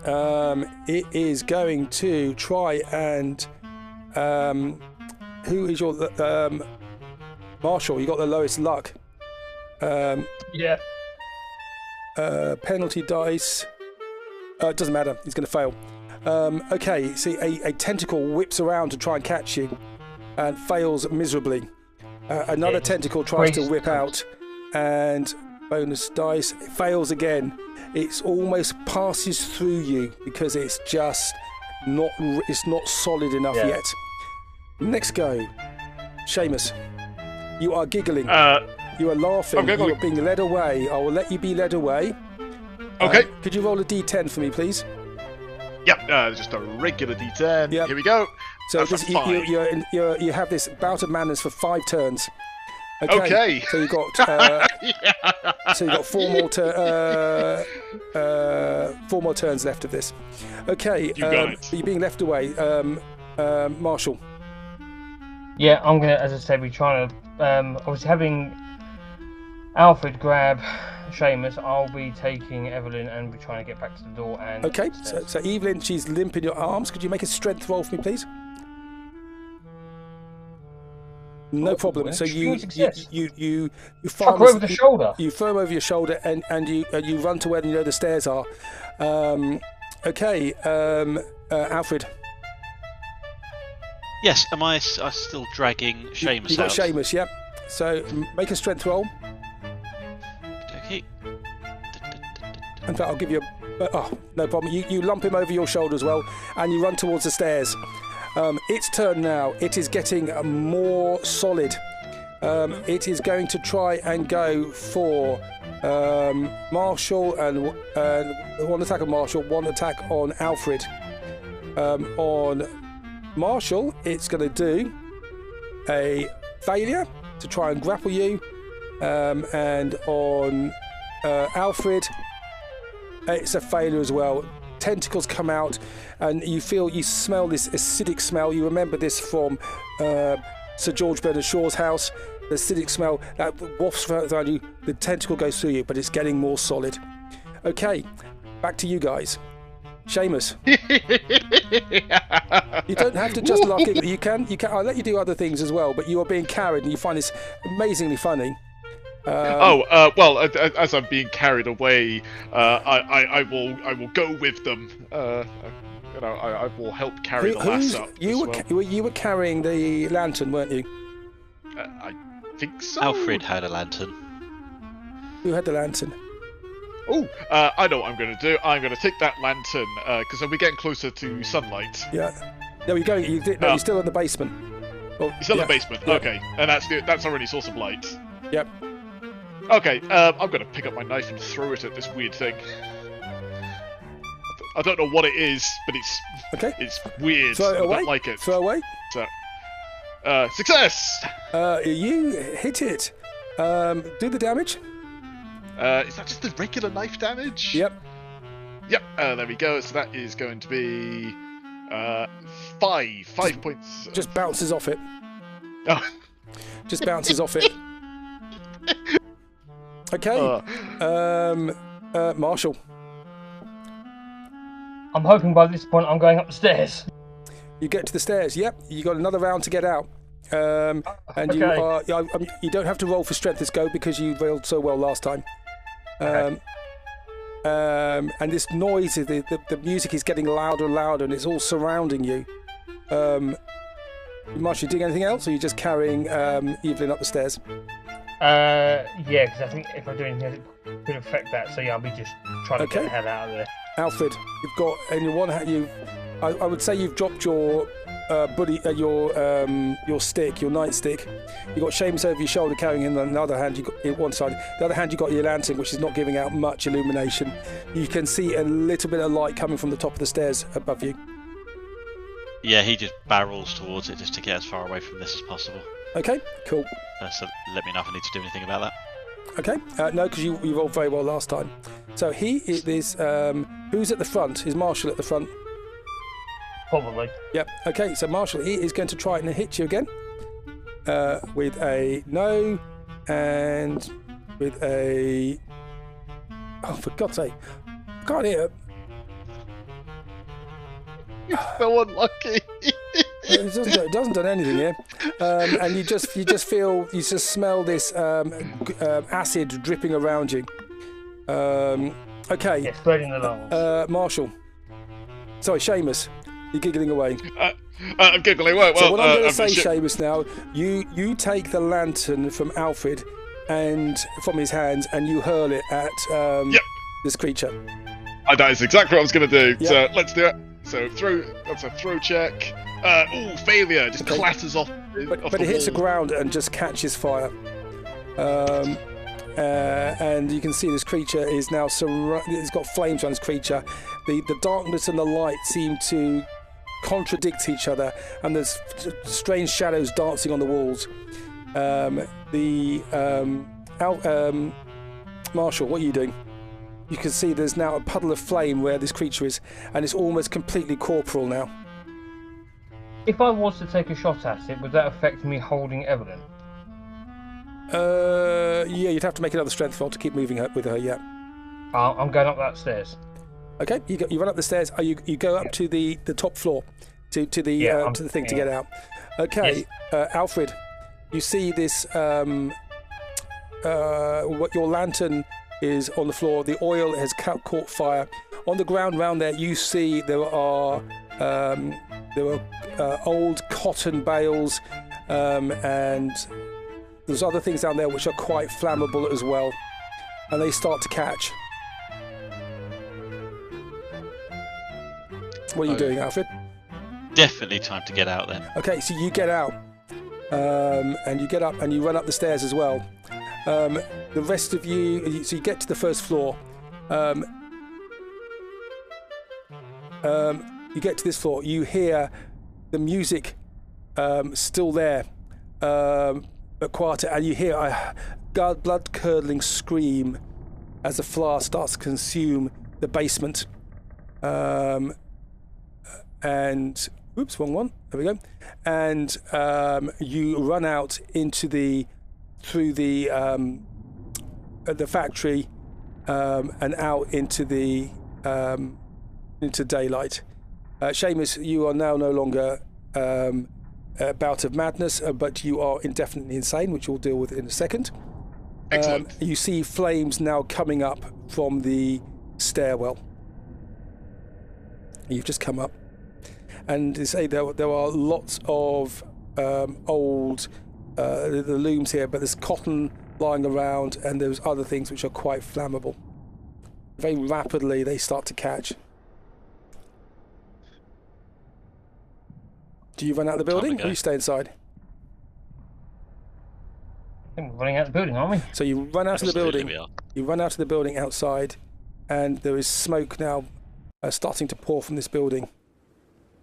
It is going to try and who is your Marshall? You got the lowest luck. Yeah. Penalty dice. It doesn't matter. He's going to fail. Okay. See, a tentacle whips around to try and catch you, and fails miserably. Another tentacle tries to whip out, and bonus dice. It fails again. It almost passes through you because it's just not. It's not solid enough yet. Next go, Seamus. You are giggling. You are laughing. You are being led away. I will let you be led away. Okay. Could you roll a D10 for me, please? Yep. Just a regular D10. Yep. Here we go. So you have this bout of madness for 5 turns. Okay. So you got so you got 4 more turns left of this. Okay. You got it. You're being left away, Marshall. Yeah, I'm gonna, as I said, be trying to obviously having Alfred grab Seamus. I'll be taking Evelyn and be trying to get back to the door. And okay. So Evelyn, she's limp in your arms. Could you make a strength roll for me, please? No problem. So you fuck her over the shoulder. You throw him over your shoulder, and you run to where you know the stairs are. Okay, Alfred. Yes, am I still dragging Seamus out? You got Seamus, yep. So make a strength roll. Okay. In fact, I'll give you no problem. You lump him over your shoulder as well, and you run towards the stairs. Its turn now. It is getting more solid. It is going to try and go for Marshall, and one attack on Marshall, one attack on Alfred. On Marshall, it's going to do a failure to try and grapple you, and on Alfred, it's a failure as well. Tentacles come out, and you smell this acidic smell. You remember this from Sir George Bernard Shaw's house. The acidic smell that wafts around you. The tentacle goes through you, but it's getting more solid. Okay, back to you guys. Seamus, you don't have to just lock it. You can. I'll let you do other things as well. But you are being carried, and you find this amazingly funny. Well, as I'm being carried away, I will go with them. I will help carry the lass up. You were carrying the lantern, weren't you? I think so. Alfred had a lantern. Who had the lantern? Oh, I know what I'm going to do. I'm going to take that lantern because I'll be getting closer to sunlight. Yeah. No, you're going. You're still in the basement. Oh, you're still in the basement. Yeah. Okay, and that's already source of light. Yep. Okay, I'm going to pick up my knife and throw it at this weird thing. I don't know what it is, but it's weird. Throw it away. I don't like it. Throw away. So, success! You hit it. Do the damage. Is that just the regular knife damage? Yep. Yep, there we go. So that is going to be 5 points. Just bounces off it. Oh. Just bounces off it. Okay. Marshall. I'm hoping by this point I'm going up the stairs. You get to the stairs. Yep. You got another round to get out. And okay. you don't have to roll for strength this go because you rolled so well last time. Okay. And this noise, the music is getting louder and louder, and it's all surrounding you. Marshall, you doing anything else, or are you just carrying Evelyn up the stairs? Yeah, because I think if I do anything, it could affect that. So yeah, I'll be just trying to get the hell out of there. Alfred, you've got in your one hand. I would say you've dropped your your stick, your nightstick. You got Seamus over your shoulder carrying him. On the other hand, you got one side. The other hand, you got your lantern, which is not giving out much illumination. You can see a little bit of light coming from the top of the stairs above you. Yeah, he just barrels towards it just to get as far away from this as possible. Okay, cool. So let me know if I need to do anything about that. Okay, no, because you rolled very well last time. So who's at the front? Is Marshall at the front? Probably. Yep. Okay, so Marshall, he is going to try and hit you again with a no and with a... Oh, for God's sake. I can't hear it. You're so unlucky. It doesn't do anything here, and you just smell this acid dripping around you. Okay. Yeah, spreading the lungs. Marshall. Sorry, Seamus. You're giggling away. I'm giggling away. Well, so what I'm going to say, Seamus, now, you take the lantern from Alfred and from his hands, and you hurl it at this creature. That is exactly what I was going to do. Yep. So let's do it. So that's a throw check. Failure. Just clatters off. But it hits the ground and just catches fire. And you can see this creature is now it's got flames on this creature. The darkness and the light seem to contradict each other, and there's strange shadows dancing on the walls. Marshall, what are you doing? You can see there's now a puddle of flame where this creature is, and it's almost completely corporal now. If I was to take a shot at it, would that affect me holding Evelyn? Yeah, you'd have to make another strength roll to keep moving with her. Yeah. I'm going up that stairs. Okay, you run up the stairs. You go up to the top floor, to the thing to get out. Okay, yes. Alfred, you see this. What your lantern is on the floor. The oil has caught fire. On the ground round there, you see there are old cotton bales, and there's other things down there which are quite flammable as well, and they start to catch. What are you doing, Alfred? Definitely time to get out then. Okay, so you get out, and you get up and you run up the stairs as well. The rest of you, so you get to the first floor. You get to this floor. You hear the music still there, but quieter, and you hear a blood-curdling scream as the fire starts to consume the basement. And oops, wrong one. There we go. And you run out through the factory and out into daylight. Seamus, you are now no longer a bout of madness, but you are indefinitely insane, which we'll deal with in a second. Excellent. You see flames now coming up from the stairwell. You've just come up. And they say there are lots of old the looms here, but there's cotton lying around, and there's other things which are quite flammable. Very rapidly they start to catch. Do you run out of the building, or you stay inside? I think we're running out of the building, aren't we? So you run out of the building. We are. You run out of the building outside, and there is smoke now starting to pour from this building.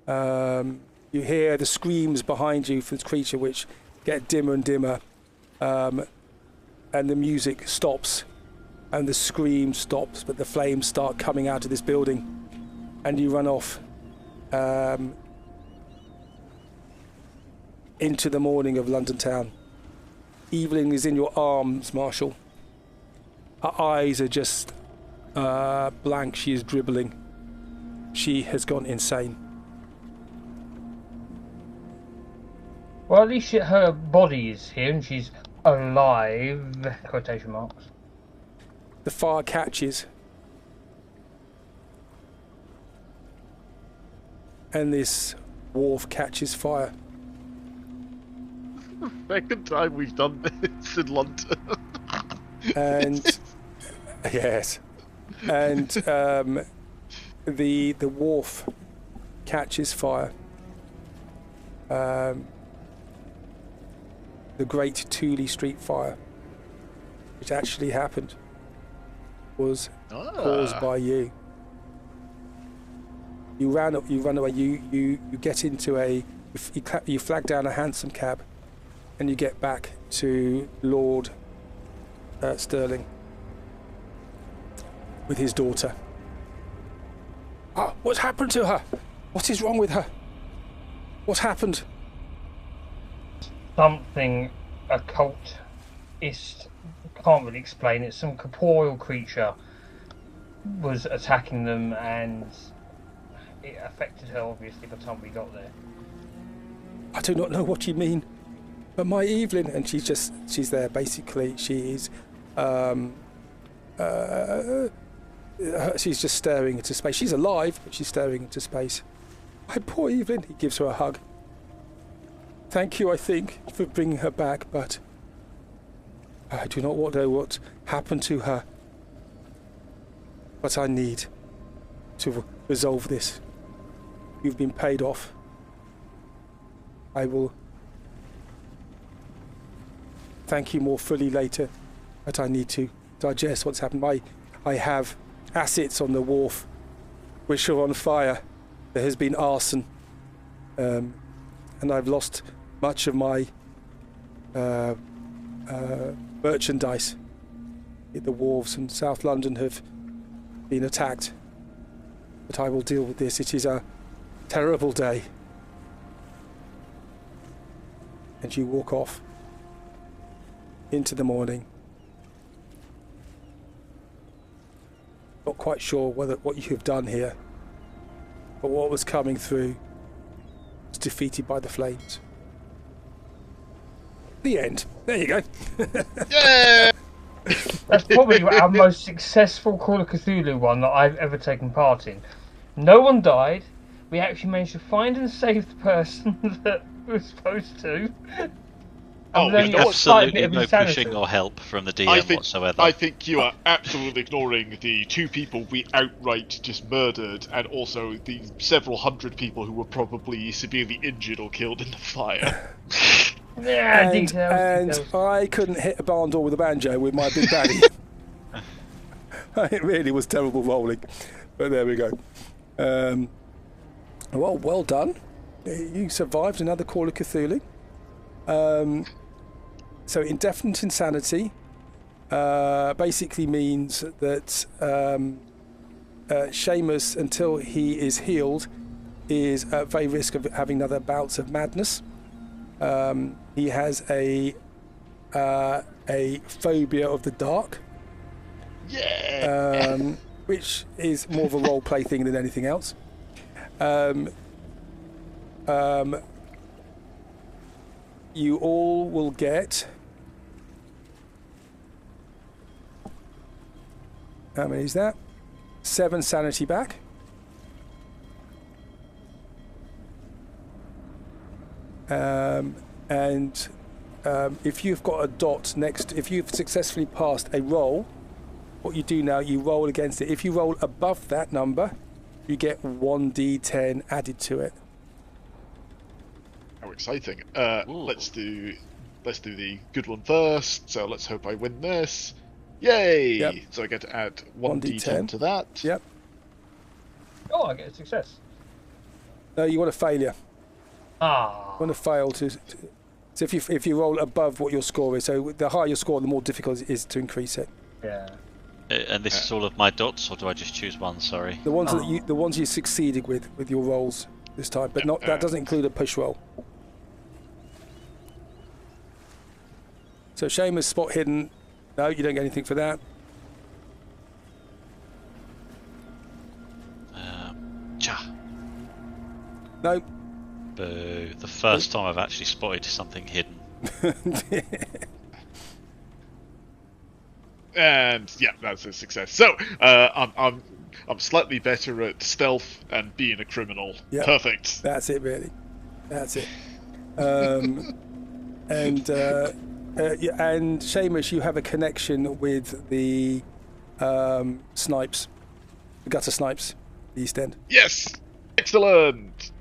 You hear the screams behind you for this creature, which get dimmer and dimmer, and the music stops, and the scream stops, but the flames start coming out of this building, and you run off into the morning of London town. Evelyn is in your arms, Marshall. Her eyes are just blank. She is dribbling. She has gone insane. Well, at least her body is here and she's alive. Quotation marks. The fire catches. And this wharf catches fire. Second time we've done this in London. And yes. And the wharf catches fire. The Great Tooley Street fire, which actually happened, was caused by you. You run away. You get into you flag down a hansom cab, and you get back to Lord Starling with his daughter. What's happened to her? What is wrong with her? What happened? Something occultist, can't really explain it. Some corporeal creature was attacking them, and it affected her obviously by the time we got there. I do not know what you mean, but my Evelyn, and she's there basically. She is she's just staring into space. She's alive, but she's staring into space. My poor Evelyn. He gives her a hug. Thank you, I think, for bringing her back, but I do not know what happened to her. But I need to resolve this. You've been paid off. I will thank you more fully later, but I need to digest what's happened. I have assets on the wharf which are on fire. There has been arson, and I've lost much of my merchandise. The wharves in South London have been attacked, but I will deal with this. It is a terrible day. And you walk off into the morning, not quite sure what you have done here, but what was coming through was defeated by the flames. The end. There you go. Yeah! That's probably our most successful Call of Cthulhu one that I've ever taken part in. No one died. We actually managed to find and save the person that we were supposed to. Absolutely no pushing or help from the DM whatsoever. I think you are absolutely ignoring the 2 people we outright just murdered, and also the several hundred people who were probably severely injured or killed in the fire. Yeah, and I couldn't hit a barn door with a banjo with my big baddie. It really was terrible rolling, but there we go. Well done. You survived another Call of Cthulhu. So indefinite insanity basically means that Seamus, until he is healed, is at very risk of having another bouts of madness. He has a phobia of the dark. Yeah. Which is more of a role play thing than anything else. You all will get, how many is that? 7 sanity back. If you've got a dot next, if you've successfully passed a roll, what you do now, you roll against it. If you roll above that number, you get 1d10 added to it. How exciting! Let's do the good one first. So let's hope I win this. Yay! Yep. So I get to add 1d10 to that. Yep. Oh, I get a success. No, you want a failure. Ah. You want to fail to. So if you roll above what your score is, so the higher your score, the more difficult it is to increase it. Yeah. And this is all of my dots, or do I just choose one? Sorry. The ones you succeeded with your rolls this time, but not that doesn't include a push roll. So Seamus spot hidden. No, you don't get anything for that. No. Boo. The first time I've actually spotted something hidden. And yeah, that's a success. So I'm slightly better at stealth and being a criminal. Yep. Perfect. That's it, really. That's it. And Seamus, you have a connection with the snipes, the gutter snipes, the East End. Yes, excellent.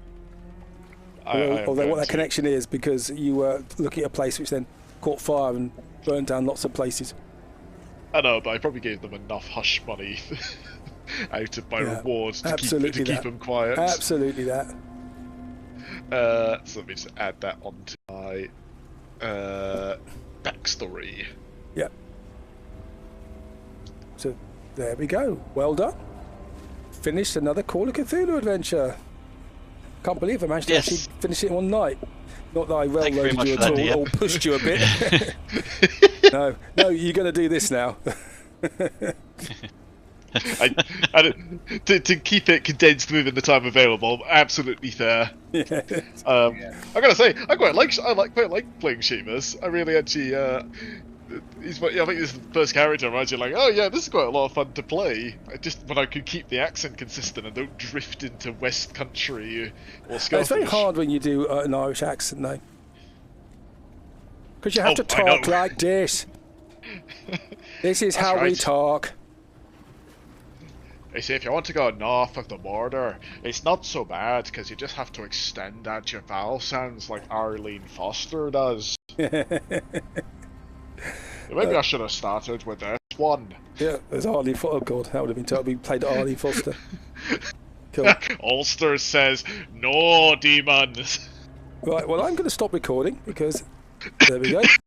Although what that connection is, because you were looking at a place which then caught fire and burned down lots of places. I know, but I probably gave them enough hush money out of my rewards to keep them quiet. Absolutely that. So let me just add that onto my backstory. Yep. So there we go. Well done. Finished another Call of Cthulhu adventure. Can't believe I managed to actually finish it in one night. Not that I railroaded you at all, or pushed you a bit. No, you're going to do this now. To keep it condensed within the time available, absolutely fair. Yeah. I gotta say, I quite like playing Seamus. I really actually, I think this is the first character I'm actually like, oh yeah, this is quite a lot of fun to play. When I could keep the accent consistent and don't drift into West Country or Scottish. It's very hard when you do an Irish accent, though, because you have to talk like this. This is how we talk. They say if you want to go north of the border, it's not so bad because you just have to extend out your vowel sounds like Arlene Foster does. Maybe I should have started with this one. Yeah, there's Arlene Foster. Oh god, that would have been terrible. We played Arlene Foster. Cool. Ulster says, no demons. Right, well I'm going to stop recording because there we go.